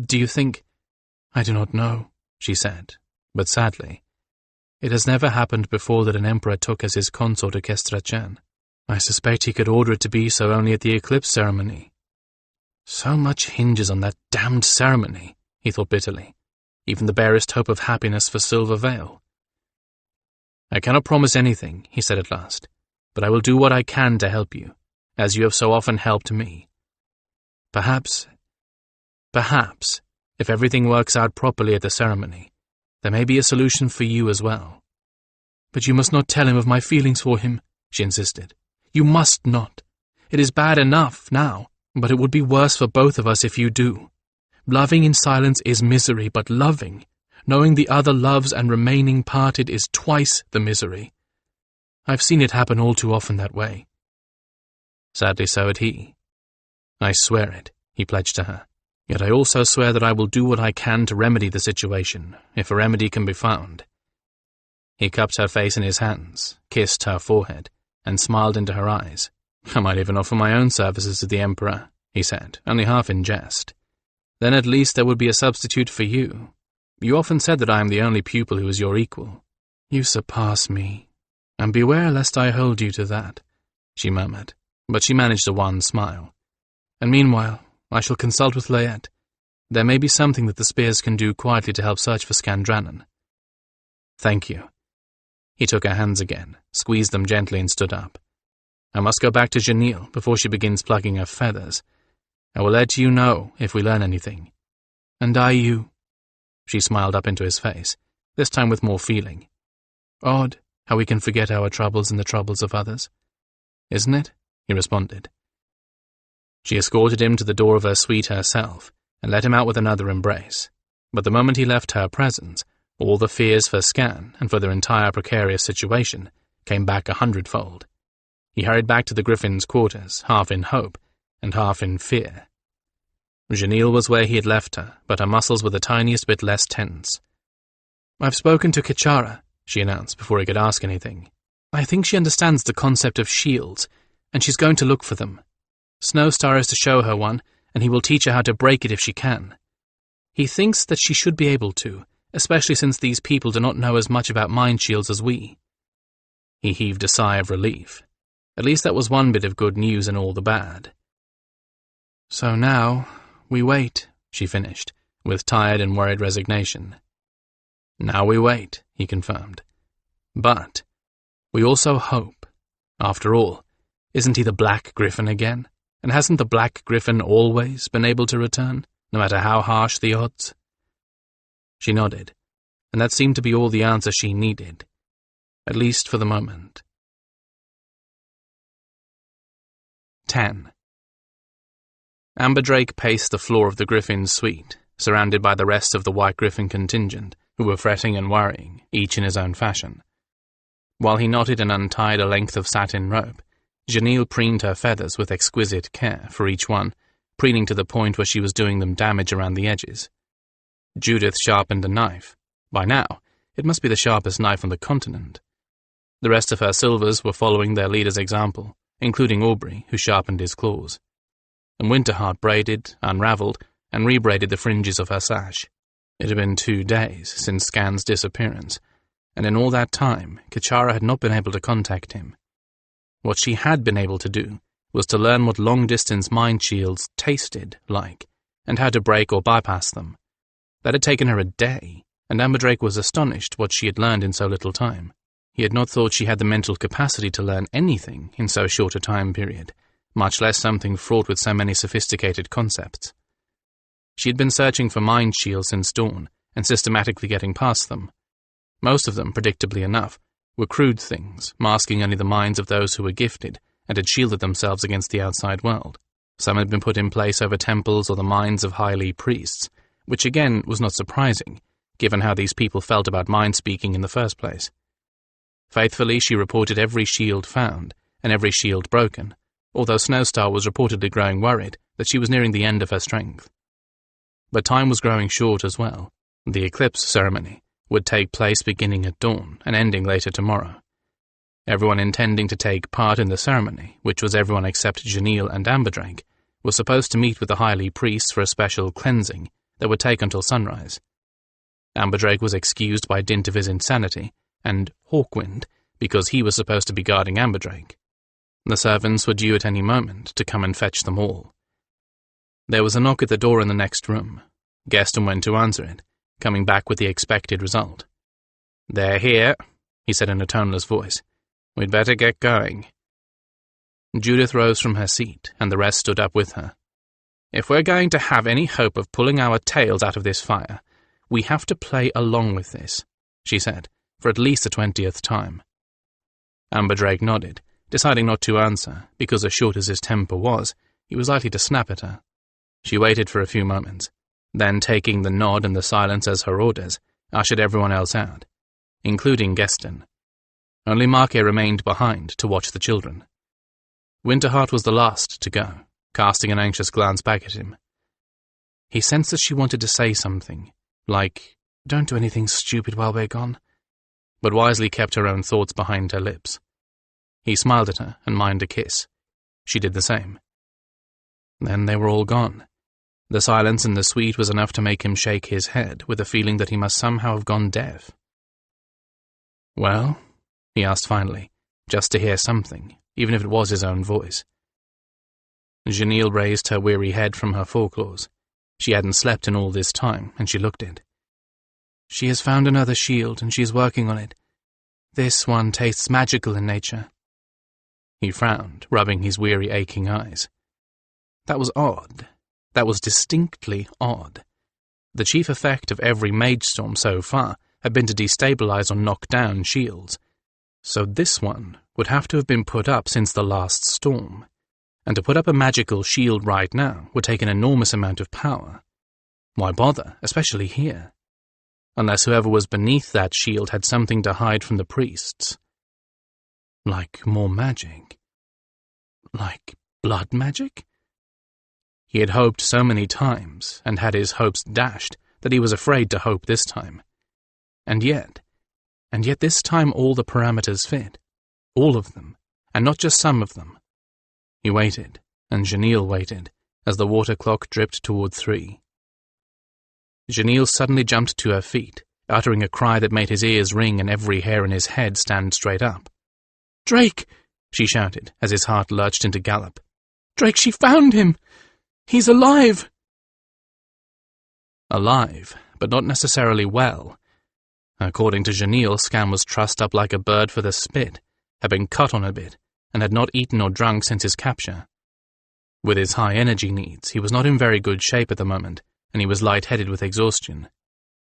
Do you think— I do not know, she said, but sadly. It has never happened before that an emperor took as his consort a Kestrachan. I suspect he could order it to be so only at the eclipse ceremony. So much hinges on that damned ceremony, he thought bitterly. Even the barest hope of happiness for Silver Vale. I cannot promise anything, he said at last, but I will do what I can to help you, as you have so often helped me. Perhaps, if everything works out properly at the ceremony, there may be a solution for you as well. But you must not tell him of my feelings for him, she insisted. You must not. It is bad enough now, but it would be worse for both of us if you do. Loving in silence is misery, but loving, knowing the other loves and remaining parted, is twice the misery. I've seen it happen all too often that way. Sadly so had he. I swear it, he pledged to her. Yet I also swear that I will do what I can to remedy the situation, if a remedy can be found. He cupped her face in his hands, kissed her forehead, and smiled into her eyes. I might even offer my own services to the Emperor, he said, only half in jest. Then at least there would be a substitute for you. You often said that I am the only pupil who is your equal. You surpass me, and beware lest I hold you to that, she murmured, but she managed a wan smile. And meanwhile, I shall consult with Layette. There may be something that the spears can do quietly to help search for Skandranon. Thank you. He took her hands again, squeezed them gently and stood up. I must go back to Janelle before she begins plucking her feathers. I will let you know if we learn anything. And I you. She smiled up into his face, this time with more feeling. Odd how we can forget our troubles in the troubles of others. Isn't it? He responded. She escorted him to the door of her suite herself, and let him out with another embrace. But the moment he left her presence, all the fears for Skan and for their entire precarious situation came back 100-fold. He hurried back to the Gryphon's quarters, half in hope and half in fear. Janelle was where he had left her, but her muscles were the tiniest bit less tense. I've spoken to Kachara, she announced before he could ask anything. I think she understands the concept of shields, and she's going to look for them. Snowstar is to show her one, and he will teach her how to break it if she can. He thinks that she should be able to, especially since these people do not know as much about mind shields as we. He heaved a sigh of relief. At least that was one bit of good news in all the bad. So now, we wait, she finished, with tired and worried resignation. Now we wait, he confirmed. But we also hope. After all, isn't he the Black Gryphon again? And hasn't the Black Gryphon always been able to return, no matter how harsh the odds? She nodded, and that seemed to be all the answer she needed, at least for the moment. 10. Amberdrake paced the floor of the Gryphon's suite, surrounded by the rest of the White Gryphon contingent, who were fretting and worrying, each in his own fashion. While he knotted and untied a length of satin rope, Janelle preened her feathers with exquisite care for each one, preening to the point where she was doing them damage around the edges. Judith sharpened a knife. By now, it must be the sharpest knife on the continent. The rest of her silvers were following their leader's example, including Aubrey, who sharpened his claws. And Winterheart braided, unravelled, and rebraided the fringes of her sash. It had been 2 days since Skan's disappearance, and in all that time, Kachara had not been able to contact him. What she had been able to do was to learn what long-distance mind shields tasted like, and how to break or bypass them. That had taken her a day, and Amberdrake was astonished what she had learned in so little time. He had not thought she had the mental capacity to learn anything in so short a time period, much less something fraught with so many sophisticated concepts. She had been searching for mind shields since dawn, and systematically getting past them. Most of them, predictably enough, were crude things, masking only the minds of those who were gifted and had shielded themselves against the outside world. Some had been put in place over temples or the minds of Hyli priests, which again was not surprising, given how these people felt about mind-speaking in the first place. Faithfully, she reported every shield found, and every shield broken, although Snowstar was reportedly growing worried that she was nearing the end of her strength. But time was growing short as well. The eclipse ceremony would take place beginning at dawn and ending later tomorrow. Everyone intending to take part in the ceremony, which was everyone except Janelle and Amberdrake, was supposed to meet with the Highly Priests for a special cleansing that would take until sunrise. Amberdrake was excused by dint of his insanity, and Hawkwind because he was supposed to be guarding Amberdrake. The servants were due at any moment to come and fetch them all. There was a knock at the door in the next room. Gaston went to answer it, coming back with the expected result. "They're here," he said in a toneless voice. "We'd better get going." Judith rose from her seat, and the rest stood up with her. "If we're going to have any hope of pulling our tails out of this fire, we have to play along with this," she said, for at least the 20th time. Amberdrake nodded, deciding not to answer, because as short as his temper was, he was likely to snap at her. She waited for a few moments, then taking the nod and the silence as her orders, ushered everyone else out, including Gaston. Only Marquet remained behind to watch the children. Winterheart was the last to go, casting an anxious glance back at him. He sensed that she wanted to say something, like, "Don't do anything stupid while we're gone," but wisely kept her own thoughts behind her lips. He smiled at her and mimmed a kiss. She did the same. Then they were all gone. The silence in the suite was enough to make him shake his head with a feeling that he must somehow have gone deaf. "Well?" he asked finally, just to hear something, even if it was his own voice. Janelle raised her weary head from her foreclaws. She hadn't slept in all this time, and she looked it. "She has found another shield, and she is working on it. This one tastes magical in nature." He frowned, rubbing his weary, aching eyes. That was odd. That was distinctly odd. The chief effect of every mage storm so far had been to destabilize or knock down shields, so this one would have to have been put up since the last storm, and to put up a magical shield right now would take an enormous amount of power. Why bother, especially here? Unless whoever was beneath that shield had something to hide from the priests. Like more magic. Like blood magic? He had hoped so many times, and had his hopes dashed, that he was afraid to hope this time. And yet this time all the parameters fit. All of them, and not just some of them. He waited, and Janelle waited, as the water clock dripped toward 3. Janelle suddenly jumped to her feet, uttering a cry that made his ears ring and every hair in his head stand straight up. "Drake!" she shouted, as his heart lurched into gallop. "Drake, she found him! He's alive!" Alive, but not necessarily well. According to Janelle, Scan was trussed up like a bird for the spit, had been cut on a bit, and had not eaten or drunk since his capture. With his high energy needs, he was not in very good shape at the moment, and he was light-headed with exhaustion.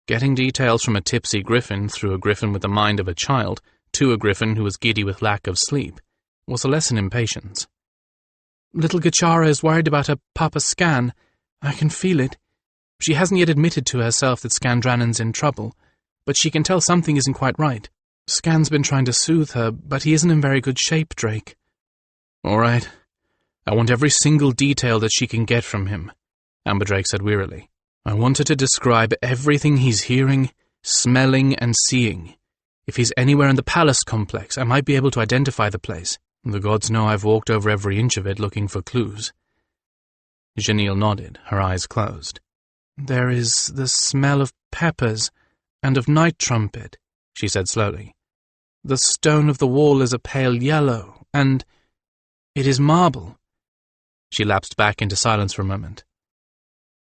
Getting details from a tipsy griffin through a griffin with the mind of a child to a griffin who was giddy with lack of sleep was a lesson in patience. "Little Gachara is worried about her Papa Scan. I can feel it. She hasn't yet admitted to herself that Skandranon's in trouble, but she can tell something isn't quite right. Scan's been trying to soothe her, but he isn't in very good shape, Drake." "All right. I want every single detail that she can get from him," Amberdrake said wearily. "I want her to describe everything he's hearing, smelling, and seeing. If he's anywhere in the palace complex, I might be able to identify the place. The gods know I've walked over every inch of it looking for clues." Janelle nodded, her eyes closed. "There is the smell of peppers and of night trumpet," she said slowly. "The stone of the wall is a pale yellow, and it is marble." She lapsed back into silence for a moment.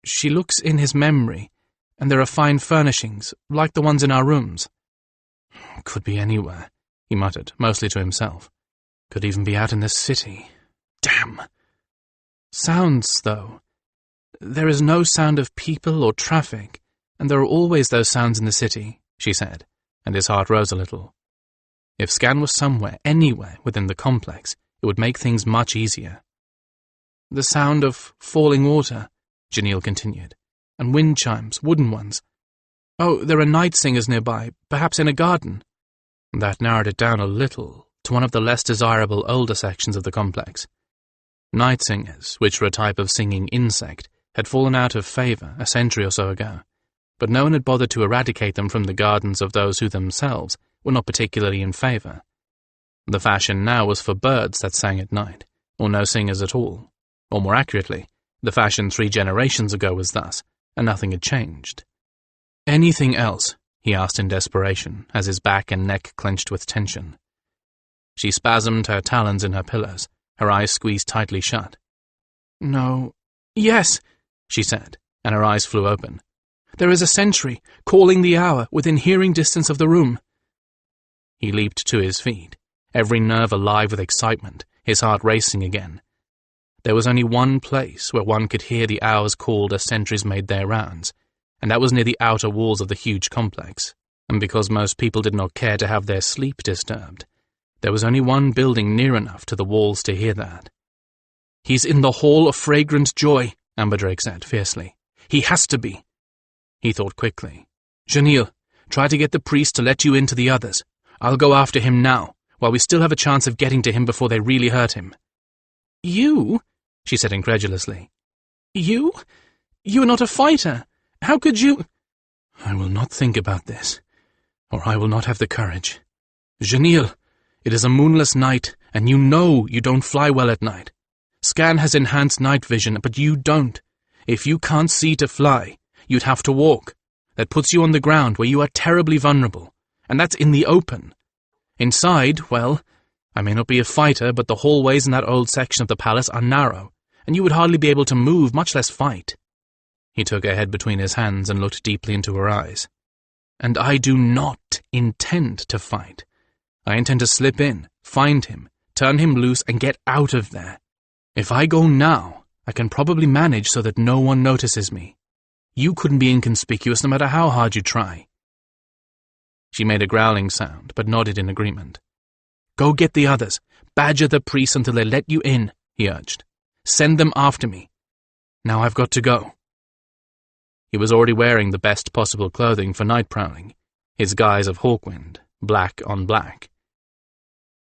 "She looks in his memory, and there are fine furnishings, like the ones in our rooms." "Could be anywhere," he muttered, mostly to himself. "Could even be out in the city. Damn." "Sounds, though. There is no sound of people or traffic, and there are always those sounds in the city," she said, and his heart rose a little. If Scan was somewhere, anywhere within the complex, it would make things much easier. "The sound of falling water," Janelle continued, "and wind chimes, wooden ones. Oh, there are night singers nearby, perhaps in a garden." That narrowed it down a little, to one of the less desirable older sections of the complex. Night singers, which were a type of singing insect, had fallen out of favour a century or so ago, but no one had bothered to eradicate them from the gardens of those who themselves were not particularly in favour. The fashion now was for birds that sang at night, or no singers at all. Or more accurately, the fashion 3 generations ago was thus, and nothing had changed. "Anything else?" he asked in desperation, as his back and neck clenched with tension. She spasmed her talons in her pillows, her eyes squeezed tightly shut. "No. Yes," she said, and her eyes flew open. "There is a sentry, calling the hour, within hearing distance of the room." He leaped to his feet, every nerve alive with excitement, his heart racing again. There was only one place where one could hear the hours called as sentries made their rounds, and that was near the outer walls of the huge complex, and because most people did not care to have their sleep disturbed, there was only one building near enough to the walls to hear that. "He's in the Hall of Fragrant Joy," Amberdrake said fiercely. "He has to be." He thought quickly. "Janil, try to get the priest to let you in to the others. I'll go after him now, while we still have a chance of getting to him before they really hurt him." "You?" she said incredulously. "You? You are not a fighter. How could you—" "I will not think about this, or I will not have the courage. Janil, it is a moonless night, and you know you don't fly well at night. Scan has enhanced night vision, but you don't. If you can't see to fly, you'd have to walk. That puts you on the ground where you are terribly vulnerable, and that's in the open. Inside, well, I may not be a fighter, but the hallways in that old section of the palace are narrow, and you would hardly be able to move, much less fight." He took her head between his hands and looked deeply into her eyes. "And I do not intend to fight. I intend to slip in, find him, turn him loose, and get out of there. If I go now, I can probably manage so that no one notices me. You couldn't be inconspicuous no matter how hard you try." She made a growling sound, but nodded in agreement. "Go get the others. Badger the priests until they let you in," he urged. "Send them after me. Now I've got to go." He was already wearing the best possible clothing for night prowling, his guise of Hawkwind, black on black.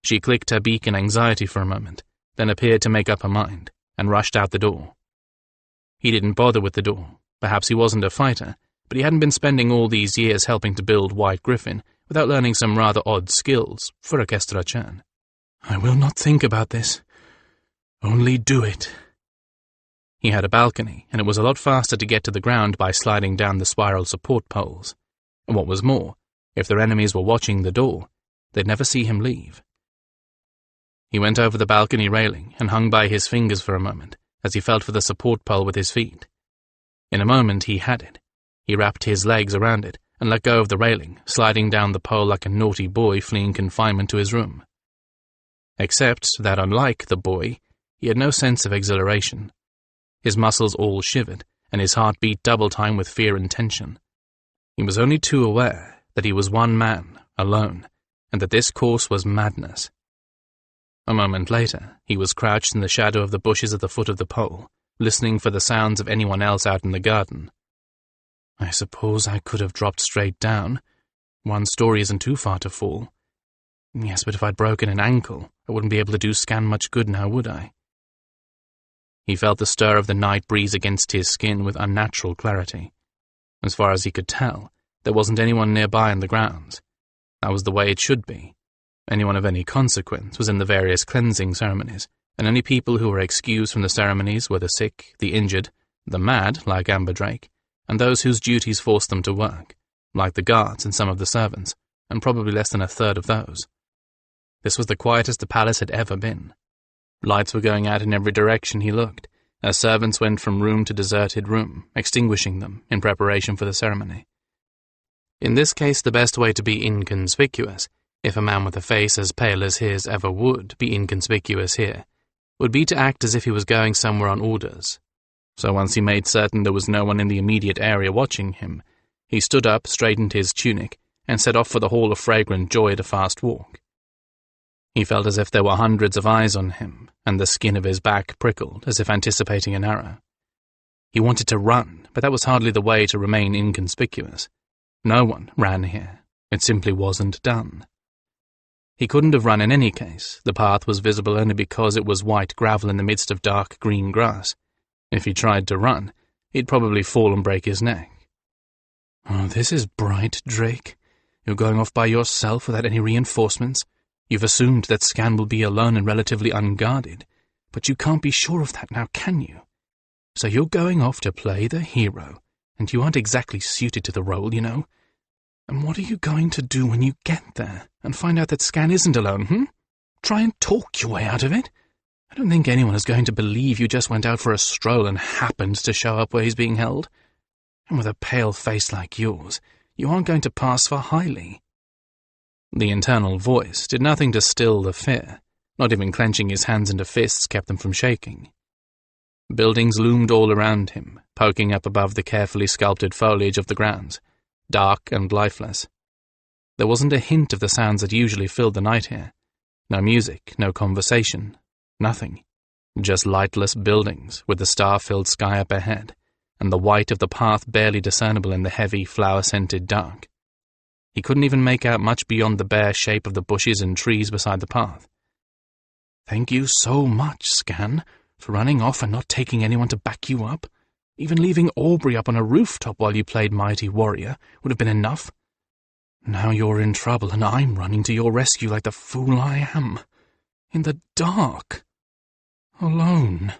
She clicked her beak in anxiety for a moment, then appeared to make up her mind, and rushed out the door. He didn't bother with the door. Perhaps he wasn't a fighter, but he hadn't been spending all these years helping to build White Gryphon without learning some rather odd skills for a Kestrachan. "I will not think about this. Only do it." He had a balcony, and it was a lot faster to get to the ground by sliding down the spiral support poles. And what was more, if their enemies were watching the door, they'd never see him leave. He went over the balcony railing and hung by his fingers for a moment as he felt for the support pole with his feet. In a moment he had it. He wrapped his legs around it and let go of the railing, sliding down the pole like a naughty boy fleeing confinement to his room. Except that, unlike the boy, he had no sense of exhilaration. His muscles all shivered, and his heart beat double time with fear and tension. He was only too aware that he was one man, alone, and that this course was madness. A moment later, he was crouched in the shadow of the bushes at the foot of the pole, listening for the sounds of anyone else out in the garden. "I suppose I could have dropped straight down. One story isn't too far to fall. Yes, but if I'd broken an ankle, I wouldn't be able to do Scan much good now, would I?" He felt the stir of the night breeze against his skin with unnatural clarity. As far as he could tell, there wasn't anyone nearby in the grounds. That was the way it should be. Anyone of any consequence was in the various cleansing ceremonies, and only people who were excused from the ceremonies were the sick, the injured, the mad, like Amberdrake, and those whose duties forced them to work, like the guards and some of the servants, and probably less than a third of those. This was the quietest the palace had ever been. Lights were going out in every direction he looked, as servants went from room to deserted room, extinguishing them in preparation for the ceremony. In this case, the best way to be inconspicuous, if a man with a face as pale as his ever would be inconspicuous here, would be to act as if he was going somewhere on orders. So once he made certain there was no one in the immediate area watching him, he stood up, straightened his tunic, and set off for the Hall of Fragrant Joy at a fast walk. He felt as if there were hundreds of eyes on him, and the skin of his back prickled as if anticipating an arrow. He wanted to run, but that was hardly the way to remain inconspicuous. No one ran here. It simply wasn't done. He couldn't have run in any case. The path was visible only because it was white gravel in the midst of dark green grass. If he tried to run, he'd probably fall and break his neck. "Oh, this is bright, Drake. You're going off by yourself without any reinforcements. You've assumed that Scan will be alone and relatively unguarded, but you can't be sure of that now, can you? So you're going off to play the hero, and you aren't exactly suited to the role, you know. And what are you going to do when you get there and find out that Scan isn't alone, Try and talk your way out of it? I don't think anyone is going to believe you just went out for a stroll and happened to show up where he's being held. And with a pale face like yours, you aren't going to pass for highly." The internal voice did nothing to still the fear. Not even clenching his hands into fists kept them from shaking. Buildings loomed all around him, poking up above the carefully sculpted foliage of the grounds, dark and lifeless. There wasn't a hint of the sounds that usually filled the night here. No music, no conversation, nothing. Just lightless buildings with the star-filled sky up ahead, and the white of the path barely discernible in the heavy, flower-scented dark. He couldn't even make out much beyond the bare shape of the bushes and trees beside the path. "Thank you so much, Scan, for running off and not taking anyone to back you up. Even leaving Aubrey up on a rooftop while you played mighty warrior would have been enough. Now you're in trouble and I'm running to your rescue like the fool I am. In the dark. Alone.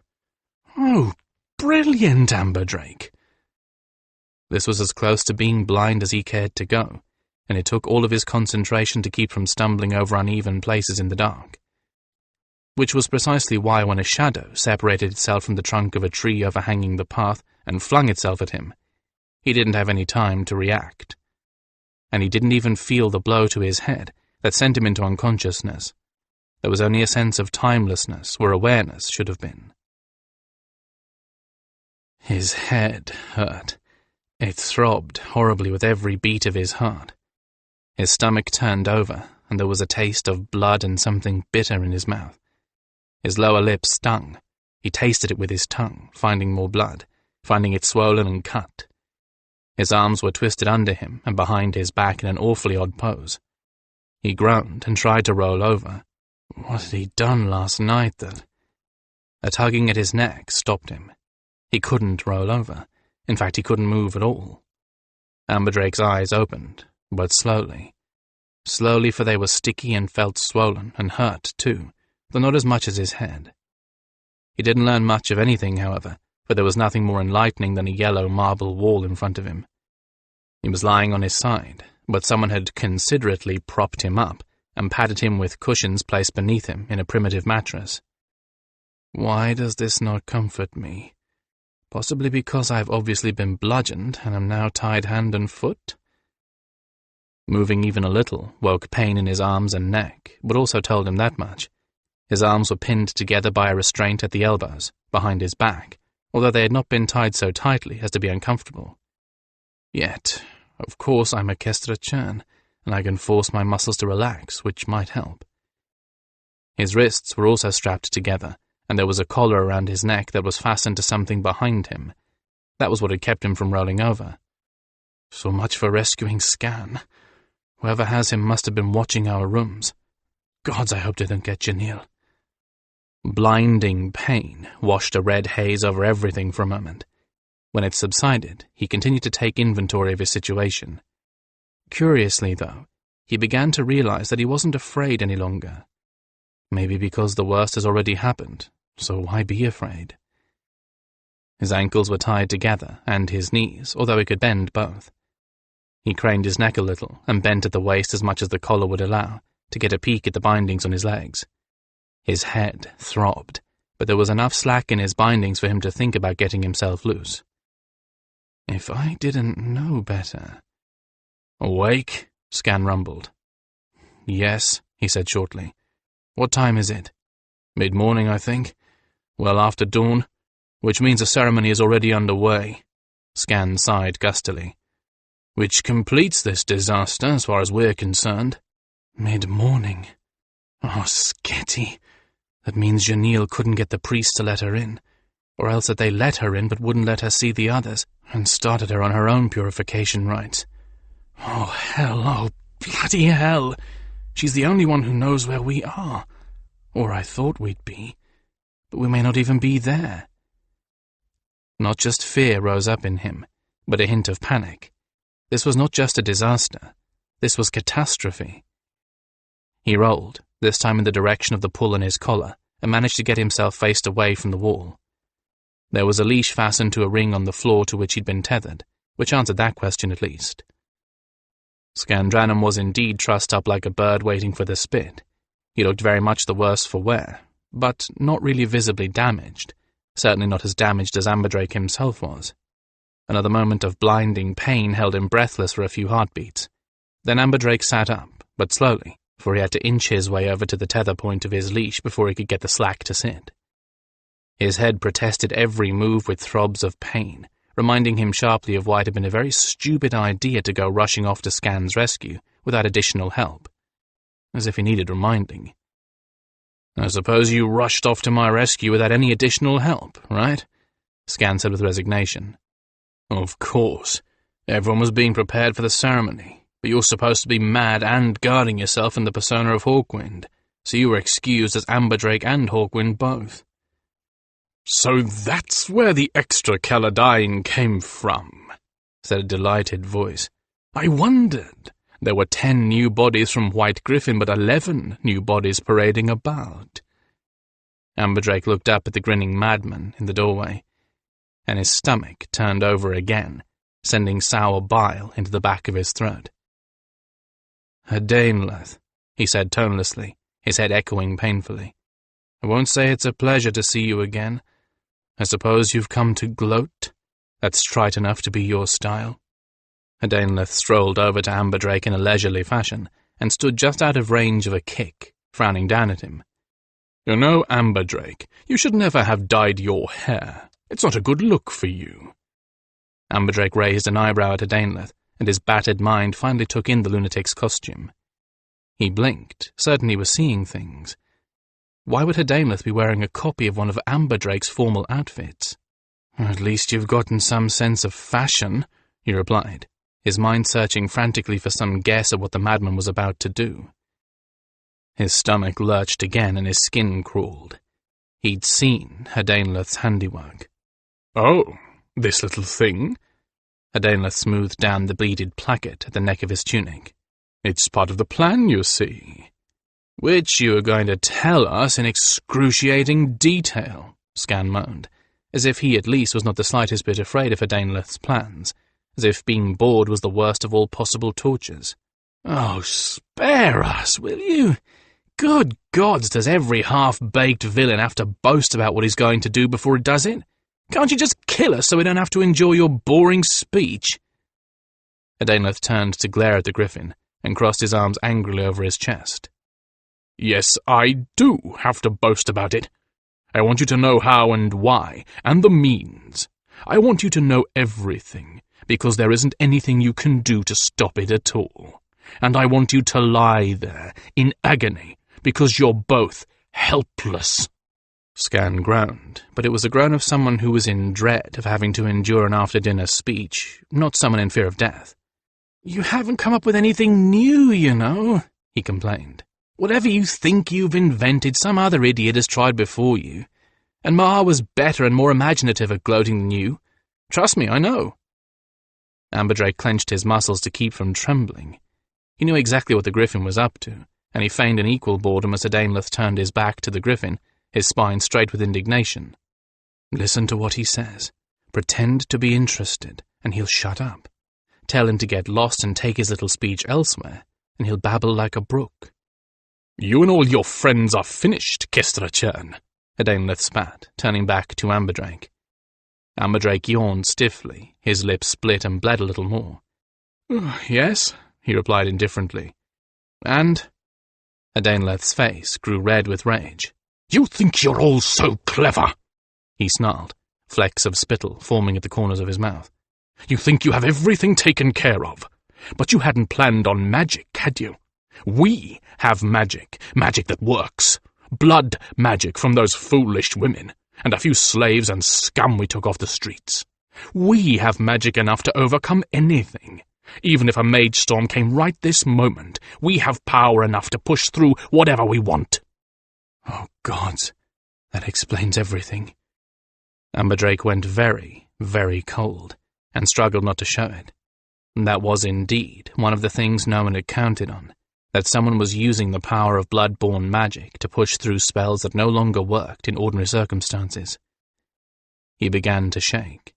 Oh, brilliant, Amberdrake." This was as close to being blind as he cared to go, and it took all of his concentration to keep from stumbling over uneven places in the dark. Which was precisely why when a shadow separated itself from the trunk of a tree overhanging the path and flung itself at him, he didn't have any time to react. And he didn't even feel the blow to his head that sent him into unconsciousness. There was only a sense of timelessness where awareness should have been. His head hurt. It throbbed horribly with every beat of his heart. His stomach turned over, and there was a taste of blood and something bitter in his mouth. His lower lip stung. He tasted it with his tongue, finding more blood, finding it swollen and cut. His arms were twisted under him and behind his back in an awfully odd pose. He groaned and tried to roll over. What had he done last night that... A tugging at his neck stopped him. He couldn't roll over. In fact, he couldn't move at all. Amberdrake's eyes opened, but slowly. Slowly, for they were sticky and felt swollen and hurt, too, though not as much as his head. He didn't learn much of anything, however, for there was nothing more enlightening than a yellow marble wall in front of him. He was lying on his side, but someone had considerately propped him up and padded him with cushions placed beneath him in a primitive mattress. Why does this not comfort me? Possibly because I've obviously been bludgeoned and am now tied hand and foot? Moving even a little woke pain in his arms and neck, but also told him that much. His arms were pinned together by a restraint at the elbows, behind his back, although they had not been tied so tightly as to be uncomfortable. Yet, of course I'm a Kestra Churn, and I can force my muscles to relax, which might help. His wrists were also strapped together, and there was a collar around his neck that was fastened to something behind him. That was what had kept him from rolling over. So much for rescuing Scan. Whoever has him must have been watching our rooms. Gods, I hope they don't get Janelle. Blinding pain washed a red haze over everything for a moment. When it subsided, he continued to take inventory of his situation. Curiously, though, he began to realize that he wasn't afraid any longer. Maybe because the worst has already happened, so why be afraid? His ankles were tied together, and his knees, although he could bend both. He craned his neck a little and bent at the waist as much as the collar would allow, to get a peek at the bindings on his legs. His head throbbed, but there was enough slack in his bindings for him to think about getting himself loose. If I didn't know better... Awake? Scan rumbled. Yes, he said shortly. What time is it? Mid-morning, I think. Well, after dawn, which means the ceremony is already underway. Scan sighed gustily. Which completes this disaster as far as we're concerned. Mid-morning. Oh, Sketty. That means Janelle couldn't get the priest to let her in, or else that they let her in but wouldn't let her see the others, and started her on her own purification rites. Oh, hell, oh, bloody hell. She's the only one who knows where we are. Or I thought we'd be. But we may not even be there." Not just fear rose up in him, but a hint of panic. This was not just a disaster. This was catastrophe. He rolled, this time in the direction of the pull on his collar, and managed to get himself faced away from the wall. There was a leash fastened to a ring on the floor to which he'd been tethered, which answered that question at least. Skandranon was indeed trussed up like a bird waiting for the spit. He looked very much the worse for wear, but not really visibly damaged, certainly not as damaged as Amberdrake himself was. Another moment of blinding pain held him breathless for a few heartbeats. Then Amberdrake sat up, but slowly, for he had to inch his way over to the tether point of his leash before he could get the slack to sit. His head protested every move with throbs of pain, reminding him sharply of why it had been a very stupid idea to go rushing off to Scan's rescue without additional help. As if he needed reminding. "I suppose you rushed off to my rescue without any additional help, right?" Skan said with resignation. "Of course. Everyone was being prepared for the ceremony. But you're supposed to be mad and guarding yourself in the persona of Hawkwind, so you were excused as Amberdrake and Hawkwind both." "So that's where the extra Caladyne came from," said a delighted voice. "I wondered. There were 10 new bodies from White Gryphon, but 11 new bodies parading about." Amberdrake looked up at the grinning madman in the doorway, and his stomach turned over again, sending sour bile into the back of his throat. "Hadainleth," he said tonelessly, his head echoing painfully. "I won't say it's a pleasure to see you again. I suppose you've come to gloat? That's trite enough to be your style." Hadainleth strolled over to Amberdrake in a leisurely fashion, and stood just out of range of a kick, frowning down at him. "You know, Amberdrake, you should never have dyed your hair. It's not a good look for you." Amberdrake raised an eyebrow at Hadainleth, and his battered mind finally took in the lunatic's costume. He blinked, certain he was seeing things. Why would Hadainleth be wearing a copy of one of Amberdrake's formal outfits? "At least you've gotten some sense of fashion," he replied, his mind searching frantically for some guess at what the madman was about to do. His stomach lurched again and his skin crawled. He'd seen Hadainleth's handiwork. "Oh, this little thing?" Hadainleth smoothed down the beaded placket at the neck of his tunic. "It's part of the plan, you see." "Which you are going to tell us in excruciating detail," Skan moaned, as if he at least was not the slightest bit afraid of Hadainleth's plans, as if being bored was the worst of all possible tortures. "Oh, spare us, will you? Good gods, does every half-baked villain have to boast about what he's going to do before he does it? Can't you just kill us so we don't have to endure your boring speech?" Hadainleth turned to glare at the griffin, and crossed his arms angrily over his chest. "Yes, I do have to boast about it. I want you to know how and why, and the means. I want you to know everything, because there isn't anything you can do to stop it at all. And I want you to lie there, in agony, because you're both helpless." Skan groaned, but it was a groan of someone who was in dread of having to endure an after-dinner speech, not someone in fear of death. "You haven't come up with anything new, you know," he complained. "Whatever you think you've invented, some other idiot has tried before you. And Ma was better and more imaginative at gloating than you. Trust me, I know." Amberdrake clenched his muscles to keep from trembling. He knew exactly what the griffin was up to, and he feigned an equal boredom as Hadainleth turned his back to the griffin, his spine straight with indignation. "Listen to what he says. Pretend to be interested, and he'll shut up. Tell him to get lost and take his little speech elsewhere, and he'll babble like a brook." "You and all your friends are finished, Kestrachern," Hadainleth spat, turning back to Amberdrake. Amberdrake yawned stiffly, his lips split and bled a little more. "Yes," he replied indifferently. "And?" Hadainleth's face grew red with rage. "You think you're all so clever," he snarled, flecks of spittle forming at the corners of his mouth. "You think you have everything taken care of, but you hadn't planned on magic, had you? We have magic, magic that works. Blood magic from those foolish women, and a few slaves and scum we took off the streets. We have magic enough to overcome anything, Even if a mage storm came right this moment, we have power enough to push through whatever we want." "Oh, gods, that explains everything." Amberdrake went very, very cold, and struggled not to show it. That was indeed one of the things no one had counted on, that someone was using the power of blood-borne magic to push through spells that no longer worked in ordinary circumstances. He began to shake.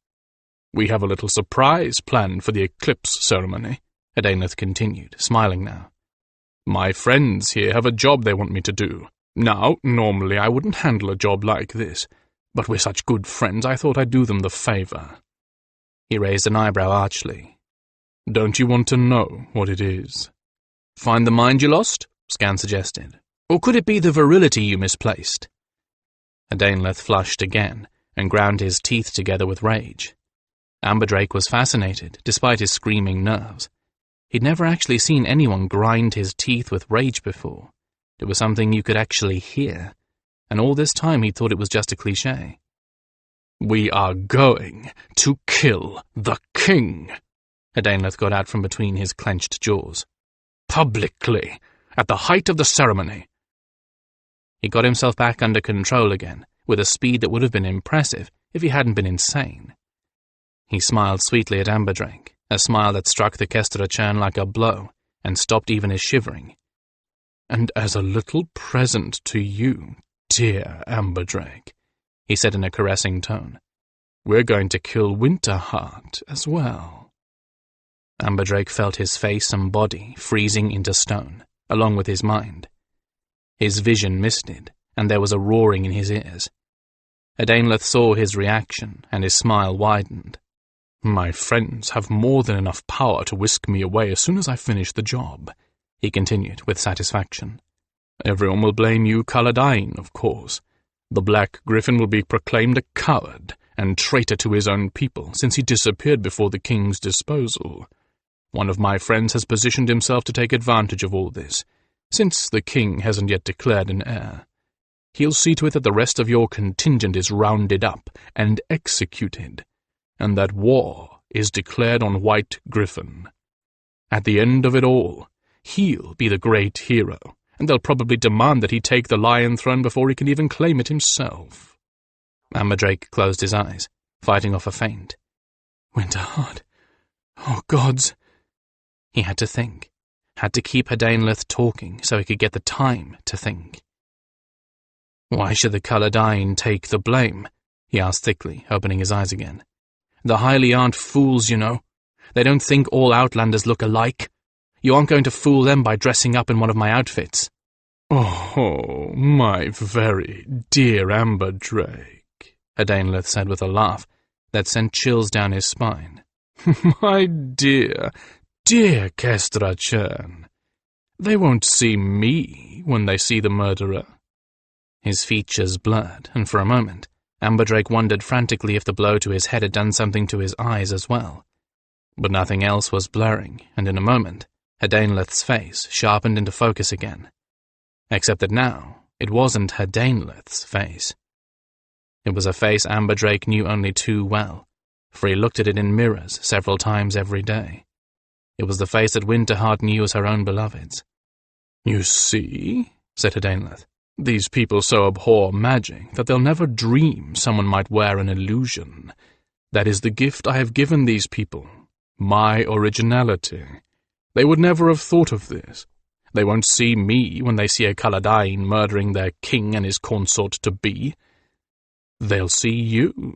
"We have a little surprise planned for the eclipse ceremony," Adanleth continued, smiling now. "My friends here have a job they want me to do. Now, normally I wouldn't handle a job like this, but we're such good friends I thought I'd do them the favor." He raised an eyebrow archly. "Don't you want to know what it is?" "Find the mind you lost?" Scan suggested. "Or could it be the virility you misplaced?" Adanleth flushed again, and ground his teeth together with rage. Amberdrake was fascinated, despite his screaming nerves. He'd never actually seen anyone grind his teeth with rage before. It was something you could actually hear, and all this time he thought it was just a cliché. "We are going to kill the king," Adanleth got out from between his clenched jaws. "Publicly, at the height of the ceremony." He got himself back under control again, with a speed that would have been impressive if he hadn't been insane. He smiled sweetly at Amberdrake, a smile that struck the Kestra churn like a blow, and stopped even his shivering. "And as a little present to you, dear Amberdrake," he said in a caressing tone, "we're going to kill Winterheart as well." Amberdrake felt his face and body freezing into stone, along with his mind. His vision misted, and there was a roaring in his ears. Adanleth saw his reaction, and his smile widened. "My friends have more than enough power to whisk me away as soon as I finish the job," he continued with satisfaction. "Everyone will blame you, Caladine, of course. The Black Gryphon will be proclaimed a coward and traitor to his own people since he disappeared before the king's disposal. One of my friends has positioned himself to take advantage of all this, since the king hasn't yet declared an heir. He'll see to it that the rest of your contingent is rounded up and executed, and that war is declared on White Gryphon. At the end of it all, he'll be the great hero, and they'll probably demand that he take the Lion Throne before he can even claim it himself." Amberdrake closed his eyes, fighting off a faint. "Winterheart, oh gods!" He had to think, had to keep Adanleth talking so he could get the time to think. "Why should the Caladine take the blame?" he asked thickly, opening his eyes again. "The Hyli aren't fools, you know. They don't think all Outlanders look alike. You aren't going to fool them by dressing up in one of my outfits." "Oh, my very dear Amberdrake," Adanleth said with a laugh that sent chills down his spine. "My dear, dear Kestra churn. They won't see me when they see the murderer." His features blurred, and for a moment, Amberdrake wondered frantically if the blow to his head had done something to his eyes as well. But nothing else was blurring, and in a moment, Adanleth's face sharpened into focus again. Except that now, it wasn't Adanleth's face. It was a face Amberdrake knew only too well, for he looked at it in mirrors several times every day. It was the face that Winterheart knew as her own beloved's. "You see," said Adanleth, "these people so abhor magic that they'll never dream someone might wear an illusion. That is the gift I have given these people, my originality. They would never have thought of this. They won't see me when they see a Caladine murdering their king and his consort-to-be. They'll see you."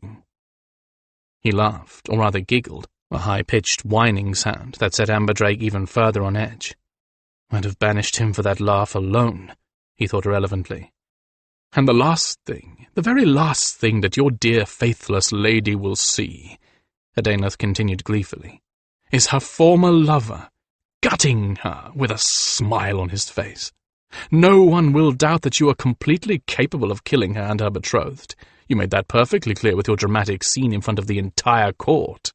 He laughed, or rather giggled, a high-pitched whining sound that set Amberdrake even further on edge. "I'd have banished him for that laugh alone," he thought irrelevantly. "And the last thing, the very last thing that your dear faithless lady will see," Adanleth continued gleefully, "is her former lover, gutting her with a smile on his face. No one will doubt that you are completely capable of killing her and her betrothed. You made that perfectly clear with your dramatic scene in front of the entire court."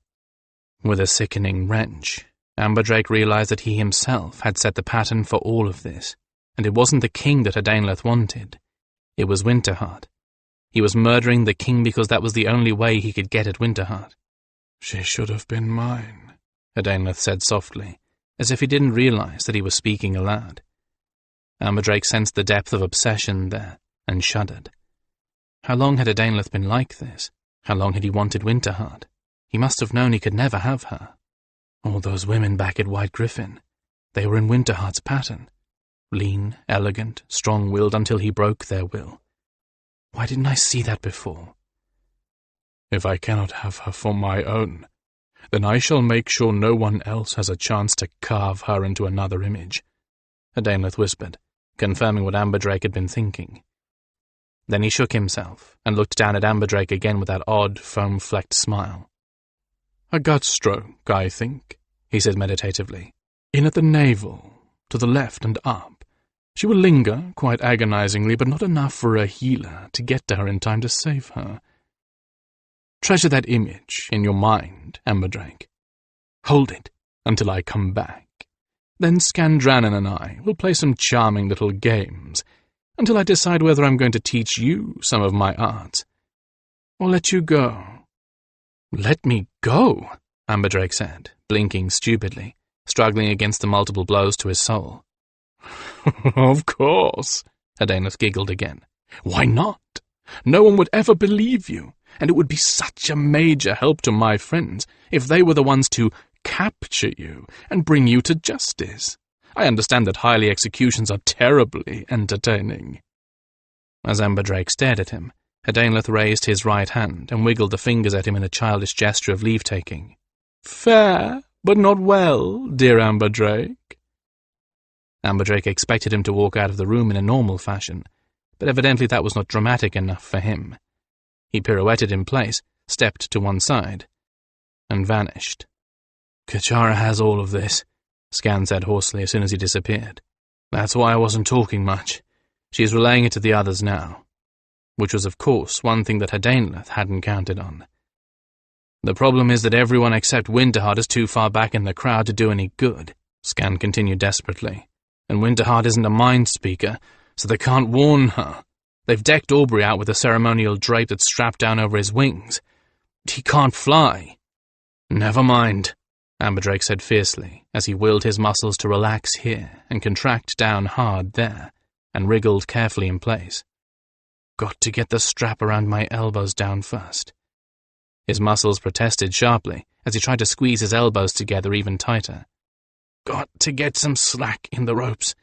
With a sickening wrench, Amberdrake realized that he himself had set the pattern for all of this, and it wasn't the king that Adanleth wanted. It was Winterheart. He was murdering the king because that was the only way he could get at Winterheart. "She should have been mine," Adanleth said softly, as if he didn't realize that he was speaking aloud. Amberdrake sensed the depth of obsession there, and shuddered. How long had Adanleth been like this? How long had he wanted Winterheart? He must have known he could never have her. All those women back at White Gryphon, they were in Winterheart's pattern. Lean, elegant, strong-willed until he broke their will. Why didn't I see that before? If I cannot have her for my own, then I shall make sure no one else has a chance to carve her into another image, Adanleth whispered, confirming what Amberdrake had been thinking. Then he shook himself and looked down at Amberdrake again with that odd, foam-flecked smile. A gut stroke, I think, he said meditatively. In at the navel, to the left and up. She will linger, quite agonizingly, but not enough for a healer to get to her in time to save her. Treasure that image in your mind, Amberdrake. Hold it until I come back. Then Skandranon and I will play some charming little games, until I decide whether I'm going to teach you some of my arts, or let you go. Let me go, Amberdrake said, blinking stupidly, struggling against the multiple blows to his soul. Of course, Adanleth giggled again. Why not? No one would ever believe you, and it would be such a major help to my friends if they were the ones to capture you and bring you to justice. I understand that highly executions are terribly entertaining. As Amberdrake stared at him, Adanleth raised his right hand and wiggled the fingers at him in a childish gesture of leave-taking. Fair, but not well, dear Amberdrake. Amberdrake expected him to walk out of the room in a normal fashion, but evidently that was not dramatic enough for him. He pirouetted in place, stepped to one side, and vanished. Kachara has all of this, Skan said hoarsely as soon as he disappeared. That's why I wasn't talking much. She's relaying it to the others now. Which was, of course, one thing that Adanleth hadn't counted on. The problem is that everyone except Winterheart is too far back in the crowd to do any good, Skan continued desperately. And Winterheart isn't a mind speaker, so they can't warn her. They've decked Aubrey out with a ceremonial drape that's strapped down over his wings. He can't fly. Never mind, Amberdrake said fiercely, as he willed his muscles to relax here and contract down hard there, and wriggled carefully in place. Got to get the strap around my elbows down first. His muscles protested sharply as he tried to squeeze his elbows together even tighter. Got to get some slack in the ropes.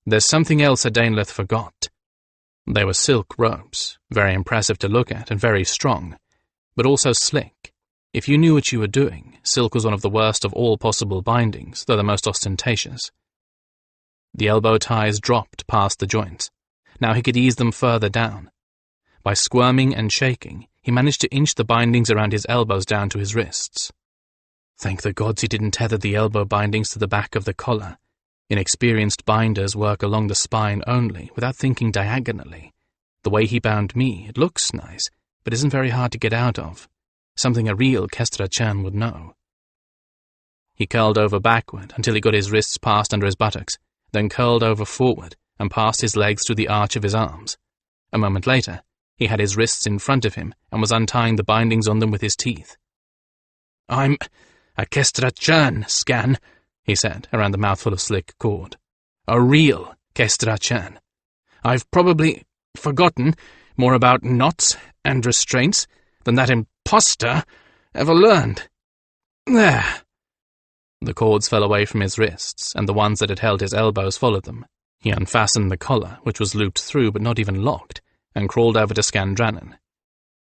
There's something else Adanleth forgot. They were silk ropes, very impressive to look at and very strong, but also slick. If you knew what you were doing, silk was one of the worst of all possible bindings, though the most ostentatious. The elbow ties dropped past the joints. Now he could ease them further down. By squirming and shaking, he managed to inch the bindings around his elbows down to his wrists. Thank the gods he didn't tether the elbow bindings to the back of the collar. Inexperienced binders work along the spine only, without thinking diagonally. The way he bound me, it looks nice, but isn't very hard to get out of. Something a real Kestra-chan would know. He curled over backward until he got his wrists passed under his buttocks, then curled over forward and passed his legs through the arch of his arms. A moment later, he had his wrists in front of him and was untying the bindings on them with his teeth. I'm a Kestra-chan, Skan, he said, around the mouthful of slick cord. A real Kestra-chan. I've probably forgotten more about knots and restraints than that imposter ever learned. There. The cords fell away from his wrists, and the ones that had held his elbows followed them. He unfastened the collar, which was looped through but not even locked, and crawled over to Skandranon.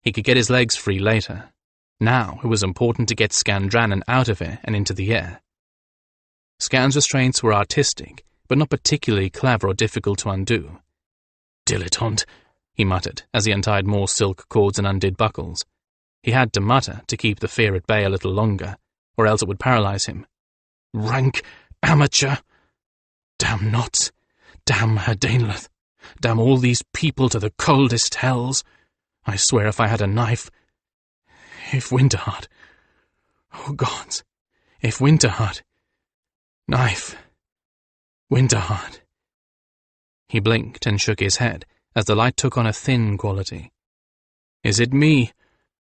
He could get his legs free later. Now it was important to get Skandranon out of it and into the air. Skan's restraints were artistic, but not particularly clever or difficult to undo. Dilettante, he muttered as he untied more silk cords and undid buckles. He had to mutter to keep the fear at bay a little longer, or else it would paralyze him. Rank amateur! Damn knots! Damn Adanleth! Damn all these people to the coldest hells! I swear if I had a knife... If Winterheart... Oh, gods! If Winterheart... Knife... Winterheart... He blinked and shook his head as the light took on a thin quality. Is it me,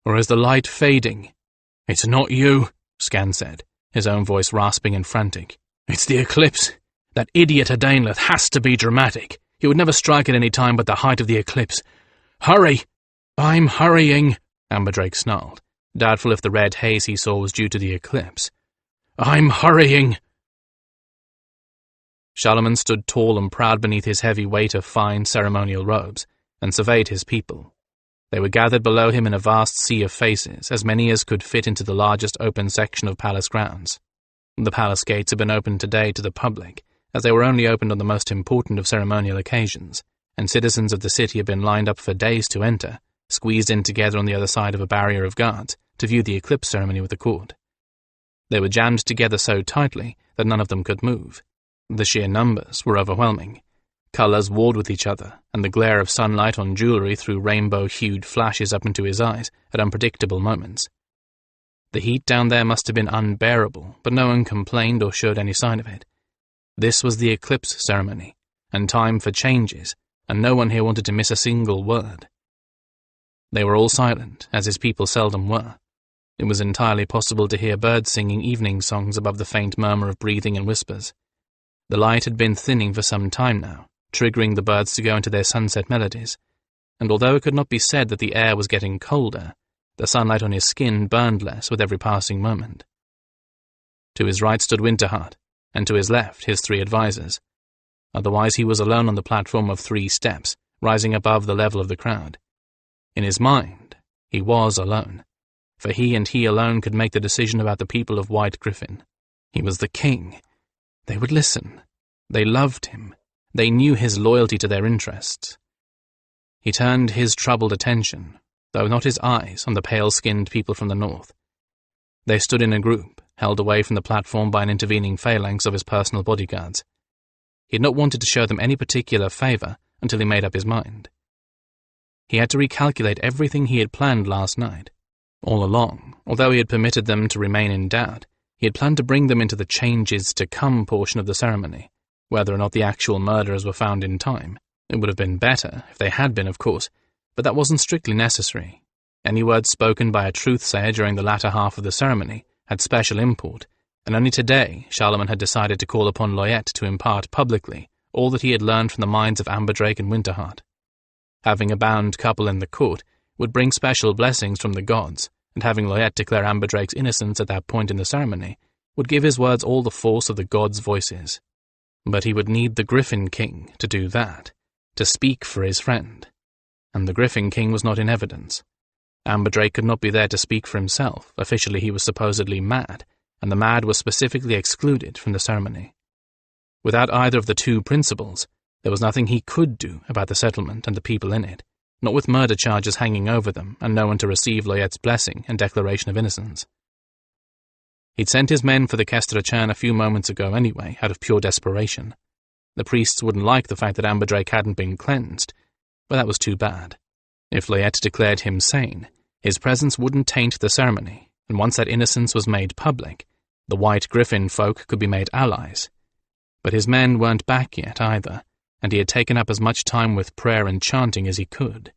or is the light fading? It's not you, Skan said, his own voice rasping and frantic. "It's the eclipse! That idiot Adainleth has to be dramatic! He would never strike at any time but the height of the eclipse! Hurry!" "I'm hurrying," Amberdrake snarled, doubtful if the red haze he saw was due to the eclipse. "I'm hurrying!" Charlemagne stood tall and proud beneath his heavy weight of fine ceremonial robes, and surveyed his people. They were gathered below him in a vast sea of faces, as many as could fit into the largest open section of palace grounds. The palace gates had been opened today to the public, as they were only opened on the most important of ceremonial occasions, and citizens of the city had been lined up for days to enter, squeezed in together on the other side of a barrier of guards, to view the eclipse ceremony with the court. They were jammed together so tightly that none of them could move. The sheer numbers were overwhelming. Colours warred with each other, and the glare of sunlight on jewellery threw rainbow-hued flashes up into his eyes at unpredictable moments. The heat down there must have been unbearable, but no one complained or showed any sign of it. This was the eclipse ceremony, and time for changes, and no one here wanted to miss a single word. They were all silent, as his people seldom were. It was entirely possible to hear birds singing evening songs above the faint murmur of breathing and whispers. The light had been thinning for some time now, triggering the birds to go into their sunset melodies, and although it could not be said that the air was getting colder, the sunlight on his skin burned less with every passing moment. To his right stood Winterheart, and to his left his 3 advisers. Otherwise he was alone on the platform of 3 steps, rising above the level of the crowd. In his mind, he was alone, for he and he alone could make the decision about the people of White Gryphon. He was the king. They would listen. They loved him. They knew his loyalty to their interests. He turned his troubled attention, though not his eyes, on the pale-skinned people from the north. They stood in a group, held away from the platform by an intervening phalanx of his personal bodyguards. He had not wanted to show them any particular favour until he made up his mind. He had to recalculate everything he had planned last night. All along, although he had permitted them to remain in doubt, he had planned to bring them into the changes-to-come portion of the ceremony. Whether or not the actual murderers were found in time, it would have been better if they had been, of course, but that wasn't strictly necessary. Any words spoken by a truth-sayer during the latter half of the ceremony had special import, and only today Charlemagne had decided to call upon Loyette to impart publicly all that he had learned from the minds of Amberdrake and Winterheart. Having a bound couple in the court would bring special blessings from the gods, and having Loyette declare Amberdrake's innocence at that point in the ceremony would give his words all the force of the gods' voices. But he would need the Griffin King to do that, to speak for his friend. And the Griffin King was not in evidence. Amberdrake could not be there to speak for himself. Officially he was supposedly mad, and the mad was specifically excluded from the ceremony. Without either of the 2 principals, there was nothing he could do about the settlement and the people in it, not with murder charges hanging over them and no one to receive Loyette's blessing and declaration of innocence. He'd sent his men for the Kestra Churn a few moments ago anyway, out of pure desperation. The priests wouldn't like the fact that Amberdrake hadn't been cleansed, but that was too bad. If Loyette declared him sane, his presence wouldn't taint the ceremony, and once that innocence was made public, the White Gryphon folk could be made allies. But his men weren't back yet either, and he had taken up as much time with prayer and chanting as he could.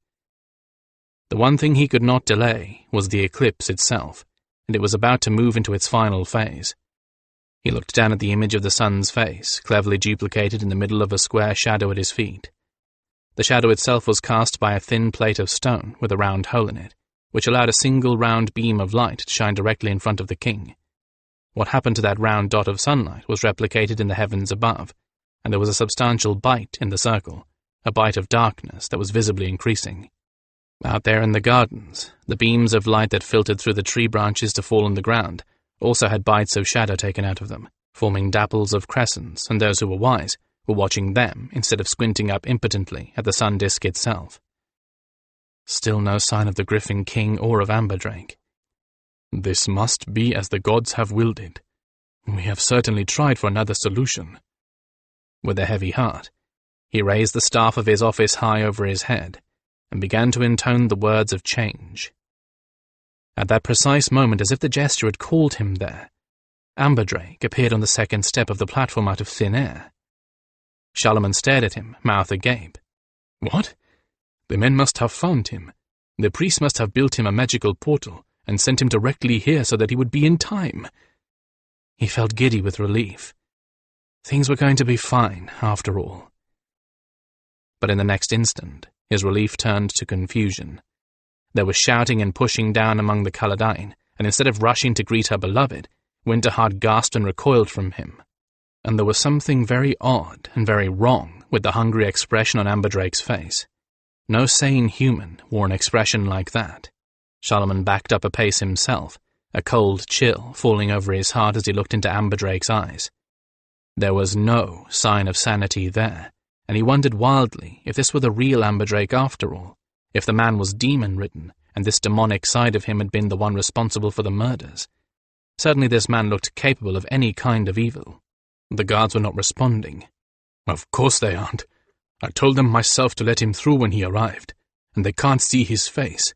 The one thing he could not delay was the eclipse itself, and it was about to move into its final phase. He looked down at the image of the sun's face, cleverly duplicated in the middle of a square shadow at his feet. The shadow itself was cast by a thin plate of stone with a round hole in it, which allowed a single round beam of light to shine directly in front of the king. What happened to that round dot of sunlight was replicated in the heavens above, and there was a substantial bite in the circle, a bite of darkness that was visibly increasing. Out there in the gardens, the beams of light that filtered through the tree branches to fall on the ground also had bites of shadow taken out of them, forming dapples of crescents, and those who were wise were watching them instead of squinting up impotently at the sun disk itself. Still no sign of the Griffin King or of Amberdrake. "This must be as the gods have willed it. We have certainly tried for another solution." With a heavy heart, he raised the staff of his office high over his head, and began to intone the words of change. At that precise moment, as if the gesture had called him there, Amberdrake appeared on the second step of the platform out of thin air. Charlemagne stared at him, mouth agape. What? The men must have found him. The priest must have built him a magical portal and sent him directly here so that he would be in time. He felt giddy with relief. Things were going to be fine, after all. But in the next instant, his relief turned to confusion. There was shouting and pushing down among the Caladyne, and instead of rushing to greet her beloved, Winterheart gasped and recoiled from him. And there was something very odd and very wrong with the hungry expression on Amberdrake's face. No sane human wore an expression like that. Charlemagne backed up a pace himself, a cold chill falling over his heart as he looked into Amberdrake's eyes. There was no sign of sanity there, and he wondered wildly if this were the real Amberdrake after all, if the man was demon-ridden, and this demonic side of him had been the one responsible for the murders. Certainly this man looked capable of any kind of evil. The guards were not responding. Of course they aren't. I told them myself to let him through when he arrived, and they can't see his face,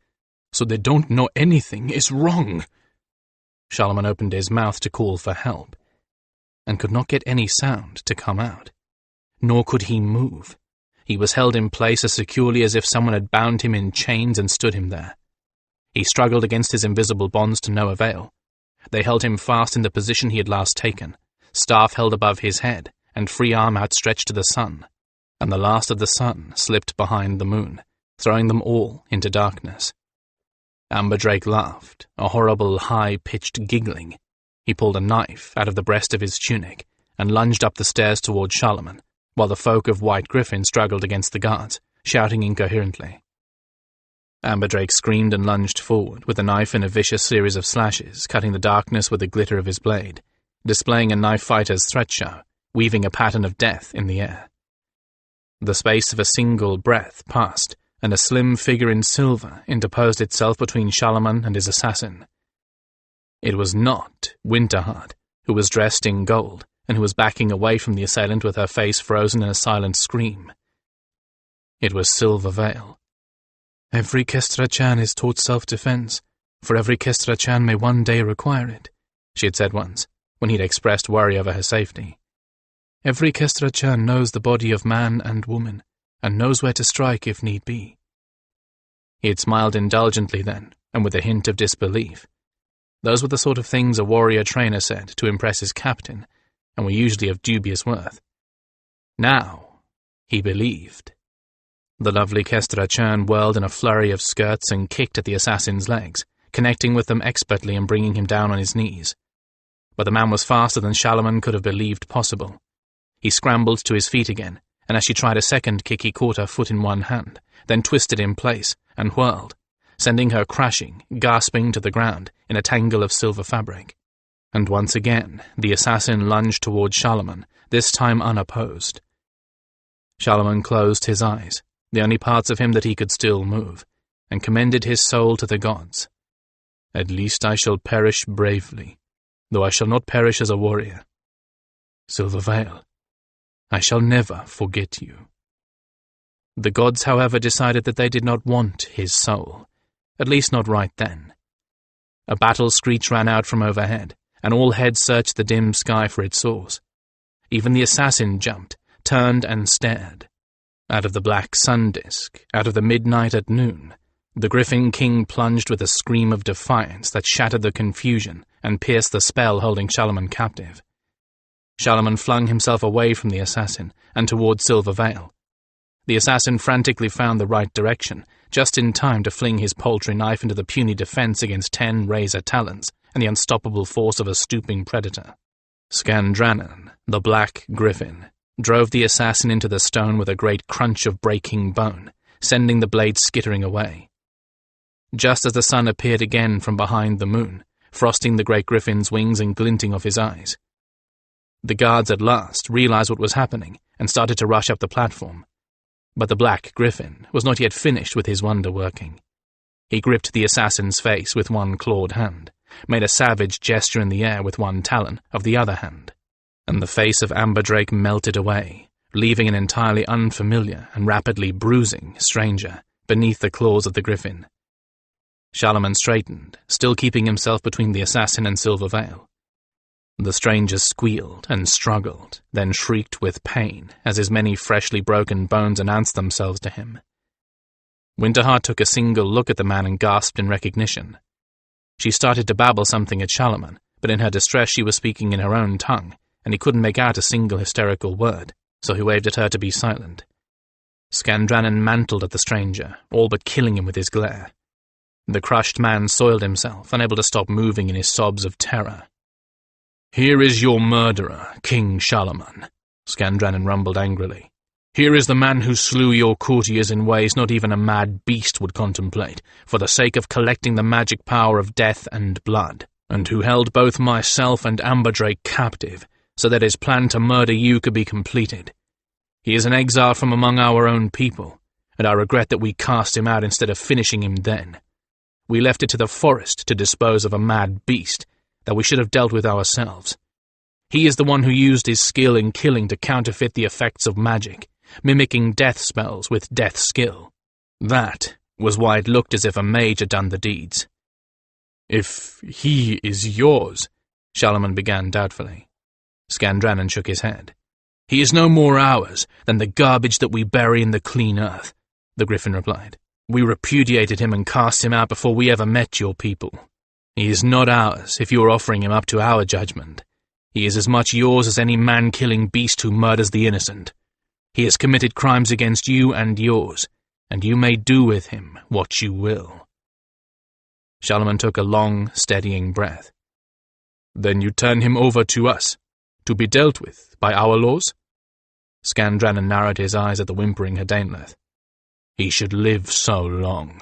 so they don't know anything is wrong. Charlemagne opened his mouth to call for help, and could not get any sound to come out. Nor could he move. He was held in place as securely as if someone had bound him in chains and stood him there. He struggled against his invisible bonds to no avail. They held him fast in the position he had last taken, staff held above his head, and free arm outstretched to the sun, and the last of the sun slipped behind the moon, throwing them all into darkness. Amberdrake laughed, a horrible, high-pitched giggling. He pulled a knife out of the breast of his tunic and lunged up the stairs toward Charlemagne, while the folk of White Gryphon struggled against the guards, shouting incoherently. Amberdrake screamed and lunged forward, with the knife in a vicious series of slashes, cutting the darkness with the glitter of his blade, displaying a knife fighter's threat show, weaving a pattern of death in the air. The space of a single breath passed, and a slim figure in silver interposed itself between Charlemagne and his assassin. It was not Winterheart, who was dressed in gold, and who was backing away from the assailant with her face frozen in a silent scream. It was Silver Veil. "Every Kestrachan is taught self-defense, for every Kestrachan may one day require it," she had said once, when he had expressed worry over her safety. "Every Kestrachan knows the body of man and woman, and knows where to strike if need be." He had smiled indulgently then, and with a hint of disbelief. Those were the sort of things a warrior trainer said to impress his captain, and were usually of dubious worth. Now, he believed. The lovely Kestrachan whirled in a flurry of skirts and kicked at the assassin's legs, connecting with them expertly and bringing him down on his knees. But the man was faster than Charlemagne could have believed possible. He scrambled to his feet again, and as she tried a second kick he caught her foot in one hand, then twisted in place and whirled, sending her crashing, gasping to the ground in a tangle of silver fabric. And once again the assassin lunged toward Charlemagne, this time unopposed. Charlemagne closed his eyes, the only parts of him that he could still move, and commended his soul to the gods. "At least I shall perish bravely, though I shall not perish as a warrior. Silver Veil, I shall never forget you." The gods, however, decided that they did not want his soul, at least not right then. A battle screech ran out from overhead, and all heads searched the dim sky for its source. Even the assassin jumped, turned and stared. Out of the black sun disk, out of the midnight at noon, the Griffin King plunged with a scream of defiance that shattered the confusion and pierced the spell holding Charlemagne captive. Charlemagne flung himself away from the assassin and toward Silver Veil. The assassin frantically found the right direction, just in time to fling his paltry knife into the puny defense against 10 razor talons and the unstoppable force of a stooping predator. Skandranon, the Black Gryphon, drove the assassin into the stone with a great crunch of breaking bone, sending the blade skittering away. Just as the sun appeared again from behind the moon, frosting the great Griffin's wings and glinting off his eyes. The guards at last realized what was happening and started to rush up the platform. But the Black Gryphon was not yet finished with his wonder working. He gripped the assassin's face with one clawed hand, made a savage gesture in the air with one talon of the other hand, and the face of Amberdrake melted away, leaving an entirely unfamiliar and rapidly bruising stranger beneath the claws of the Griffin. Charlemagne straightened, still keeping himself between the assassin and Silver Veil. The stranger squealed and struggled, then shrieked with pain as his many freshly broken bones announced themselves to him. Winterheart took a single look at the man and gasped in recognition. She started to babble something at Charlemagne, but in her distress she was speaking in her own tongue, and he couldn't make out a single hysterical word, so he waved at her to be silent. Skandranon mantled at the stranger, all but killing him with his glare. The crushed man soiled himself, unable to stop moving in his sobs of terror. "Here is your murderer, King Charlemagne," Skandranon rumbled angrily. "Here is the man who slew your courtiers in ways not even a mad beast would contemplate, for the sake of collecting the magic power of death and blood, and who held both myself and Amberdrake captive, so that his plan to murder you could be completed. He is an exile from among our own people, and I regret that we cast him out instead of finishing him then. We left it to the forest to dispose of a mad beast that we should have dealt with ourselves. He is the one who used his skill in killing to counterfeit the effects of magic, mimicking death spells with death skill. That was why it looked as if a mage had done the deeds." "If he is yours," Charlemagne began doubtfully. Skandranon shook his head. "He is no more ours than the garbage that we bury in the clean earth," the Gryphon replied. "We repudiated him and cast him out before we ever met your people. He is not ours if you are offering him up to our judgment. He is as much yours as any man-killing beast who murders the innocent. He has committed crimes against you and yours, and you may do with him what you will." Charlemagne took a long, steadying breath. "Then you turn him over to us, to be dealt with by our laws?" Skandranon narrowed his eyes at the whimpering Hadainleth. "He should live so long."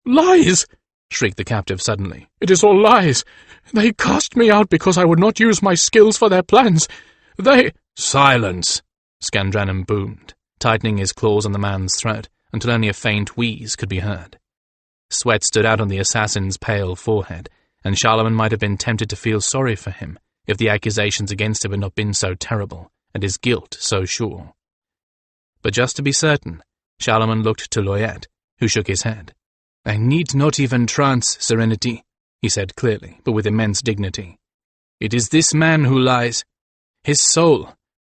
"Lies!" shrieked the captive suddenly. "It is all lies! They cast me out because I would not use my skills for their plans. They—" "Silence!" Skandranon boomed, tightening his claws on the man's throat until only a faint wheeze could be heard. Sweat stood out on the assassin's pale forehead, and Charlemagne might have been tempted to feel sorry for him if the accusations against him had not been so terrible, and his guilt so sure. But just to be certain, Charlemagne looked to Loyette, who shook his head. "I need not even trance, Serenity," he said clearly, but with immense dignity. "It is this man who lies. His soul.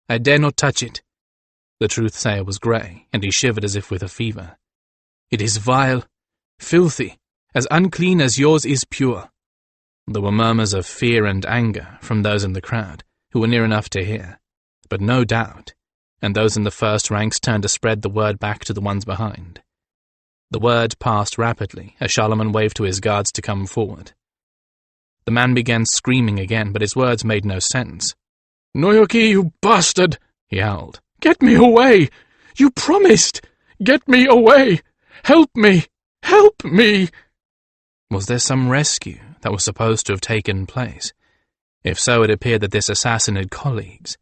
I dare not touch it." The truth-sayer was grey, and he shivered as if with a fever. "It is vile, filthy, as unclean as yours is pure." There were murmurs of fear and anger from those in the crowd, who were near enough to hear, but no doubt, and those in the first ranks turned to spread the word back to the ones behind. The word passed rapidly as Charlemagne waved to his guards to come forward. The man began screaming again, but his words made no sense. "Noyoki, you bastard!" he howled. "Get me away! You promised! Get me away! Help me! Help me!" Was there some rescue that was supposed to have taken place? If so, it appeared that this assassin had colleagues.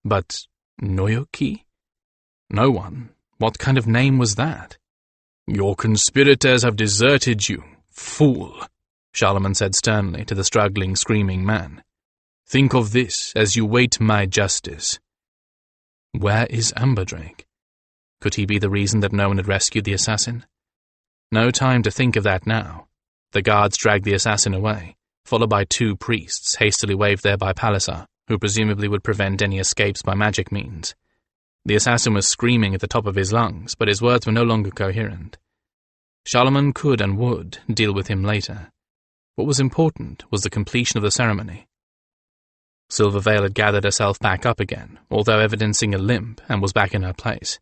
But Noyoki? No one. What kind of name was that? "Your conspirators have deserted you, fool," Charlemagne said sternly to the struggling, screaming man. "Think of this as you wait my justice." Where is Amberdrake? Could he be the reason that no one had rescued the assassin? No time to think of that now. The guards dragged the assassin away, followed by 2 priests hastily waved there by Palliser, who presumably would prevent any escapes by magic means. The assassin was screaming at the top of his lungs, but his words were no longer coherent. Charlemagne could and would deal with him later. What was important was the completion of the ceremony. Silverveil had gathered herself back up again, although evidencing a limp, and was back in her place.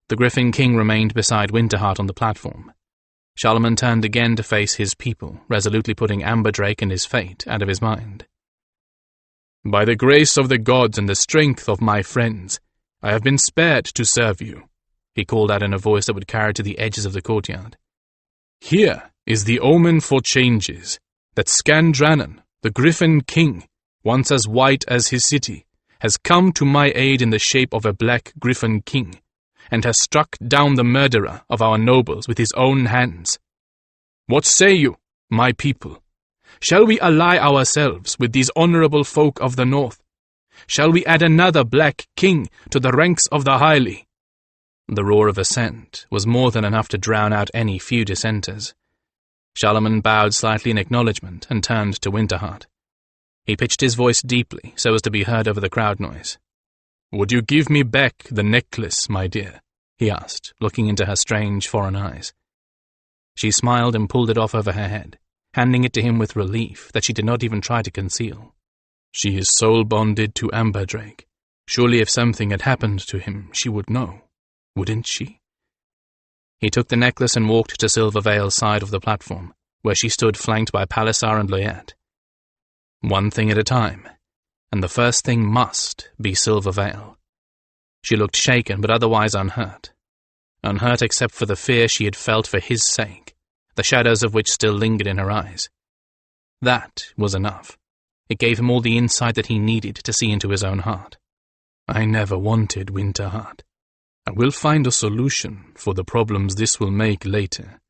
The Gryphon King remained beside Winterheart on the platform. Charlemagne turned again to face his people, resolutely putting Amberdrake and his fate out of his mind. "By the grace of the gods and the strength of my friends, I have been spared to serve you," he called out in a voice that would carry to the edges of the courtyard. "Here is the omen for changes, that Skandranon, the Gryphon King, once as white as his city, has come to my aid in the shape of a black Gryphon King, and has struck down the murderer of our nobles with his own hands. What say you, my people? Shall we ally ourselves with these honorable folk of the north? Shall we add another black king to the ranks of the highly?" The roar of assent was more than enough to drown out any few dissenters. Charlemagne bowed slightly in acknowledgement and turned to Winterheart. He pitched his voice deeply so as to be heard over the crowd noise. "Would you give me back the necklace, my dear?" he asked, looking into her strange foreign eyes. She smiled and pulled it off over her head, handing it to him with relief that she did not even try to conceal. "She is soul-bonded to Amberdrake. Surely if something had happened to him, she would know, wouldn't she?" He took the necklace and walked to Silvervale's side of the platform, where she stood flanked by Palisar and Loyette. One thing at a time, and the first thing must be Silvervale. She looked shaken but otherwise unhurt. Unhurt except for the fear she had felt for his sake, the shadows of which still lingered in her eyes. That was enough. It gave him all the insight that he needed to see into his own heart. "I never wanted Winterheart. I will find a solution for the problems this will make later.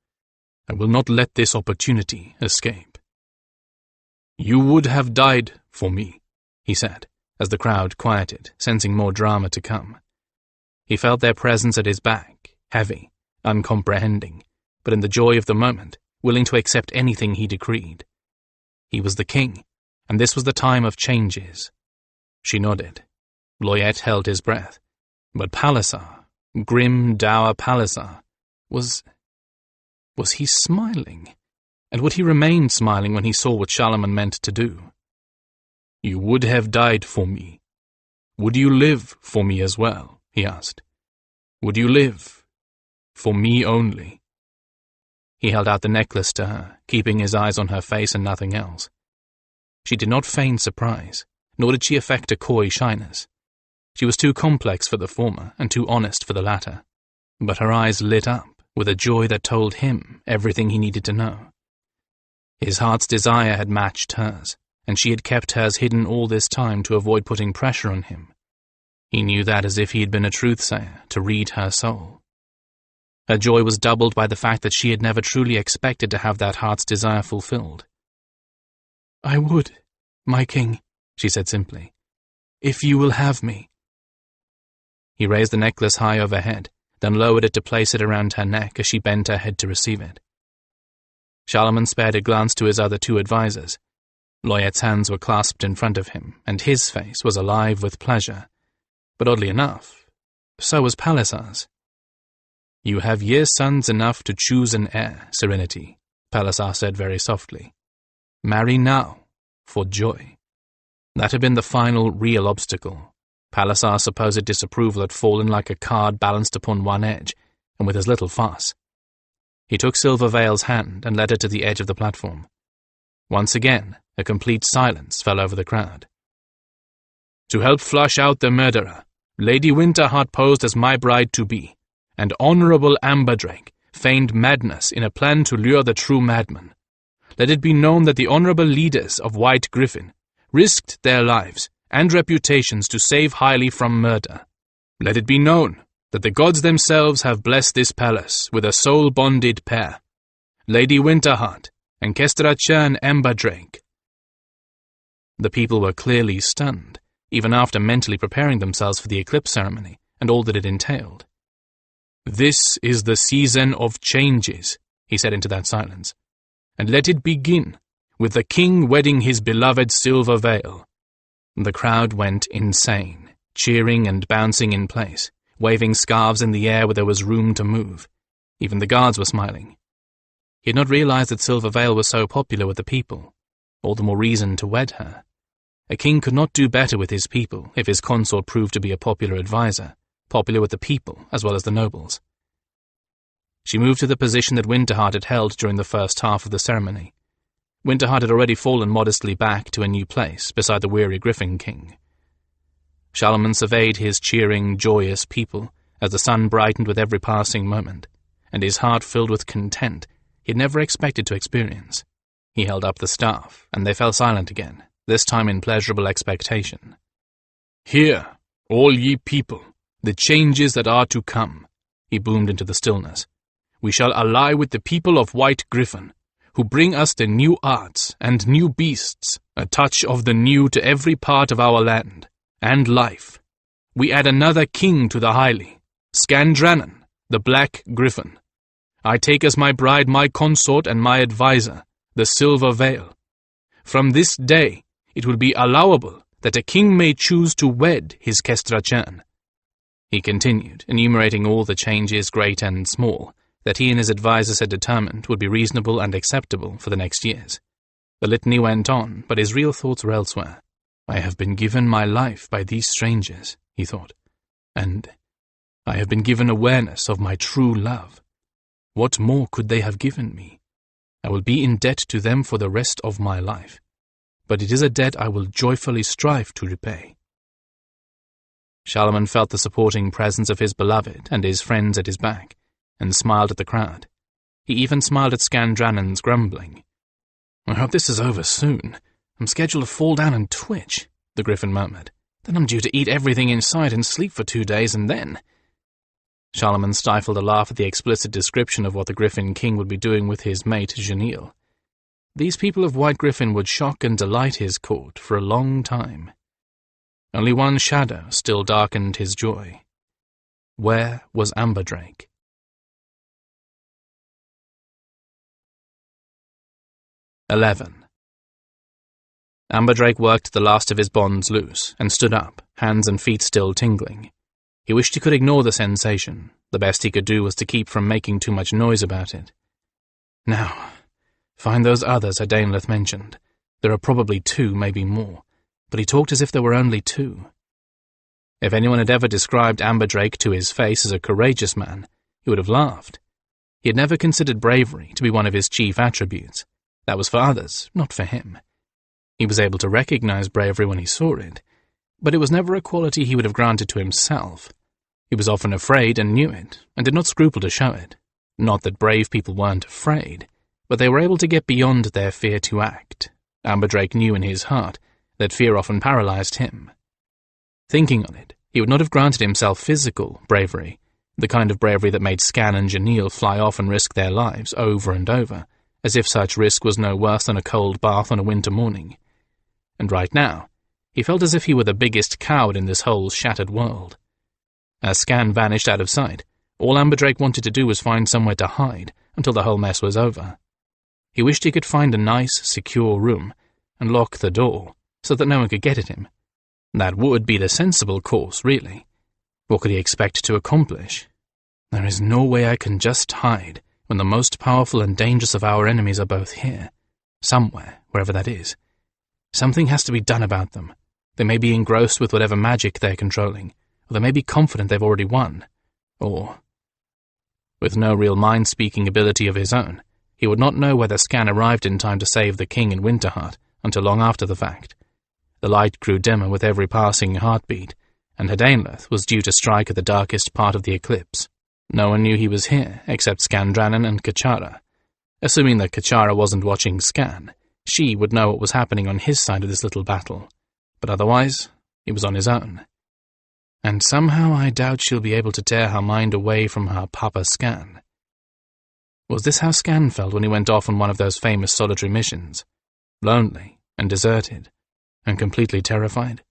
I will not let this opportunity escape." "You would have died for me," he said, as the crowd quieted, sensing more drama to come. He felt their presence at his back, heavy, uncomprehending, but in the joy of the moment, willing to accept anything he decreed. He was the king, and this was the time of changes. She nodded. Loyette held his breath. But Palisar, grim, dour Palisar, was he smiling? And would he remain smiling when he saw what Charlemagne meant to do? "You would have died for me. Would you live for me as well?" he asked. "Would you live for me only?" He held out the necklace to her, keeping his eyes on her face and nothing else. She did not feign surprise, nor did she affect a coy shyness. She was too complex for the former and too honest for the latter. But her eyes lit up with a joy that told him everything he needed to know. His heart's desire had matched hers, and she had kept hers hidden all this time to avoid putting pressure on him. He knew that as if he had been a truthsayer to read her soul. Her joy was doubled by the fact that she had never truly expected to have that heart's desire fulfilled. "I would, my king," she said simply, "if you will have me." He raised the necklace high overhead, then lowered it to place it around her neck as she bent her head to receive it. Charlemagne spared a glance to his other two advisers. Loyette's hands were clasped in front of him, and his face was alive with pleasure. But oddly enough, so was Palisar's. "You have years sons enough to choose an heir, Serenity," Palisar said very softly. "Marry now, for joy." That had been the final, real obstacle. Palisar's supposed disapproval had fallen like a card balanced upon one edge, and with as little fuss. He took Silvervale's hand and led her to the edge of the platform. Once again, a complete silence fell over the crowd. "To help flush out the murderer, Lady Winterheart posed as my bride-to-be, and Honorable Amberdrake feigned madness in a plan to lure the true madman. Let it be known that the honorable leaders of White Gryphon risked their lives and reputations to save highly from murder. Let it be known that the gods themselves have blessed this palace with a soul-bonded pair, Lady Winterheart and Kestrachan Amberdrake." The people were clearly stunned, even after mentally preparing themselves for the eclipse ceremony and all that it entailed. "This is the season of changes," he said into that silence, "and let it begin with the king wedding his beloved Silvervale." The crowd went insane, cheering and bouncing in place, waving scarves in the air where there was room to move. Even the guards were smiling. He had not realized that Silvervale was so popular with the people. All the more reason to wed her. A king could not do better with his people if his consort proved to be a popular advisor, popular with the people as well as the nobles. She moved to the position that Winterheart had held during the first half of the ceremony. Winterheart had already fallen modestly back to a new place beside the weary Griffin King. Charlemagne surveyed his cheering, joyous people as the sun brightened with every passing moment, and his heart filled with content he had never expected to experience. He held up the staff, and they fell silent again, this time in pleasurable expectation. "Hear, all ye people, the changes that are to come," he boomed into the stillness. "We shall ally with the people of White Gryphon, who bring us the new arts and new beasts, a touch of the new to every part of our land, and life. We add another king to the highly, Skandranon, the Black Gryphon. I take as my bride my consort and my advisor, the Silver Veil. From this day, it will be allowable that a king may choose to wed his Kestrachan." He continued, enumerating all the changes, great and small, that he and his advisers had determined would be reasonable and acceptable for the next years. The litany went on, but his real thoughts were elsewhere. I have been given my life by these strangers, he thought, and I have been given awareness of my true love. What more could they have given me? I will be in debt to them for the rest of my life, but it is a debt I will joyfully strive to repay. Charlemagne felt the supporting presence of his beloved and his friends at his back, and smiled at the crowd. He even smiled at Skandranon's grumbling. I hope this is over soon. I'm scheduled to fall down and twitch, the Gryphon murmured. Then I'm due to eat everything in sight and sleep for 2 days, and then... Charlemagne stifled a laugh at the explicit description of what the Gryphon King would be doing with his mate, Genil. These people of White Gryphon would shock and delight his court for a long time. Only one shadow still darkened his joy. Where was Amberdrake? Amberdrake worked the last of his bonds loose and stood up, hands and feet still tingling. He wished he could ignore the sensation. The best he could do was to keep from making too much noise about it. Now, find those others Hadainleth mentioned. There are probably 2, maybe more, but he talked as if there were only 2. If anyone had ever described Amberdrake to his face as a courageous man, he would have laughed. He had never considered bravery to be one of his chief attributes. That was for others, not for him. He was able to recognize bravery when he saw it, but it was never a quality he would have granted to himself. He was often afraid and knew it, and did not scruple to show it. Not that brave people weren't afraid, but they were able to get beyond their fear to act. Amberdrake knew in his heart that fear often paralyzed him. Thinking on it, he would not have granted himself physical bravery, the kind of bravery that made Skan and Genil fly off and risk their lives over and over, as if such risk was no worse than a cold bath on a winter morning. And right now, he felt as if he were the biggest coward in this whole shattered world. As Skan vanished out of sight, all Amberdrake wanted to do was find somewhere to hide until the whole mess was over. He wished he could find a nice, secure room and lock the door so that no one could get at him. That would be the sensible course, really. What could he expect to accomplish? There is no way I can just hide when the most powerful and dangerous of our enemies are both here, somewhere, wherever that is. Something has to be done about them. They may be engrossed with whatever magic they're controlling, or they may be confident they've already won, or... With no real mind-speaking ability of his own, he would not know whether Skan arrived in time to save the king in Winterheart until long after the fact. The light grew dimmer with every passing heartbeat, and Hadainleth was due to strike at the darkest part of the eclipse. No one knew he was here except Skandranon and Kachara. Assuming that Kachara wasn't watching Skan, she would know what was happening on his side of this little battle, but otherwise, he was on his own. And somehow I doubt she'll be able to tear her mind away from her Papa Skan. Was this how Skan felt when he went off on one of those famous solitary missions? Lonely and deserted, and completely terrified?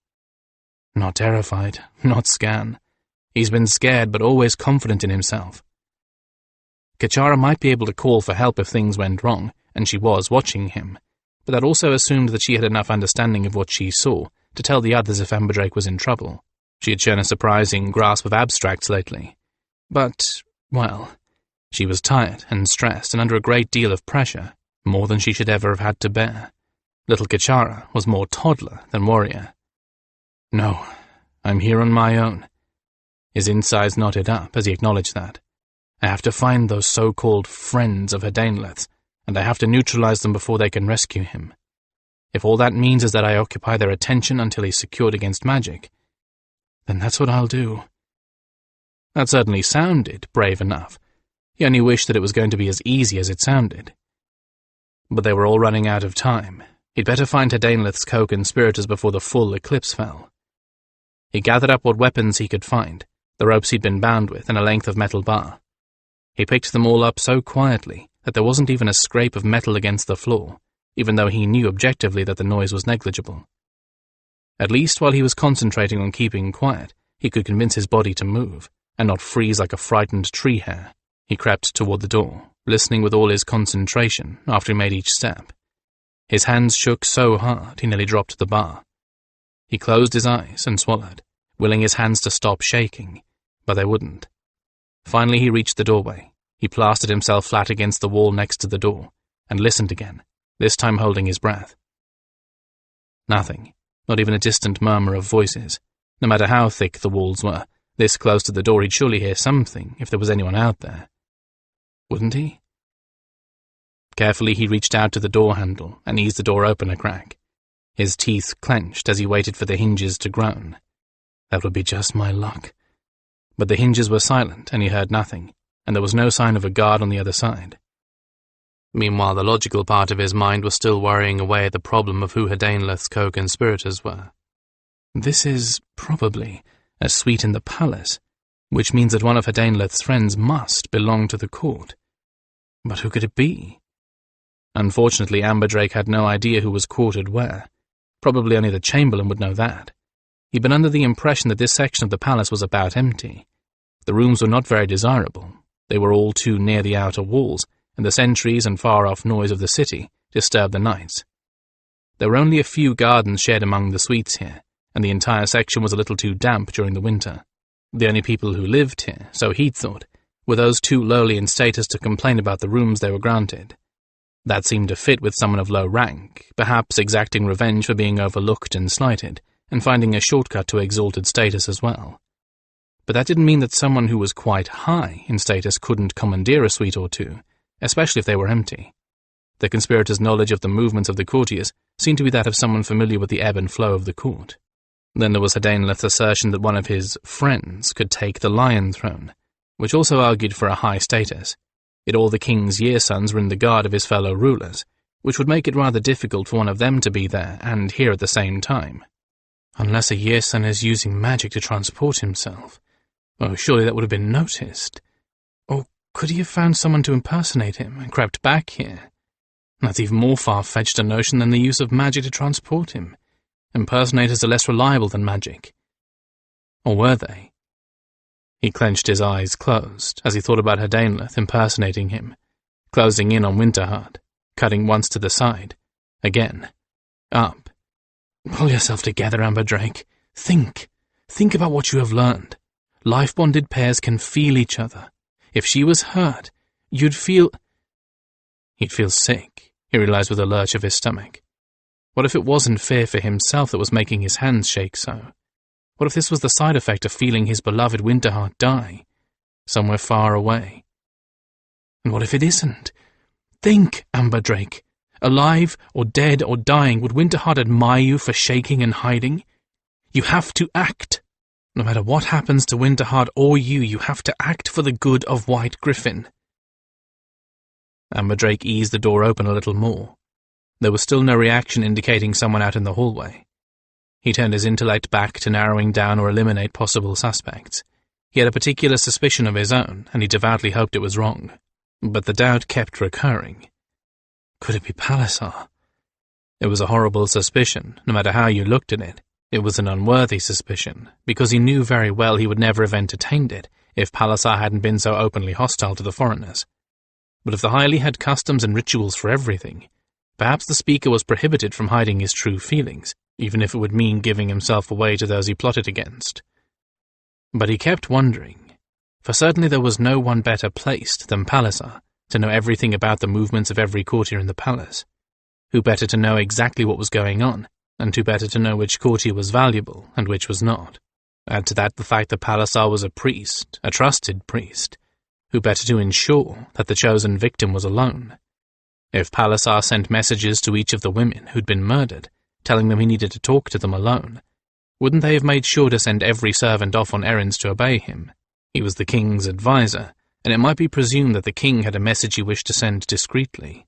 Not terrified, not Skan. He's been scared but always confident in himself. Kachara might be able to call for help if things went wrong, and she was watching him, but that also assumed that she had enough understanding of what she saw to tell the others if Amberdrake was in trouble. She had shown a surprising grasp of abstracts lately. But, well, she was tired and stressed and under a great deal of pressure, more than she should ever have had to bear. Little Kachara was more toddler than warrior. No, I'm here on my own. His insides knotted up as he acknowledged that. I have to find those so-called friends of Hadainleth's, and I have to neutralize them before they can rescue him. If all that means is that I occupy their attention until he's secured against magic, then that's what I'll do. That certainly sounded brave enough. He only wished that it was going to be as easy as it sounded. But they were all running out of time. He'd better find Hadainleth's co-conspirators before the full eclipse fell. He gathered up what weapons he could find, the ropes he'd been bound with, and a length of metal bar. He picked them all up so quietly that there wasn't even a scrape of metal against the floor, even though he knew objectively that the noise was negligible. At least while he was concentrating on keeping quiet, he could convince his body to move, and not freeze like a frightened tree hare. He crept toward the door, listening with all his concentration after he made each step. His hands shook so hard he nearly dropped the bar. He closed his eyes and swallowed, willing his hands to stop shaking, but they wouldn't. Finally he reached the doorway. He plastered himself flat against the wall next to the door, and listened again, this time holding his breath. Nothing, not even a distant murmur of voices. No matter how thick the walls were, this close to the door he'd surely hear something if there was anyone out there. Wouldn't he? Carefully he reached out to the door handle and eased the door open a crack. His teeth clenched as he waited for the hinges to groan. That would be just my luck. But the hinges were silent and he heard nothing, and there was no sign of a guard on the other side. Meanwhile, the logical part of his mind was still worrying away at the problem of who Hadainleth's co-conspirators were. This is, probably, a suite in the palace, which means that one of Hadainleth's friends must belong to the court. But who could it be? Unfortunately, Amberdrake had no idea who was quartered where. Probably only the Chamberlain would know that. He'd been under the impression that this section of the palace was about empty. The rooms were not very desirable. They were all too near the outer walls, and the sentries and far-off noise of the city disturbed the nights. There were only a few gardens shared among the suites here, and the entire section was a little too damp during the winter. The only people who lived here, so he'd thought, were those too lowly in status to complain about the rooms they were granted. That seemed to fit with someone of low rank, perhaps exacting revenge for being overlooked and slighted, and finding a shortcut to exalted status as well. But that didn't mean that someone who was quite high in status couldn't commandeer a suite or two, especially if they were empty. The conspirators' knowledge of the movements of the courtiers seemed to be that of someone familiar with the ebb and flow of the court. Then there was Hadainleth's assertion that one of his friends could take the Lion Throne, which also argued for a high status. Yet all the king's year-sons were in the guard of his fellow rulers, which would make it rather difficult for one of them to be there and here at the same time. Unless a year-son is using magic to transport himself. Oh, surely that would have been noticed. Or could he have found someone to impersonate him and crept back here? That's even more far-fetched a notion than the use of magic to transport him. Impersonators are less reliable than magic. Or were they? He clenched his eyes closed as he thought about Hadainleth impersonating him, closing in on Winterheart, cutting once to the side, again, up. Pull yourself together, Amberdrake. Think about what you have learned. Life-bonded pairs can feel each other. If she was hurt, He'd feel sick, he realized with a lurch of his stomach. What if it wasn't fear for himself that was making his hands shake so? What if this was the side effect of feeling his beloved Winterheart die, somewhere far away? And what if it isn't? Think, Amberdrake. Alive or dead or dying, would Winterheart admire you for shaking and hiding? You have to act. No matter what happens to Winterheart or you have to act for the good of White Gryphon. Amberdrake eased the door open a little more. There was still no reaction indicating someone out in the hallway. He turned his intellect back to narrowing down or eliminate possible suspects. He had a particular suspicion of his own, and he devoutly hoped it was wrong. But the doubt kept recurring. Could it be Palliser? It was a horrible suspicion, no matter how you looked at it. It was an unworthy suspicion, because he knew very well he would never have entertained it if Palliser hadn't been so openly hostile to the foreigners. But if the Highley had customs and rituals for everything, perhaps the speaker was prohibited from hiding his true feelings, even if it would mean giving himself away to those he plotted against. But he kept wondering, for certainly there was no one better placed than Palliser to know everything about the movements of every courtier in the palace. Who better to know exactly what was going on, and who better to know which courtier was valuable and which was not? Add to that the fact that Palliser was a priest, a trusted priest. Who better to ensure that the chosen victim was alone? If Palliser sent messages to each of the women who'd been murdered, telling them he needed to talk to them alone, wouldn't they have made sure to send every servant off on errands to obey him? He was the king's advisor, and it might be presumed that the king had a message he wished to send discreetly.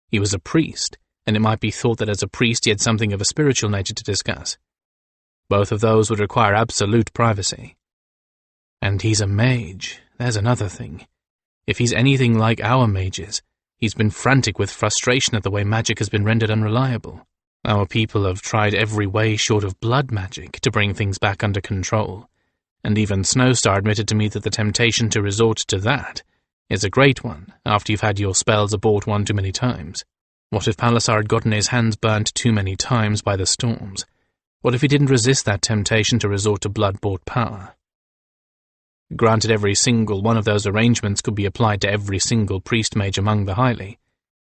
He was a priest, and it might be thought that as a priest he had something of a spiritual nature to discuss. Both of those would require absolute privacy. And he's a mage, there's another thing. If he's anything like our mages, he's been frantic with frustration at the way magic has been rendered unreliable. Our people have tried every way short of blood magic to bring things back under control, and even Snowstar admitted to me that the temptation to resort to that is a great one after you've had your spells abort one too many times. What if Palliser had gotten his hands burnt too many times by the storms? What if he didn't resist that temptation to resort to blood-bought power? Granted, every single one of those arrangements could be applied to every single priest-mage among the highly,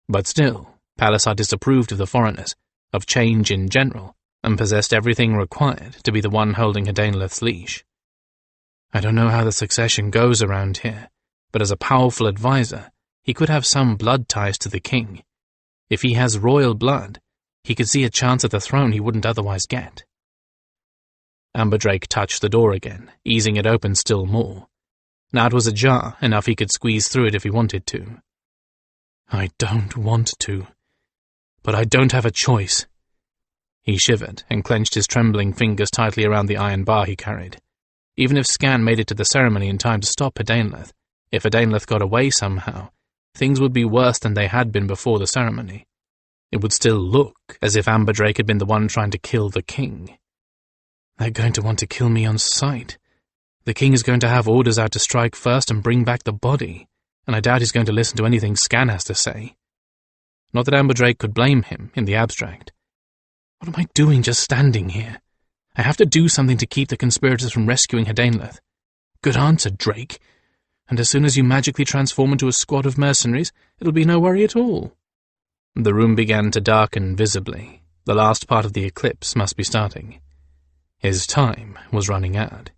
but still, Palliser disapproved of the foreigners, of change in general, and possessed everything required to be the one holding Hadainleth's leash. I don't know how the succession goes around here, but as a powerful advisor, he could have some blood ties to the king. If he has royal blood, he could see a chance at the throne he wouldn't otherwise get. Amberdrake touched the door again, easing it open still more. Now it was ajar, enough he could squeeze through it if he wanted to. I don't want to, but I don't have a choice. He shivered and clenched his trembling fingers tightly around the iron bar he carried. Even if Skan made it to the ceremony in time to stop Hadainleth, if Hadainleth got away somehow, things would be worse than they had been before the ceremony. It would still look as if Amberdrake had been the one trying to kill the king. They're going to want to kill me on sight. The king is going to have orders out to strike first and bring back the body, and I doubt he's going to listen to anything Skan has to say. Not that Amberdrake could blame him, in the abstract. What am I doing just standing here? I have to do something to keep the conspirators from rescuing Hadainleth. Good answer, Drake. And as soon as you magically transform into a squad of mercenaries, it'll be no worry at all. The room began to darken visibly. The last part of the eclipse must be starting. His time was running out.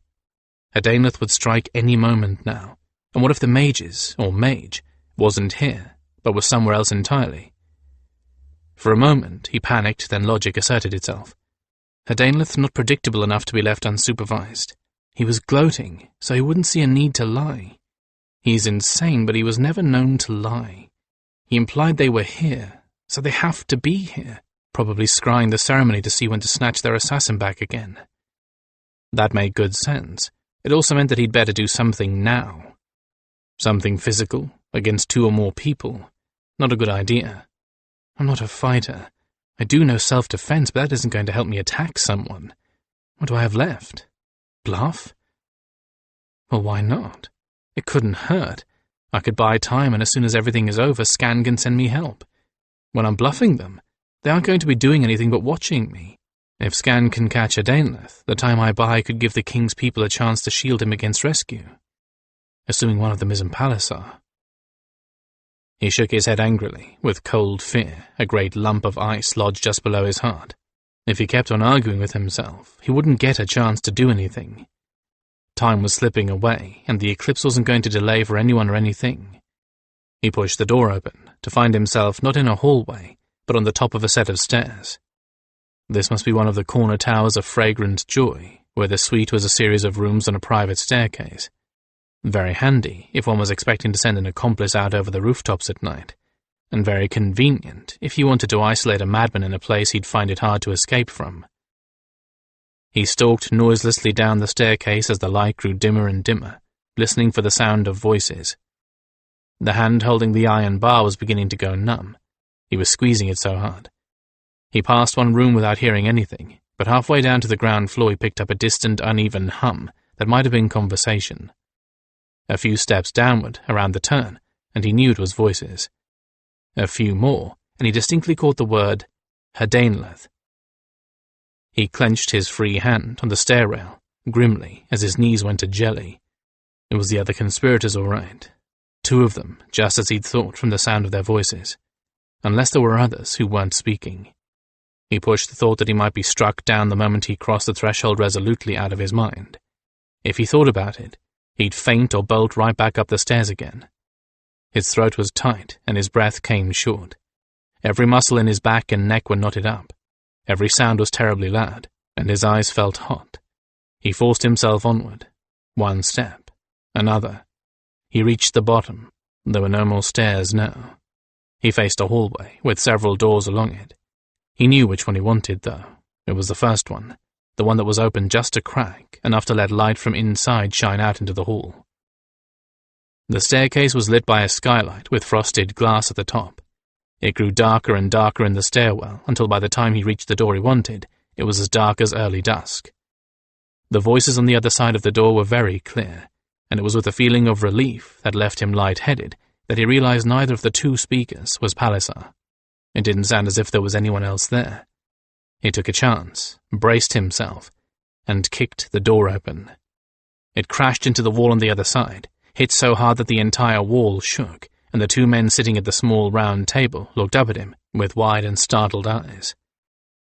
Hadainleth would strike any moment now. And what if the mages, or mage, wasn't here, but was somewhere else entirely? For a moment he panicked, then logic asserted itself. Hadainleth not predictable enough to be left unsupervised. He was gloating, so he wouldn't see a need to lie. He's insane, but he was never known to lie. He implied they were here, so they have to be here, probably scrying the ceremony to see when to snatch their assassin back again. That made good sense. It also meant that he'd better do something now. Something physical, against 2 or more people. Not a good idea. I'm not a fighter. I do know self-defense, but that isn't going to help me attack someone. What do I have left? Bluff? Well, why not? It couldn't hurt. I could buy time, and as soon as everything is over, Skan can send me help. When I'm bluffing them, they aren't going to be doing anything but watching me. If Skan can catch Hadainleth, the time I buy could give the king's people a chance to shield him against rescue. Assuming one of them isn't Palliser. He shook his head angrily, with cold fear, a great lump of ice lodged just below his heart. If he kept on arguing with himself, he wouldn't get a chance to do anything. Time was slipping away, and the eclipse wasn't going to delay for anyone or anything. He pushed the door open, to find himself not in a hallway, but on the top of a set of stairs. This must be one of the corner towers of Fragrant Joy, where the suite was a series of rooms on a private staircase. Very handy if one was expecting to send an accomplice out over the rooftops at night, and very convenient if he wanted to isolate a madman in a place he'd find it hard to escape from. He stalked noiselessly down the staircase as the light grew dimmer and dimmer, listening for the sound of voices. The hand holding the iron bar was beginning to go numb. He was squeezing it so hard. He passed one room without hearing anything, but halfway down to the ground floor he picked up a distant, uneven hum that might have been conversation. A few steps downward, around the turn, and he knew it was voices. A few more, and he distinctly caught the word, Hadainleth. He clenched his free hand on the stair rail, grimly, as his knees went to jelly. It was the other conspirators, all right. 2 of them, just as he'd thought from the sound of their voices. Unless there were others who weren't speaking. He pushed the thought that he might be struck down the moment he crossed the threshold resolutely out of his mind. If he thought about it, he'd faint or bolt right back up the stairs again. His throat was tight, and his breath came short. Every muscle in his back and neck were knotted up. Every sound was terribly loud, and his eyes felt hot. He forced himself onward. 1 step. Another. He reached the bottom. There were no more stairs now. He faced a hallway, with several doors along it. He knew which one he wanted, though. It was the first one. The one that was open just a crack, enough to let light from inside shine out into the hall. The staircase was lit by a skylight with frosted glass at the top. It grew darker and darker in the stairwell until by the time he reached the door he wanted, it was as dark as early dusk. The voices on the other side of the door were very clear, and it was with a feeling of relief that left him light-headed that he realized neither of the 2 speakers was Palliser. It didn't sound as if there was anyone else there. He took a chance, braced himself, and kicked the door open. It crashed into the wall on the other side, hit so hard that the entire wall shook, and the two men sitting at the small round table looked up at him with wide and startled eyes.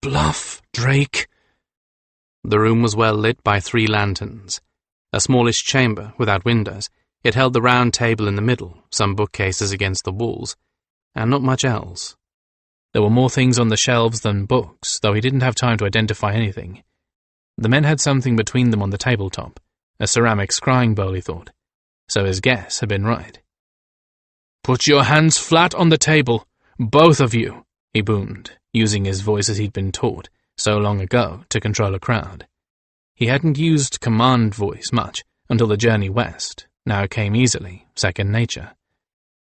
"Bluff, Drake!" The room was well lit by 3 lanterns. A smallish chamber, without windows, it held the round table in the middle, some bookcases against the walls, and not much else. There were more things on the shelves than books, though he didn't have time to identify anything. The men had something between them on the tabletop, a ceramic scrying bowl, he thought, so his guess had been right. "Put your hands flat on the table, both of you," he boomed, using his voice as he'd been taught, so long ago, to control a crowd. He hadn't used command voice much until the journey west. Now it came easily, second nature.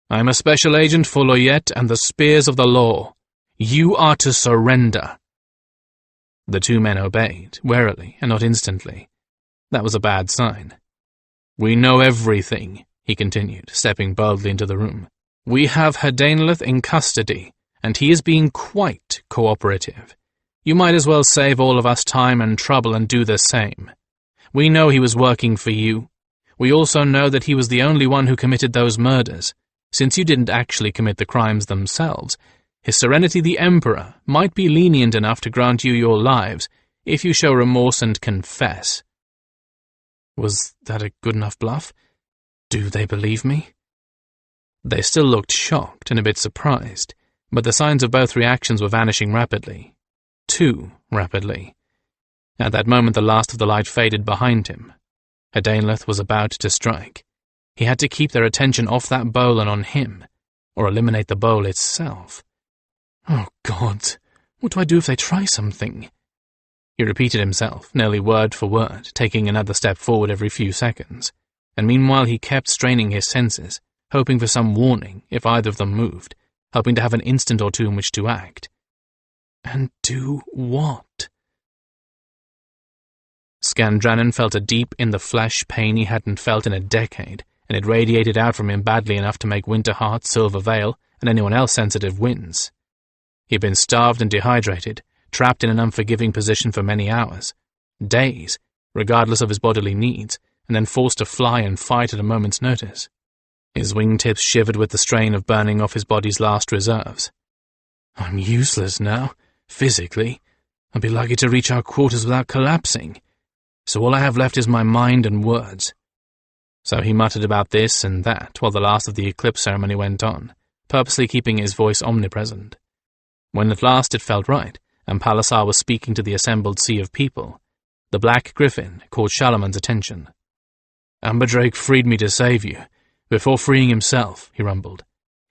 "I'm a special agent for Loyette and the Spears of the Law. You are to surrender." The 2 men obeyed, warily and not instantly. That was a bad sign. "We know everything," he continued, stepping boldly into the room. "We have Hadainleth in custody, and he is being quite cooperative. You might as well save all of us time and trouble and do the same. We know he was working for you. We also know that he was the only one who committed those murders. Since you didn't actually commit the crimes themselves, His Serenity the Emperor might be lenient enough to grant you your lives if you show remorse and confess." Was that a good enough bluff? Do they believe me? They still looked shocked and a bit surprised, but the signs of both reactions were vanishing rapidly. Too rapidly. At that moment the last of the light faded behind him. Hadainleth was about to strike. He had to keep their attention off that bowl and on him, or eliminate the bowl itself. "Oh, God, what do I do if they try something?" He repeated himself, nearly word for word, taking another step forward every few seconds, and meanwhile he kept straining his senses, hoping for some warning if either of them moved, hoping to have an instant or two in which to act. And do what? Skandranon felt a deep-in-the-flesh pain he hadn't felt in a decade, and it radiated out from him badly enough to make Winterheart, Silvervale, and anyone else sensitive wince. He'd been starved and dehydrated, trapped in an unforgiving position for many hours, days, regardless of his bodily needs, and then forced to fly and fight at a moment's notice. His wingtips shivered with the strain of burning off his body's last reserves. "I'm useless now, physically. I'd be lucky to reach our quarters without collapsing. So all I have left is my mind and words." So he muttered about this and that while the last of the eclipse ceremony went on, purposely keeping his voice omnipresent. When at last it felt right, and Palasar was speaking to the assembled sea of people, the Black Gryphon caught Shalamon's attention. "Amberdrake freed me to save you, before freeing himself," he rumbled.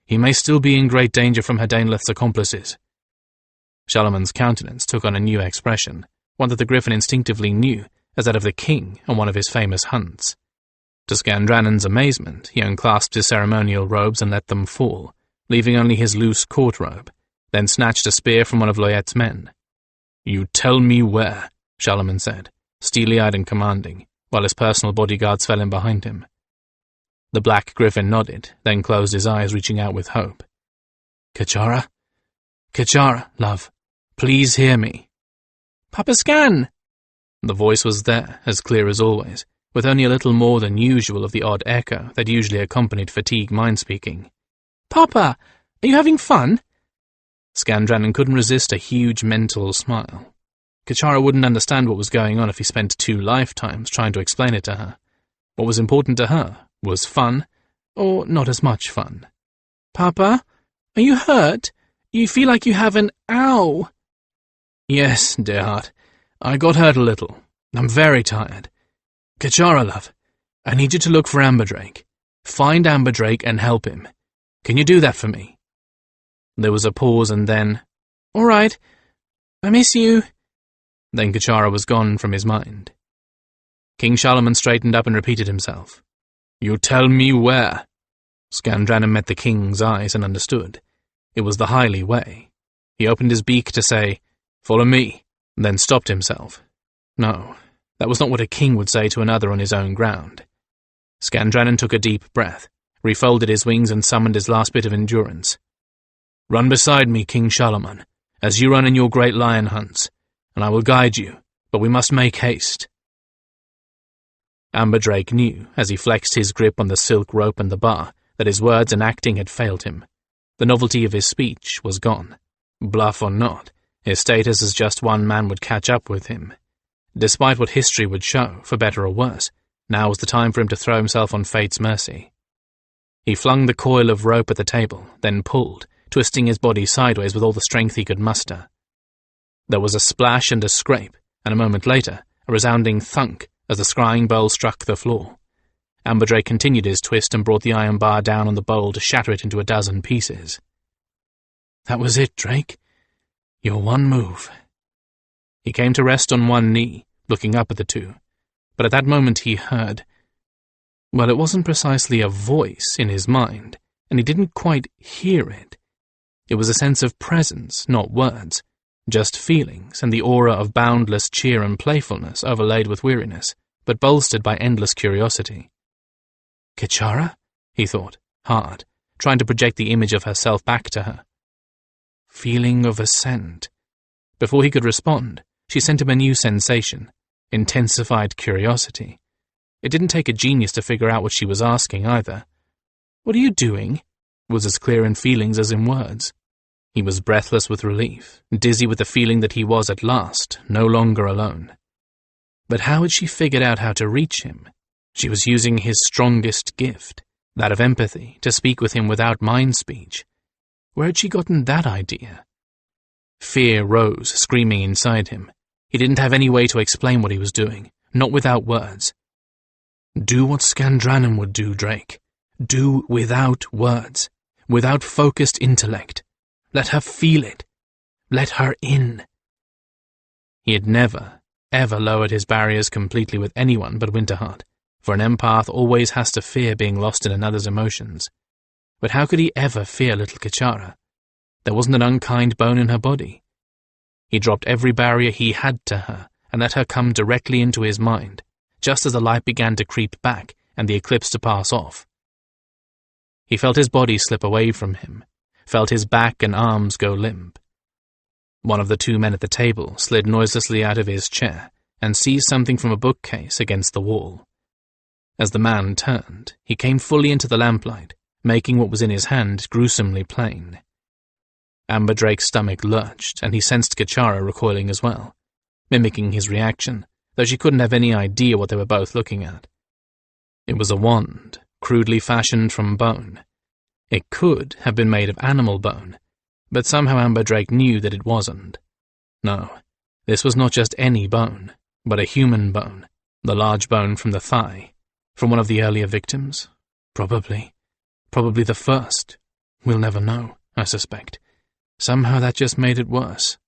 "He may still be in great danger from Hadainleth's accomplices." Shalamon's countenance took on a new expression, one that the Gryphon instinctively knew as that of the king on one of his famous hunts. To Skandranon's amazement, he unclasped his ceremonial robes and let them fall, leaving only his loose court robe, then snatched a spear from one of Loyette's men. "You tell me where," Shalamon said, steely-eyed and commanding, while his personal bodyguards fell in behind him. The Black Gryphon nodded, then closed his eyes, reaching out with hope. "Kachara? Kachara, love, please hear me." "Papa Scan!" The voice was there, as clear as always, with only a little more than usual of the odd echo that usually accompanied fatigue mind-speaking. "Papa, are you having fun?" Skandranon couldn't resist a huge mental smile. Kachara wouldn't understand what was going on if he spent 2 lifetimes trying to explain it to her. What was important to her was fun, or not as much fun. "Papa, are you hurt? You feel like you have an ow." "Yes, dear heart. I got hurt a little. I'm very tired. Kachara, love, I need you to look for Amberdrake. Find Amberdrake and help him. Can you do that for me?" There was a pause and then, "All right. I miss you." Then Kachara was gone from his mind. King Shalaman straightened up and repeated himself. "You tell me where." Skandranon met the king's eyes and understood. It was the Highly way. He opened his beak to say, "Follow me," then stopped himself. No, that was not what a king would say to another on his own ground. Skandranon took a deep breath, refolded his wings and summoned his last bit of endurance. "Run beside me, King Shalaman, as you run in your great lion hunts, and I will guide you, but we must make haste." Amberdrake knew, as he flexed his grip on the silk rope and the bar, that his words and acting had failed him. The novelty of his speech was gone. Bluff or not, his status as just one man would catch up with him. Despite what history would show, for better or worse, now was the time for him to throw himself on fate's mercy. He flung the coil of rope at the table, then pulled, twisting his body sideways with all the strength he could muster. There was a splash and a scrape, and a moment later, a resounding thunk as the scrying bowl struck the floor. Amberdrake continued his twist and brought the iron bar down on the bowl to shatter it into a dozen pieces. "That was it, Drake. Your one move." He came to rest on one knee, looking up at the two, but at that moment he heard— well, it wasn't precisely a voice in his mind, and he didn't quite hear it. It was a sense of presence, not words, just feelings and the aura of boundless cheer and playfulness overlaid with weariness, but bolstered by endless curiosity. Kichara? He thought, hard, trying to project the image of herself back to her. Feeling of ascent. Before he could respond, she sent him a new sensation, intensified curiosity. It didn't take a genius to figure out what she was asking either. "What are you doing?" was as clear in feelings as in words. He was breathless with relief, dizzy with the feeling that he was at last no longer alone. But how had she figured out how to reach him? She was using his strongest gift, that of empathy, to speak with him without mind speech. Where had she gotten that idea? Fear rose, screaming inside him. He didn't have any way to explain what he was doing, not without words. Do what Skandranon would do, Drake. Do without words, without focused intellect. Let her feel it. Let her in. He had never, ever lowered his barriers completely with anyone but Winterheart, for an empath always has to fear being lost in another's emotions. But how could he ever fear little Kichara? There wasn't an unkind bone in her body. He dropped every barrier he had to her and let her come directly into his mind, just as the light began to creep back and the eclipse to pass off. He felt his body slip away from him, felt his back and arms go limp. One of the two men at the table slid noiselessly out of his chair and seized something from a bookcase against the wall. As the man turned, he came fully into the lamplight, making what was in his hand gruesomely plain. Amberdrake's stomach lurched, and he sensed Kichara recoiling as well, mimicking his reaction, though she couldn't have any idea what they were both looking at. It was a wand, crudely fashioned from bone. It could have been made of animal bone, but somehow Amberdrake knew that it wasn't. No, this was not just any bone, but a human bone, the large bone from the thigh. From one of the earlier victims? Probably the first. We'll never know, I suspect. Somehow that just made it worse.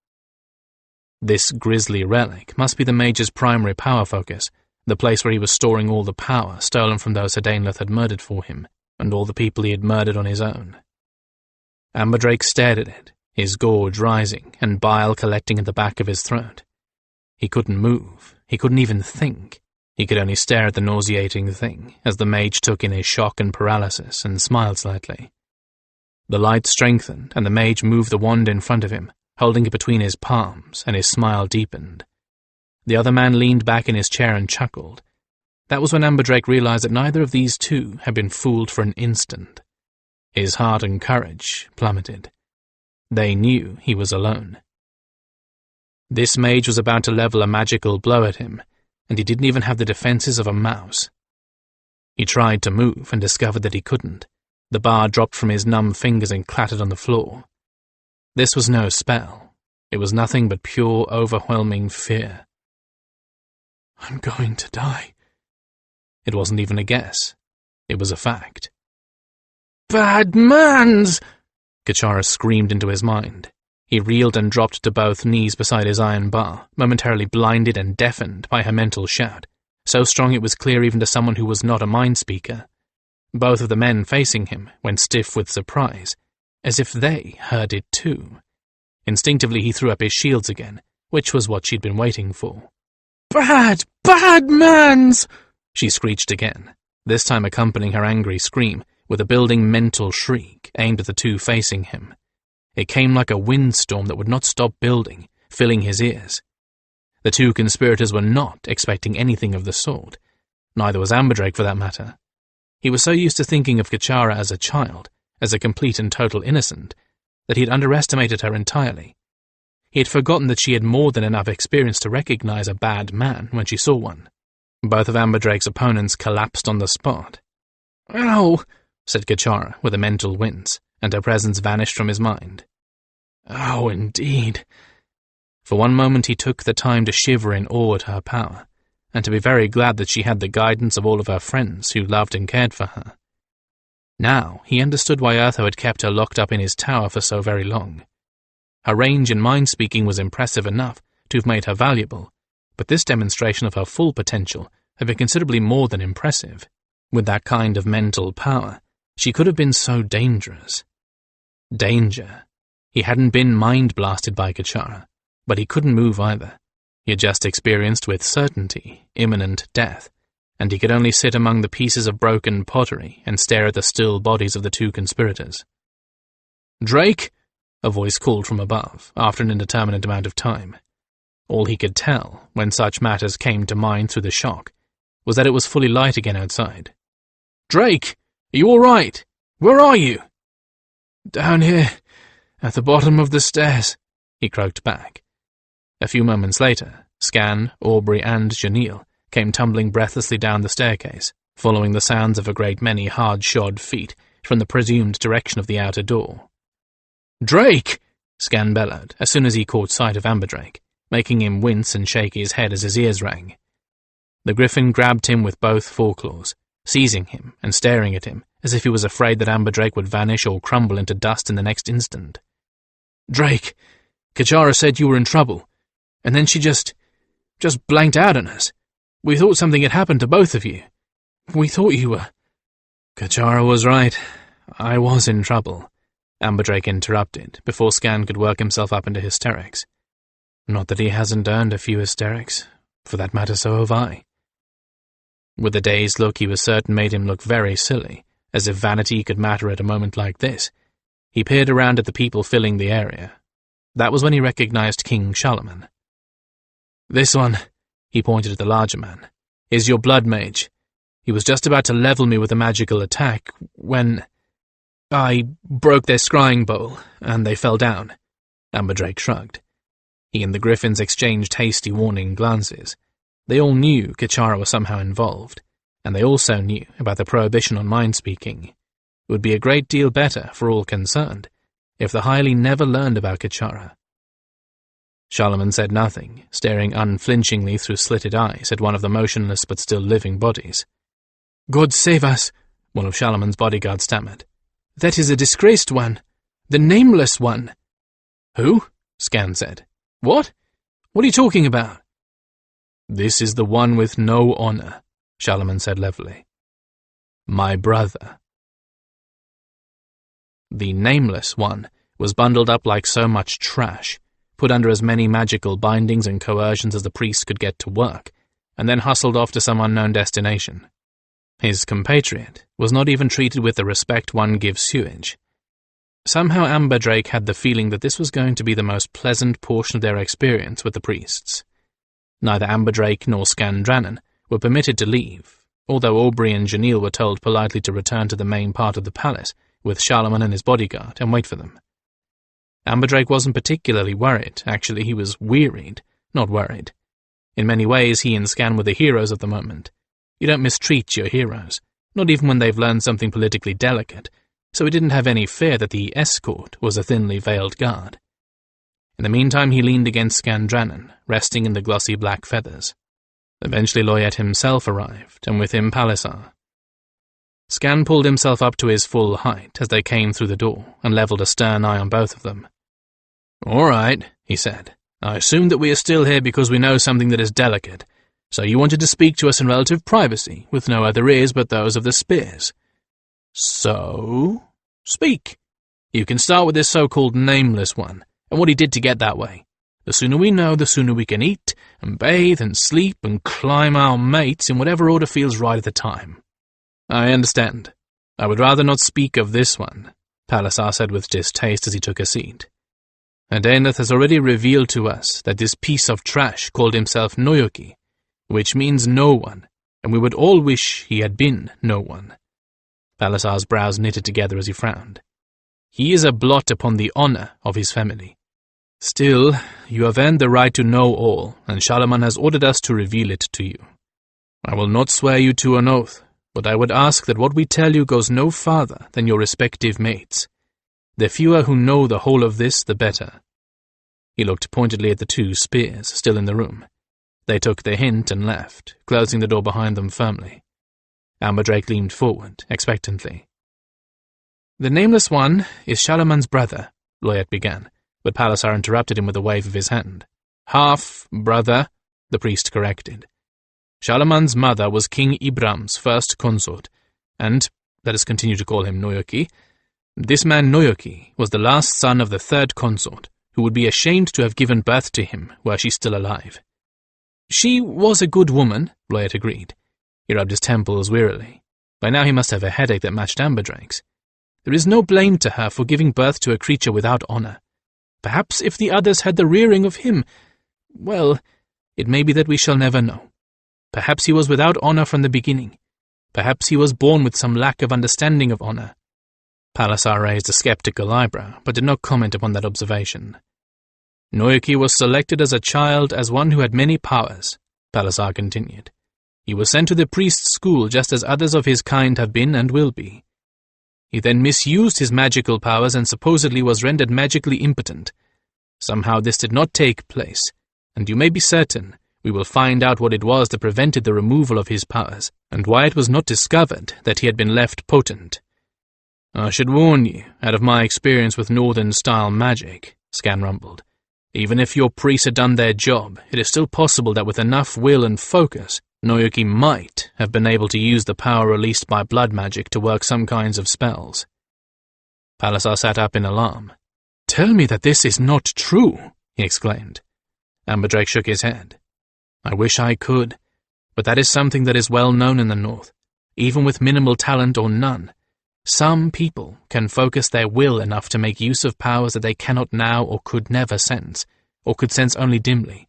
This grisly relic must be the Mage's primary power focus, the place where he was storing all the power stolen from those Hadainlith had murdered for him, and all the people he had murdered on his own. Amberdrake stared at it, his gorge rising and bile collecting at the back of his throat. He couldn't move, he couldn't even think. He could only stare at the nauseating thing as the Mage took in his shock and paralysis and smiled slightly. The light strengthened and the Mage moved the wand in front of him, holding it between his palms, and his smile deepened. The other man leaned back in his chair and chuckled. That was when Amberdrake realized that neither of these two had been fooled for an instant. His heart and courage plummeted. They knew he was alone. This Mage was about to level a magical blow at him, and he didn't even have the defenses of a mouse. He tried to move and discovered that he couldn't. The bar dropped from his numb fingers and clattered on the floor. This was no spell. It was nothing but pure, overwhelming fear. I'm going to die. It wasn't even a guess. It was a fact. Bad mans! Kichara screamed into his mind. He reeled and dropped to both knees beside his iron bar, momentarily blinded and deafened by her mental shout, so strong it was clear even to someone who was not a mind speaker. Both of the men facing him went stiff with surprise, as if they heard it too. Instinctively he threw up his shields again, which was what she'd been waiting for. Bad mans! She screeched again, this time accompanying her angry scream with a building mental shriek aimed at the two facing him. It came like a windstorm that would not stop building, filling his ears. The two conspirators were not expecting anything of the sort. Neither was Amberdrake, for that matter. He was so used to thinking of Kachara as a child, as a complete and total innocent, that he had underestimated her entirely. He had forgotten that she had more than enough experience to recognize a bad man when she saw one. Both of Amberdrake's opponents collapsed on the spot. "Ow!" said Kachara with a mental wince, and her presence vanished from his mind. "Oh, indeed." For one moment he took the time to shiver in awe at her power, and to be very glad that she had the guidance of all of her friends who loved and cared for her. Now he understood why Urtho had kept her locked up in his tower for so very long. Her range in mind-speaking was impressive enough to have made her valuable, but this demonstration of her full potential had been considerably more than impressive. With that kind of mental power, she could have been so dangerous. Danger. He hadn't been mind-blasted by Kachara, but he couldn't move either. He had just experienced with certainty imminent death, and he could only sit among the pieces of broken pottery and stare at the still bodies of the two conspirators. "Drake!" a voice called from above, after an indeterminate amount of time. All he could tell, when such matters came to mind through the shock, was that it was fully light again outside. "Drake! Are you all right? Where are you?" "Down here, at the bottom of the stairs," he croaked back. A few moments later, Scan, Aubrey, and Janelle came tumbling breathlessly down the staircase, following the sounds of a great many hard-shod feet from the presumed direction of the outer door. "Drake!" Scan bellowed, as soon as he caught sight of Amberdrake, making him wince and shake his head as his ears rang. The Gryphon grabbed him with both foreclaws, seizing him and staring at him as if he was afraid that Amberdrake would vanish or crumble into dust in the next instant. "Drake, Kachara said you were in trouble, and then she just blanked out on us. We thought something had happened to both of you. We thought you were—" "Kachara was right. I was in trouble," Amberdrake interrupted, before Scan could work himself up into hysterics. "Not that he hasn't earned a few hysterics. For that matter, so have I." With the dazed look he was certain made him look very silly, as if vanity could matter at a moment like this, he peered around at the people filling the area. That was when he recognized King Charlemagne. "This one," he pointed at the larger man, "is your blood mage. He was just about to level me with a magical attack when I broke their scrying bowl, and they fell down." Amberdrake shrugged. He and the Gryphons exchanged hasty warning glances. They all knew Kachara was somehow involved, and they also knew about the prohibition on mind-speaking. It would be a great deal better, for all concerned, if the Hyli never learned about Kachara. Charlemagne said nothing, staring unflinchingly through slitted eyes at one of the motionless but still living bodies. "God save us," one of Charlemagne's bodyguards stammered. "That is a disgraced one. The nameless one." "Who?" Scan said. "What? What are you talking about?" "This is the one with no honor," Charlemagne said levelly. "My brother." The nameless one was bundled up like so much trash, put under as many magical bindings and coercions as the priest could get to work, and then hustled off to some unknown destination. His compatriot was not even treated with the respect one gives sewage. Somehow Amberdrake had the feeling that this was going to be the most pleasant portion of their experience with the priests. Neither Amberdrake nor Skandranon were permitted to leave, although Aubrey and Janelle were told politely to return to the main part of the palace with Charlemagne and his bodyguard and wait for them. Amberdrake wasn't particularly worried. Actually, he was wearied, not worried. In many ways, he and Scan were the heroes of the moment. You don't mistreat your heroes, not even when they've learned something politically delicate, so he didn't have any fear that the escort was a thinly veiled guard. In the meantime, he leaned against Skandranon, resting in the glossy black feathers. Eventually Loyet himself arrived, and with him Palliser. Scan pulled himself up to his full height as they came through the door, and levelled a stern eye on both of them. "All right," he said. "I assume that we are still here because we know something that is delicate. So you wanted to speak to us in relative privacy, with no other ears but those of the spears. So, speak. You can start with this so-called nameless one, and what he did to get that way. The sooner we know, the sooner we can eat, and bathe, and sleep, and climb our mates in whatever order feels right at the time." "I understand. I would rather not speak of this one," Palliser said with distaste as he took a seat. "Adenath has already revealed to us that this piece of trash called himself Noyoki, which means no one, and we would all wish he had been no one. Palisar's brows knitted together as he frowned. He is a blot upon the honor of his family. Still, you have earned the right to know all, and Charlemagne has ordered us to reveal it to you. I will not swear you to an oath, but I would ask that what we tell you goes no farther than your respective mates. The fewer who know the whole of this, the better. He looked pointedly at the two spears still in the room. They took their hint and left, closing the door behind them firmly. Amberdrake leaned forward, expectantly. The nameless one is Charlemagne's brother, Loyat began, but Palisar interrupted him with a wave of his hand. Half-brother, the priest corrected. Charlemagne's mother was King Ibram's first consort, and, let us continue to call him Noyoki, this man Noyoki was the last son of the third consort, who would be ashamed to have given birth to him were she still alive. She was a good woman, Loyat agreed. He rubbed his temples wearily. By now he must have a headache that matched Amberdrake's. There is no blame to her for giving birth to a creature without honor. Perhaps if the others had the rearing of him, well, it may be that we shall never know. Perhaps he was without honor from the beginning. Perhaps he was born with some lack of understanding of honor. Palisar raised a skeptical eyebrow, but did not comment upon that observation. Noyoki was selected as a child as one who had many powers, Palisar continued. He was sent to the priest's school just as others of his kind have been and will be. He then misused his magical powers and supposedly was rendered magically impotent. Somehow this did not take place, and you may be certain we will find out what it was that prevented the removal of his powers, and why it was not discovered that he had been left potent. I should warn you, out of my experience with northern-style magic, Skan rumbled. Even if your priests had done their job, it is still possible that with enough will and focus, Noyoki might have been able to use the power released by blood magic to work some kinds of spells. Palisar sat up in alarm. Tell me that this is not true, he exclaimed. Amberdrake shook his head. I wish I could, but that is something that is well known in the north. Even with minimal talent or none, some people can focus their will enough to make use of powers that they cannot now or could never sense, or could sense only dimly.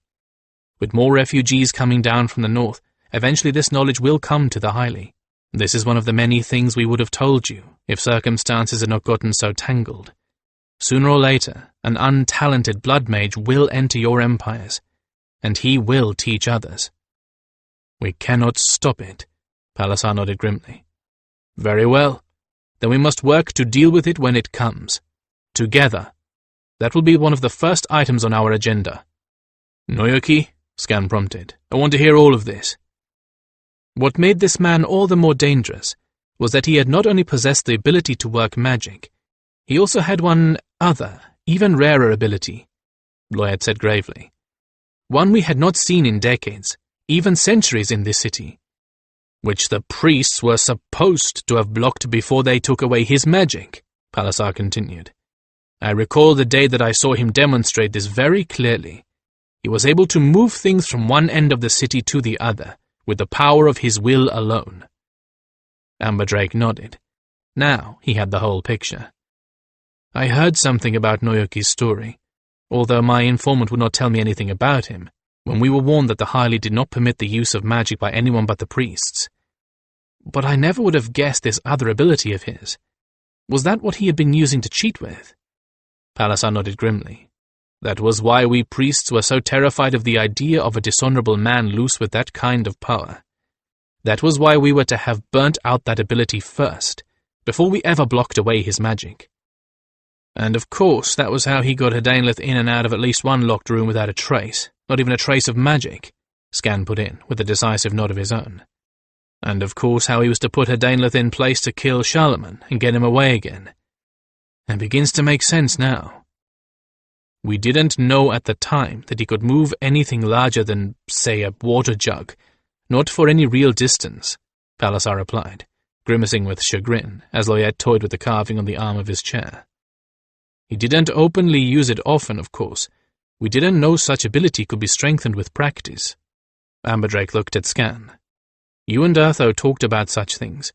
With more refugees coming down from the north, eventually this knowledge will come to the highly. This is one of the many things we would have told you, if circumstances had not gotten so tangled. Sooner or later, an untalented blood mage will enter your empires, and he will teach others. We cannot stop it, Palisar nodded grimly. Very well. Then we must work to deal with it when it comes. Together. That will be one of the first items on our agenda. Noyoki, Skan prompted, I want to hear all of this. What made this man all the more dangerous was that he had not only possessed the ability to work magic, he also had one other, even rarer ability, Loyat said gravely. One we had not seen in decades, even centuries in this city, which the priests were supposed to have blocked before they took away his magic, Palisar continued. I recall the day that I saw him demonstrate this very clearly. He was able to move things from one end of the city to the other, with the power of his will alone. Amberdrake nodded. Now he had the whole picture. I heard something about Noyoki's story, although my informant would not tell me anything about him, when we were warned that the Highly did not permit the use of magic by anyone but the priests. But I never would have guessed this other ability of his. Was that what he had been using to cheat with? Palisar nodded grimly. That was why we priests were so terrified of the idea of a dishonorable man loose with that kind of power. That was why we were to have burnt out that ability first, before we ever blocked away his magic. And of course, that was how he got Hadainlith in and out of at least one locked room without a trace, not even a trace of magic, Skan put in, with a decisive nod of his own. And of course how he was to put Hadainlith in place to kill Charlemagne and get him away again. It begins to make sense now. We didn't know at the time that he could move anything larger than, say, a water jug, not for any real distance, Palisar replied, grimacing with chagrin as Loyat toyed with the carving on the arm of his chair. He didn't openly use it often, of course. We didn't know such ability could be strengthened with practice. Amberdrake looked at Skan. You and Urtho talked about such things.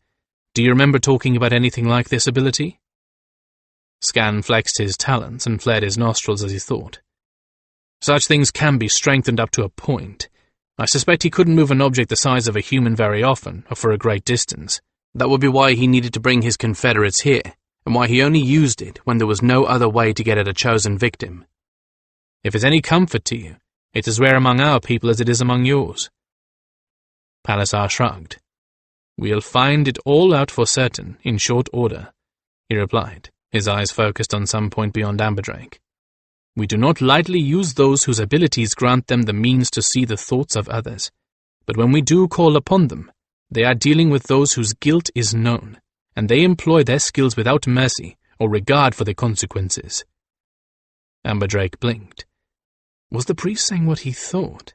Do you remember talking about anything like this ability? Skan flexed his talons and flared his nostrils as he thought. Such things can be strengthened up to a point, I suspect he couldn't move an object the size of a human very often, or for a great distance. That would be why he needed to bring his confederates here, and why he only used it when there was no other way to get at a chosen victim. If it's any comfort to you, it's as rare among our people as it is among yours. Palisar shrugged. We'll find it all out for certain, in short order, he replied, his eyes focused on some point beyond Amberdrake. We do not lightly use those whose abilities grant them the means to see the thoughts of others, but when we do call upon them, they are dealing with those whose guilt is known, and they employ their skills without mercy or regard for the consequences. Amberdrake blinked. Was the priest saying what he thought?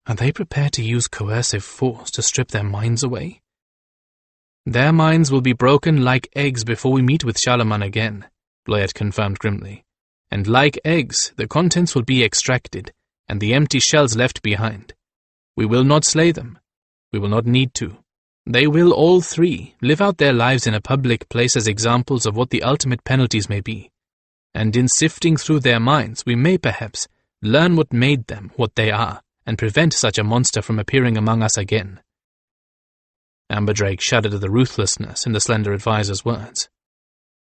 Are they prepared to use coercive force to strip their minds away? Their minds will be broken like eggs before we meet with Charlemagne again, Bloyet confirmed grimly. And like eggs, the contents will be extracted, and the empty shells left behind. We will not slay them. We will not need to. They will all three live out their lives in a public place as examples of what the ultimate penalties may be. And in sifting through their minds, we may perhaps learn what made them what they are, and prevent such a monster from appearing among us again. Amberdrake shuddered at the ruthlessness in the slender advisor's words.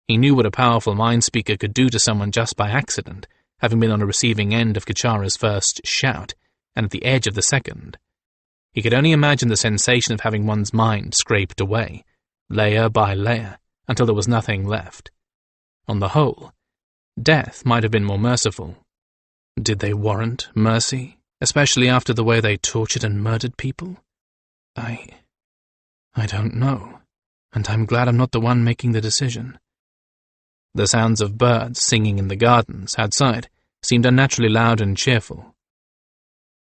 He knew what a powerful mind speaker could do to someone just by accident, having been on a receiving end of Kachara's first shout, and at the edge of the second. He could only imagine the sensation of having one's mind scraped away, layer by layer, until there was nothing left. On the whole, death might have been more merciful. Did they warrant mercy, especially after the way they tortured and murdered people? I don't know, and I'm glad I'm not the one making the decision. The sounds of birds singing in the gardens outside seemed unnaturally loud and cheerful.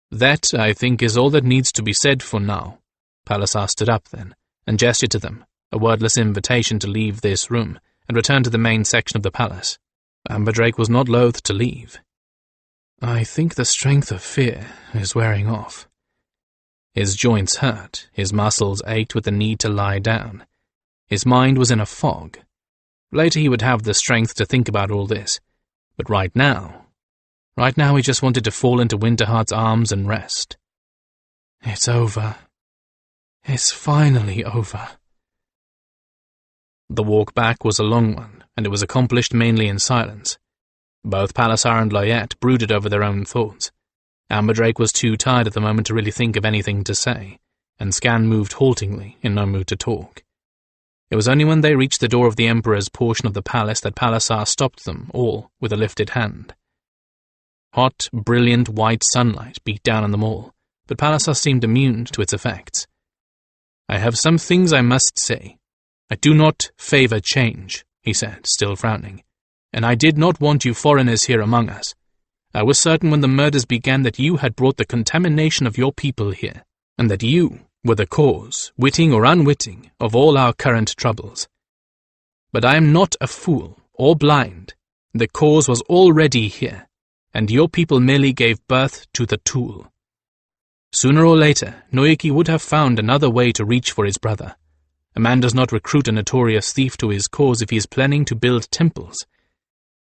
That, I think, is all that needs to be said for now. Palisar stood up then, and gestured to them, a wordless invitation to leave this room, and return to the main section of the palace. Amberdrake was not loath to leave. I think the strength of fear is wearing off. His joints hurt, his muscles ached with the need to lie down. His mind was in a fog. Later he would have the strength to think about all this, but right now he just wanted to fall into Winterheart's arms and rest. It's over. It's finally over. The walk back was a long one, and it was accomplished mainly in silence. Both Palisar and Bloyet brooded over their own thoughts. Amberdrake was too tired at the moment to really think of anything to say, and Scan moved haltingly, in no mood to talk. It was only when they reached the door of the Emperor's portion of the palace that Palisar stopped them all with a lifted hand. Hot, brilliant white sunlight beat down on them all, but Palisar seemed immune to its effects. I have some things I must say. I do not favor change, he said, still frowning, and I did not want you foreigners here among us. I was certain when the murders began that you had brought the contamination of your people here, and that you were the cause, witting or unwitting, of all our current troubles. But I am not a fool or blind. The cause was already here, and your people merely gave birth to the tool. Sooner or later, Noyaki would have found another way to reach for his brother. A man does not recruit a notorious thief to his cause if he is planning to build temples.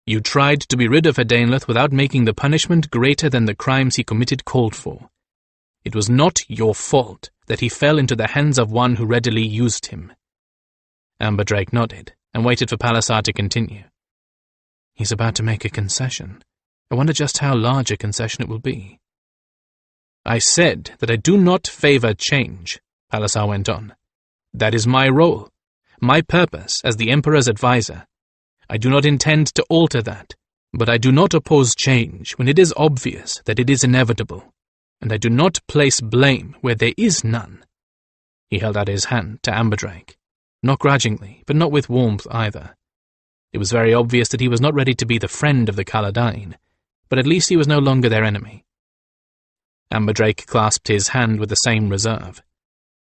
You tried to be rid of Hadainleth without making the punishment greater than the crimes he committed called for. It was not your fault that he fell into the hands of one who readily used him. Amberdrake nodded, and waited for Palisar to continue. He's about to make a concession. I wonder just how large a concession it will be. I said that I do not favor change, Palisar went on. That is my role, my purpose as the Emperor's advisor. I do not intend to alter that, but I do not oppose change when it is obvious that it is inevitable, and I do not place blame where there is none. He held out his hand to Amberdrake, not grudgingly, but not with warmth either. It was very obvious that he was not ready to be the friend of the Caladyne, but at least he was no longer their enemy. Amberdrake clasped his hand with the same reserve.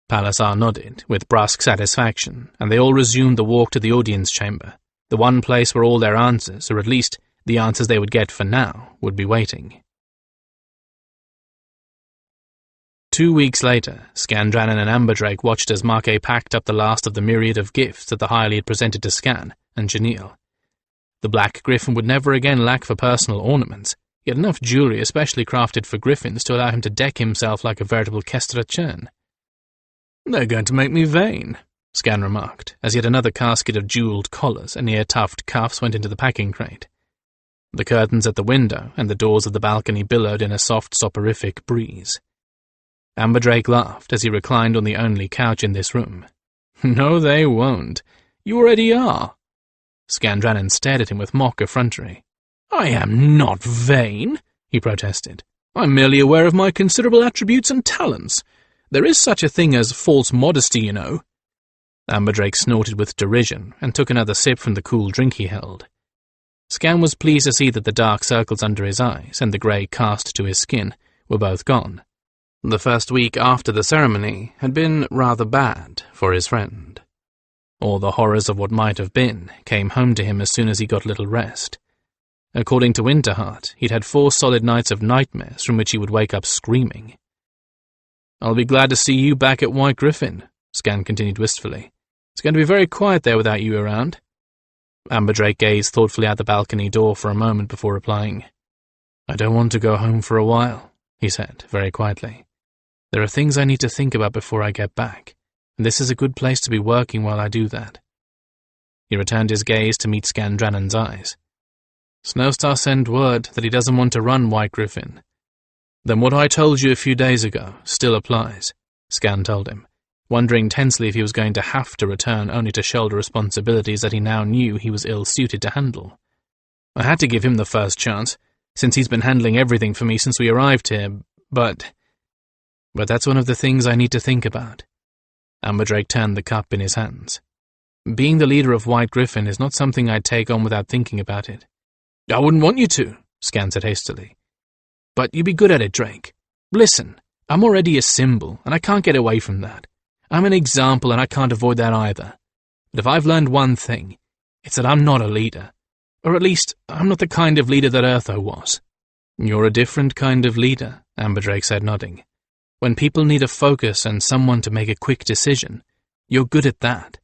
Palisar nodded with brusque satisfaction, and they all resumed the walk to the audience chamber, the one place where all their answers, or at least the answers they would get for now, would be waiting. 2 weeks later, Skandranon and Amberdrake watched as Marquet packed up the last of the myriad of gifts that the Hyli had presented to Scan and Janelle. The Black Gryphon would never again lack for personal ornaments, He had enough jewellery especially crafted for gryphons to allow him to deck himself like a veritable Kestrachan. "They're going to make me vain," Skan remarked, as yet another casket of jewelled collars and ear-tuft cuffs went into the packing crate. The curtains at the window and the doors of the balcony billowed in a soft soporific breeze. Amberdrake laughed as he reclined on the only couch in this room. "No, they won't. You already are." Skandranon stared at him with mock effrontery. "I am not vain," he protested. "I'm merely aware of my considerable attributes and talents. There is such a thing as false modesty, you know." Amberdrake snorted with derision and took another sip from the cool drink he held. Skan was pleased to see that the dark circles under his eyes and the grey cast to his skin were both gone. The first week after the ceremony had been rather bad for his friend. All the horrors of what might have been came home to him as soon as he got a little rest. According to Winterheart, he'd had 4 solid nights of nightmares from which he would wake up screaming. "I'll be glad to see you back at White Gryphon," Skan continued wistfully. "It's going to be very quiet there without you around." Amberdrake gazed thoughtfully out the balcony door for a moment before replying. "I don't want to go home for a while," he said, very quietly. "There are things I need to think about before I get back, and this is a good place to be working while I do that." He returned his gaze to meet Skandranon's eyes. "Snowstar sent word that he doesn't want to run White Gryphon." "Then what I told you a few days ago still applies," Skan told him, wondering tensely if he was going to have to return only to shoulder responsibilities that he now knew he was ill-suited to handle. "I had to give him the first chance, since he's been handling everything for me since we arrived here, but that's one of the things I need to think about." Amberdrake turned the cup in his hands. "Being the leader of White Gryphon is not something I'd take on without thinking about it." "I wouldn't want you to," Skan said hastily. "But you'd be good at it, Drake. Listen, I'm already a symbol, and I can't get away from that. I'm an example, and I can't avoid that either. But if I've learned one thing, it's that I'm not a leader. Or at least, I'm not the kind of leader that Urtho was." "You're a different kind of leader," Amberdrake said, nodding. "When people need a focus and someone to make a quick decision, you're good at that.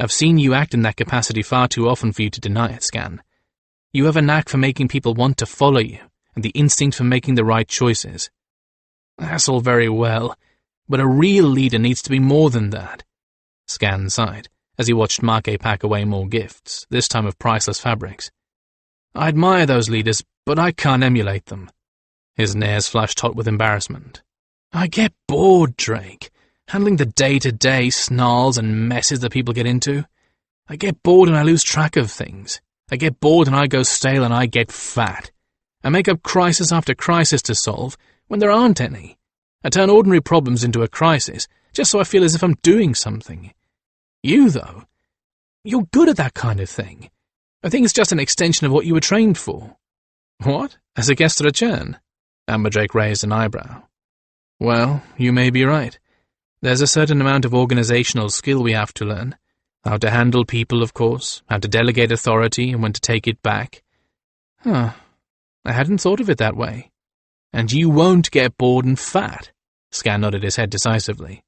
I've seen you act in that capacity far too often for you to deny it, Skan. You have a knack for making people want to follow you, and the instinct for making the right choices." "That's all very well, but a real leader needs to be more than that." Skan sighed, as he watched Make pack away more gifts, this time of priceless fabrics. "I admire those leaders, but I can't emulate them." His nares flushed hot with embarrassment. "I get bored, Drake, handling the day-to-day snarls and messes that people get into. I get bored and I lose track of things. I get bored and I go stale and I get fat. I make up crisis after crisis to solve when there aren't any. I turn ordinary problems into a crisis, just so I feel as if I'm doing something. You, though, you're good at that kind of thing. I think it's just an extension of what you were trained for." "What? As a Kestrachan?" Amberdrake raised an eyebrow. "Well, you may be right. There's a certain amount of organizational skill we have to learn. How to handle people, of course, how to delegate authority and when to take it back." "Huh. I hadn't thought of it that way." "And you won't get bored and fat." Skan nodded his head decisively.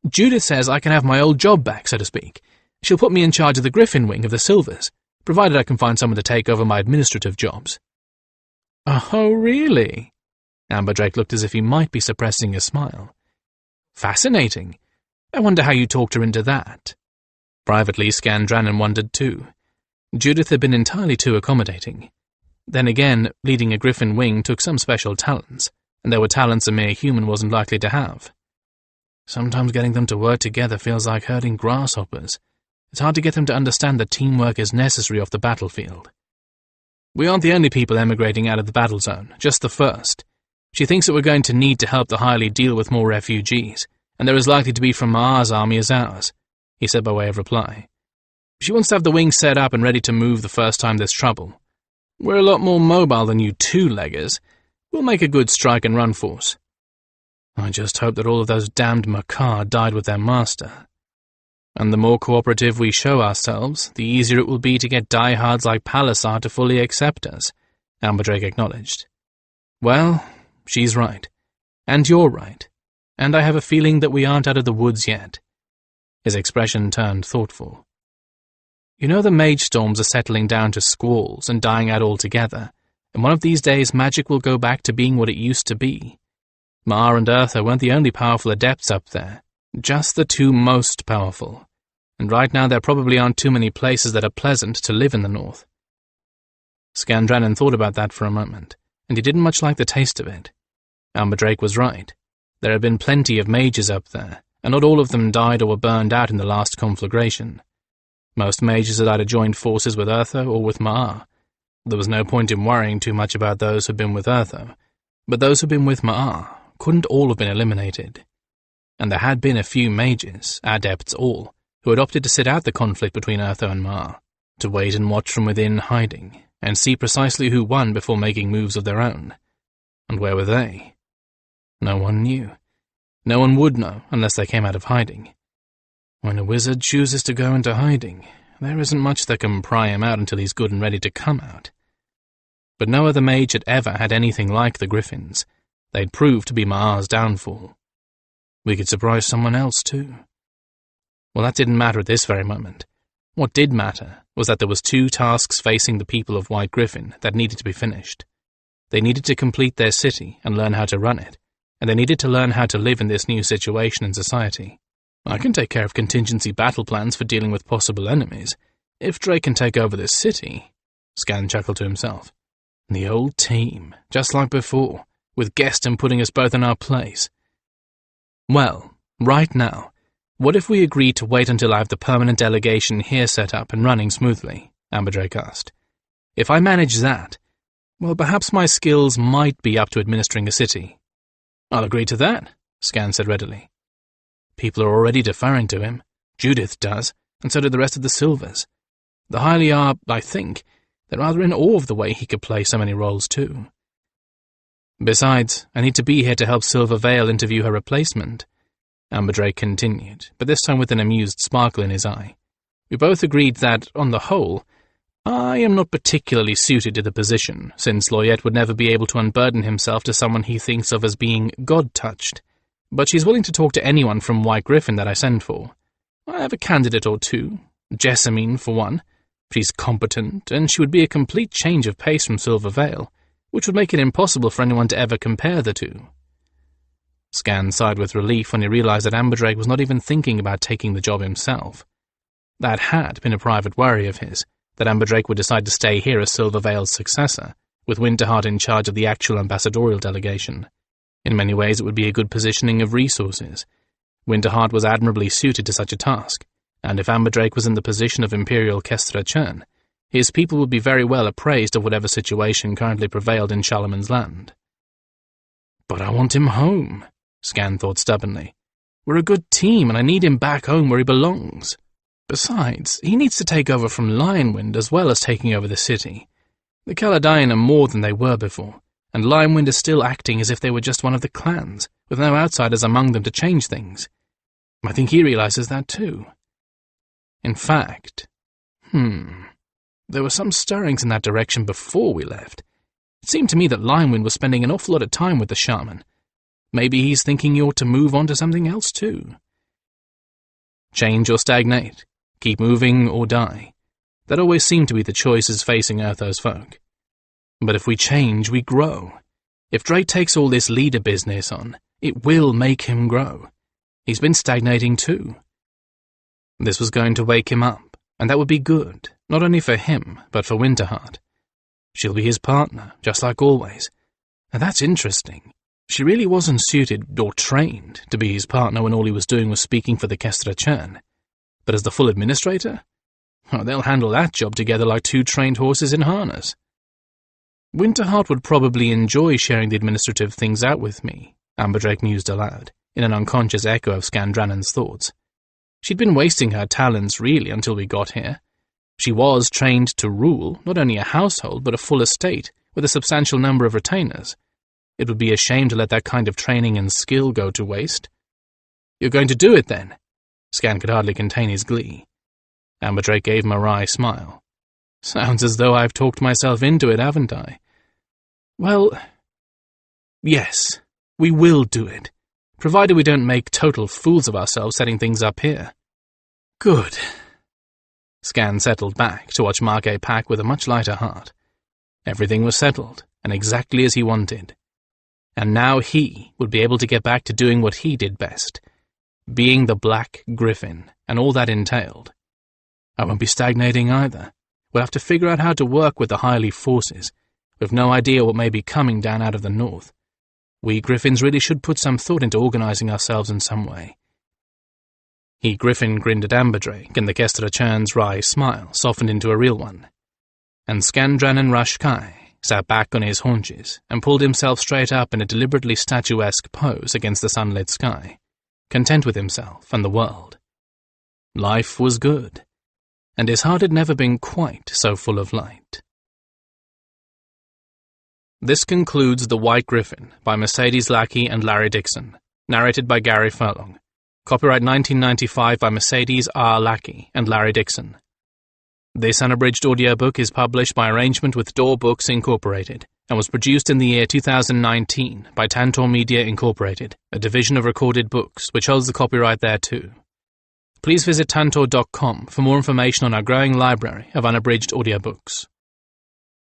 "Judith says I can have my old job back, so to speak. She'll put me in charge of the Gryphon wing of the Silvers, provided I can find someone to take over my administrative jobs." "Oh, really?" Amberdrake looked as if he might be suppressing a smile. "Fascinating. I wonder how you talked her into that." Privately, Skandranon wondered too. Judith had been entirely too accommodating. Then again, leading a Gryphon wing took some special talents, and there were talents a mere human wasn't likely to have. "Sometimes getting them to work together feels like herding grasshoppers. It's hard to get them to understand that teamwork is necessary off the battlefield." "We aren't the only people emigrating out of the battle zone, just the first. She thinks that we're going to need to help the Highly deal with more refugees, and they're as likely to be from Mars' army as ours," he said by way of reply. "She wants to have the wing set up and ready to move the first time there's trouble. We're a lot more mobile than you two-leggers. We'll make a good strike-and-run force." "I just hope that all of those damned Makar died with their master. And the more cooperative we show ourselves, the easier it will be to get diehards like Palisar to fully accept us," Amberdrake acknowledged. "Well, she's right. And you're right. And I have a feeling that we aren't out of the woods yet." His expression turned thoughtful. "You know the mage storms are settling down to squalls and dying out altogether, and one of these days magic will go back to being what it used to be. Ma and Urtho weren't the only powerful adepts up there, just the two most powerful, and right now there probably aren't too many places that are pleasant to live in the north. Skandranon thought about that for a moment, and he didn't much like the taste of it. Amberdrake was right. There had been plenty of mages up there, and not all of them died or were burned out in the last conflagration. Most mages had either joined forces with Urtho or with Ma'ar. There was no point in worrying too much about those who'd been with Urtho, but those who'd been with Ma'ar couldn't all have been eliminated. And there had been a few mages, adepts all, who had opted to sit out the conflict between Urtho and Ma'ar, to wait and watch from within, hiding, and see precisely who won before making moves of their own. And where were they? No one knew. No one would know unless they came out of hiding. When a wizard chooses to go into hiding, there isn't much that can pry him out until he's good and ready to come out. But no other mage had ever had anything like the Gryphons. They'd proved to be Ma'ar's downfall. We could surprise someone else too. Well, that didn't matter at this very moment. What did matter was that there was 2 tasks facing the people of White Gryphon that needed to be finished. They needed to complete their city and learn how to run it, and they needed to learn how to live in this new situation in society. I can take care of contingency battle plans for dealing with possible enemies. If Drake can take over this city, Skan chuckled to himself. The old team, just like before, with Geston putting us both in our place. Well, right now, what if we agree to wait until I have the permanent delegation here set up and running smoothly? Amberdrake asked. If I manage that, well, perhaps my skills might be up to administering a city. I'll agree to that, Skan said readily. People are already deferring to him. Judith does, and so do the rest of the Silvers. The Highly are, I think, they're rather in awe of the way he could play so many roles too. Besides, I need to be here to help Silver Vale interview her replacement, Amberdrake continued, but this time with an amused sparkle in his eye. We both agreed that, on the whole, I am not particularly suited to the position, since Loyette would never be able to unburden himself to someone he thinks of as being God-touched. But she's willing to talk to anyone from White Gryphon that I send for. I have a candidate or two, Jessamine for one. She's competent, and she would be a complete change of pace from Silver Vale, which would make it impossible for anyone to ever compare the two. Skan sighed with relief when he realized that Amberdrake was not even thinking about taking the job himself. That had been a private worry of his, that Amberdrake would decide to stay here as Silver Vale's successor, with Winterheart in charge of the actual ambassadorial delegation. In many ways it would be a good positioning of resources. Winterheart was admirably suited to such a task, and if Amberdrake was in the position of Imperial Kestra Churn, his people would be very well appraised of whatever situation currently prevailed in Charleman's land. But I want him home, Skan thought stubbornly. We're a good team, and I need him back home where he belongs. Besides, he needs to take over from Lionwind as well as taking over the city. The Caladian are more than they were before, and Lionwind is still acting as if they were just one of the clans, with no outsiders among them to change things. I think he realizes that too. In fact, there were some stirrings in that direction before we left. It seemed to me that Lionwind was spending an awful lot of time with the shaman. Maybe he's thinking you ought to move on to something else too. Change or stagnate, keep moving or die. That always seemed to be the choices facing Urtho's folk. But if we change, we grow. If Drake takes all this leader business on, it will make him grow. He's been stagnating too. This was going to wake him up, and that would be good, not only for him, but for Winterheart. She'll be his partner, just like always. And that's interesting. She really wasn't suited or trained to be his partner when all he was doing was speaking for the Kestra Churn. But as the full administrator? Oh, they'll handle that job together like 2 trained horses in harness. Winterheart would probably enjoy sharing the administrative things out with me, Amberdrake mused aloud, in an unconscious echo of Skandranon's thoughts. She'd been wasting her talents, really, until we got here. She was trained to rule not only a household, but a full estate, with a substantial number of retainers. It would be a shame to let that kind of training and skill go to waste. You're going to do it, then? Skan could hardly contain his glee. Amberdrake gave him a wry smile. Sounds as though I've talked myself into it, haven't I? Well, yes, we will do it, provided we don't make total fools of ourselves setting things up here. Good. Skan settled back to watch Marquet pack with a much lighter heart. Everything was settled, and exactly as he wanted. And now he would be able to get back to doing what he did best, being the Black Gryphon, and all that entailed. I won't be stagnating either. We'll have to figure out how to work with the Highly forces. We've no idea what may be coming down out of the north. We Gryphons really should put some thought into organizing ourselves in some way. He Gryphon grinned at Amberdrake, and the Kestrachan's wry smile softened into a real one. And Skandranon Rashkai sat back on his haunches and pulled himself straight up in a deliberately statuesque pose against the sunlit sky, content with himself and the world. Life was good, and his heart had never been quite so full of light. This concludes The White Gryphon by Mercedes Lackey and Larry Dixon, narrated by Gary Furlong. Copyright 1995 by Mercedes R. Lackey and Larry Dixon. This unabridged audiobook is published by arrangement with Door Books Incorporated and was produced in the year 2019 by Tantor Media Incorporated, a division of Recorded Books which holds the copyright thereto. Please visit tantor.com for more information on our growing library of unabridged audiobooks.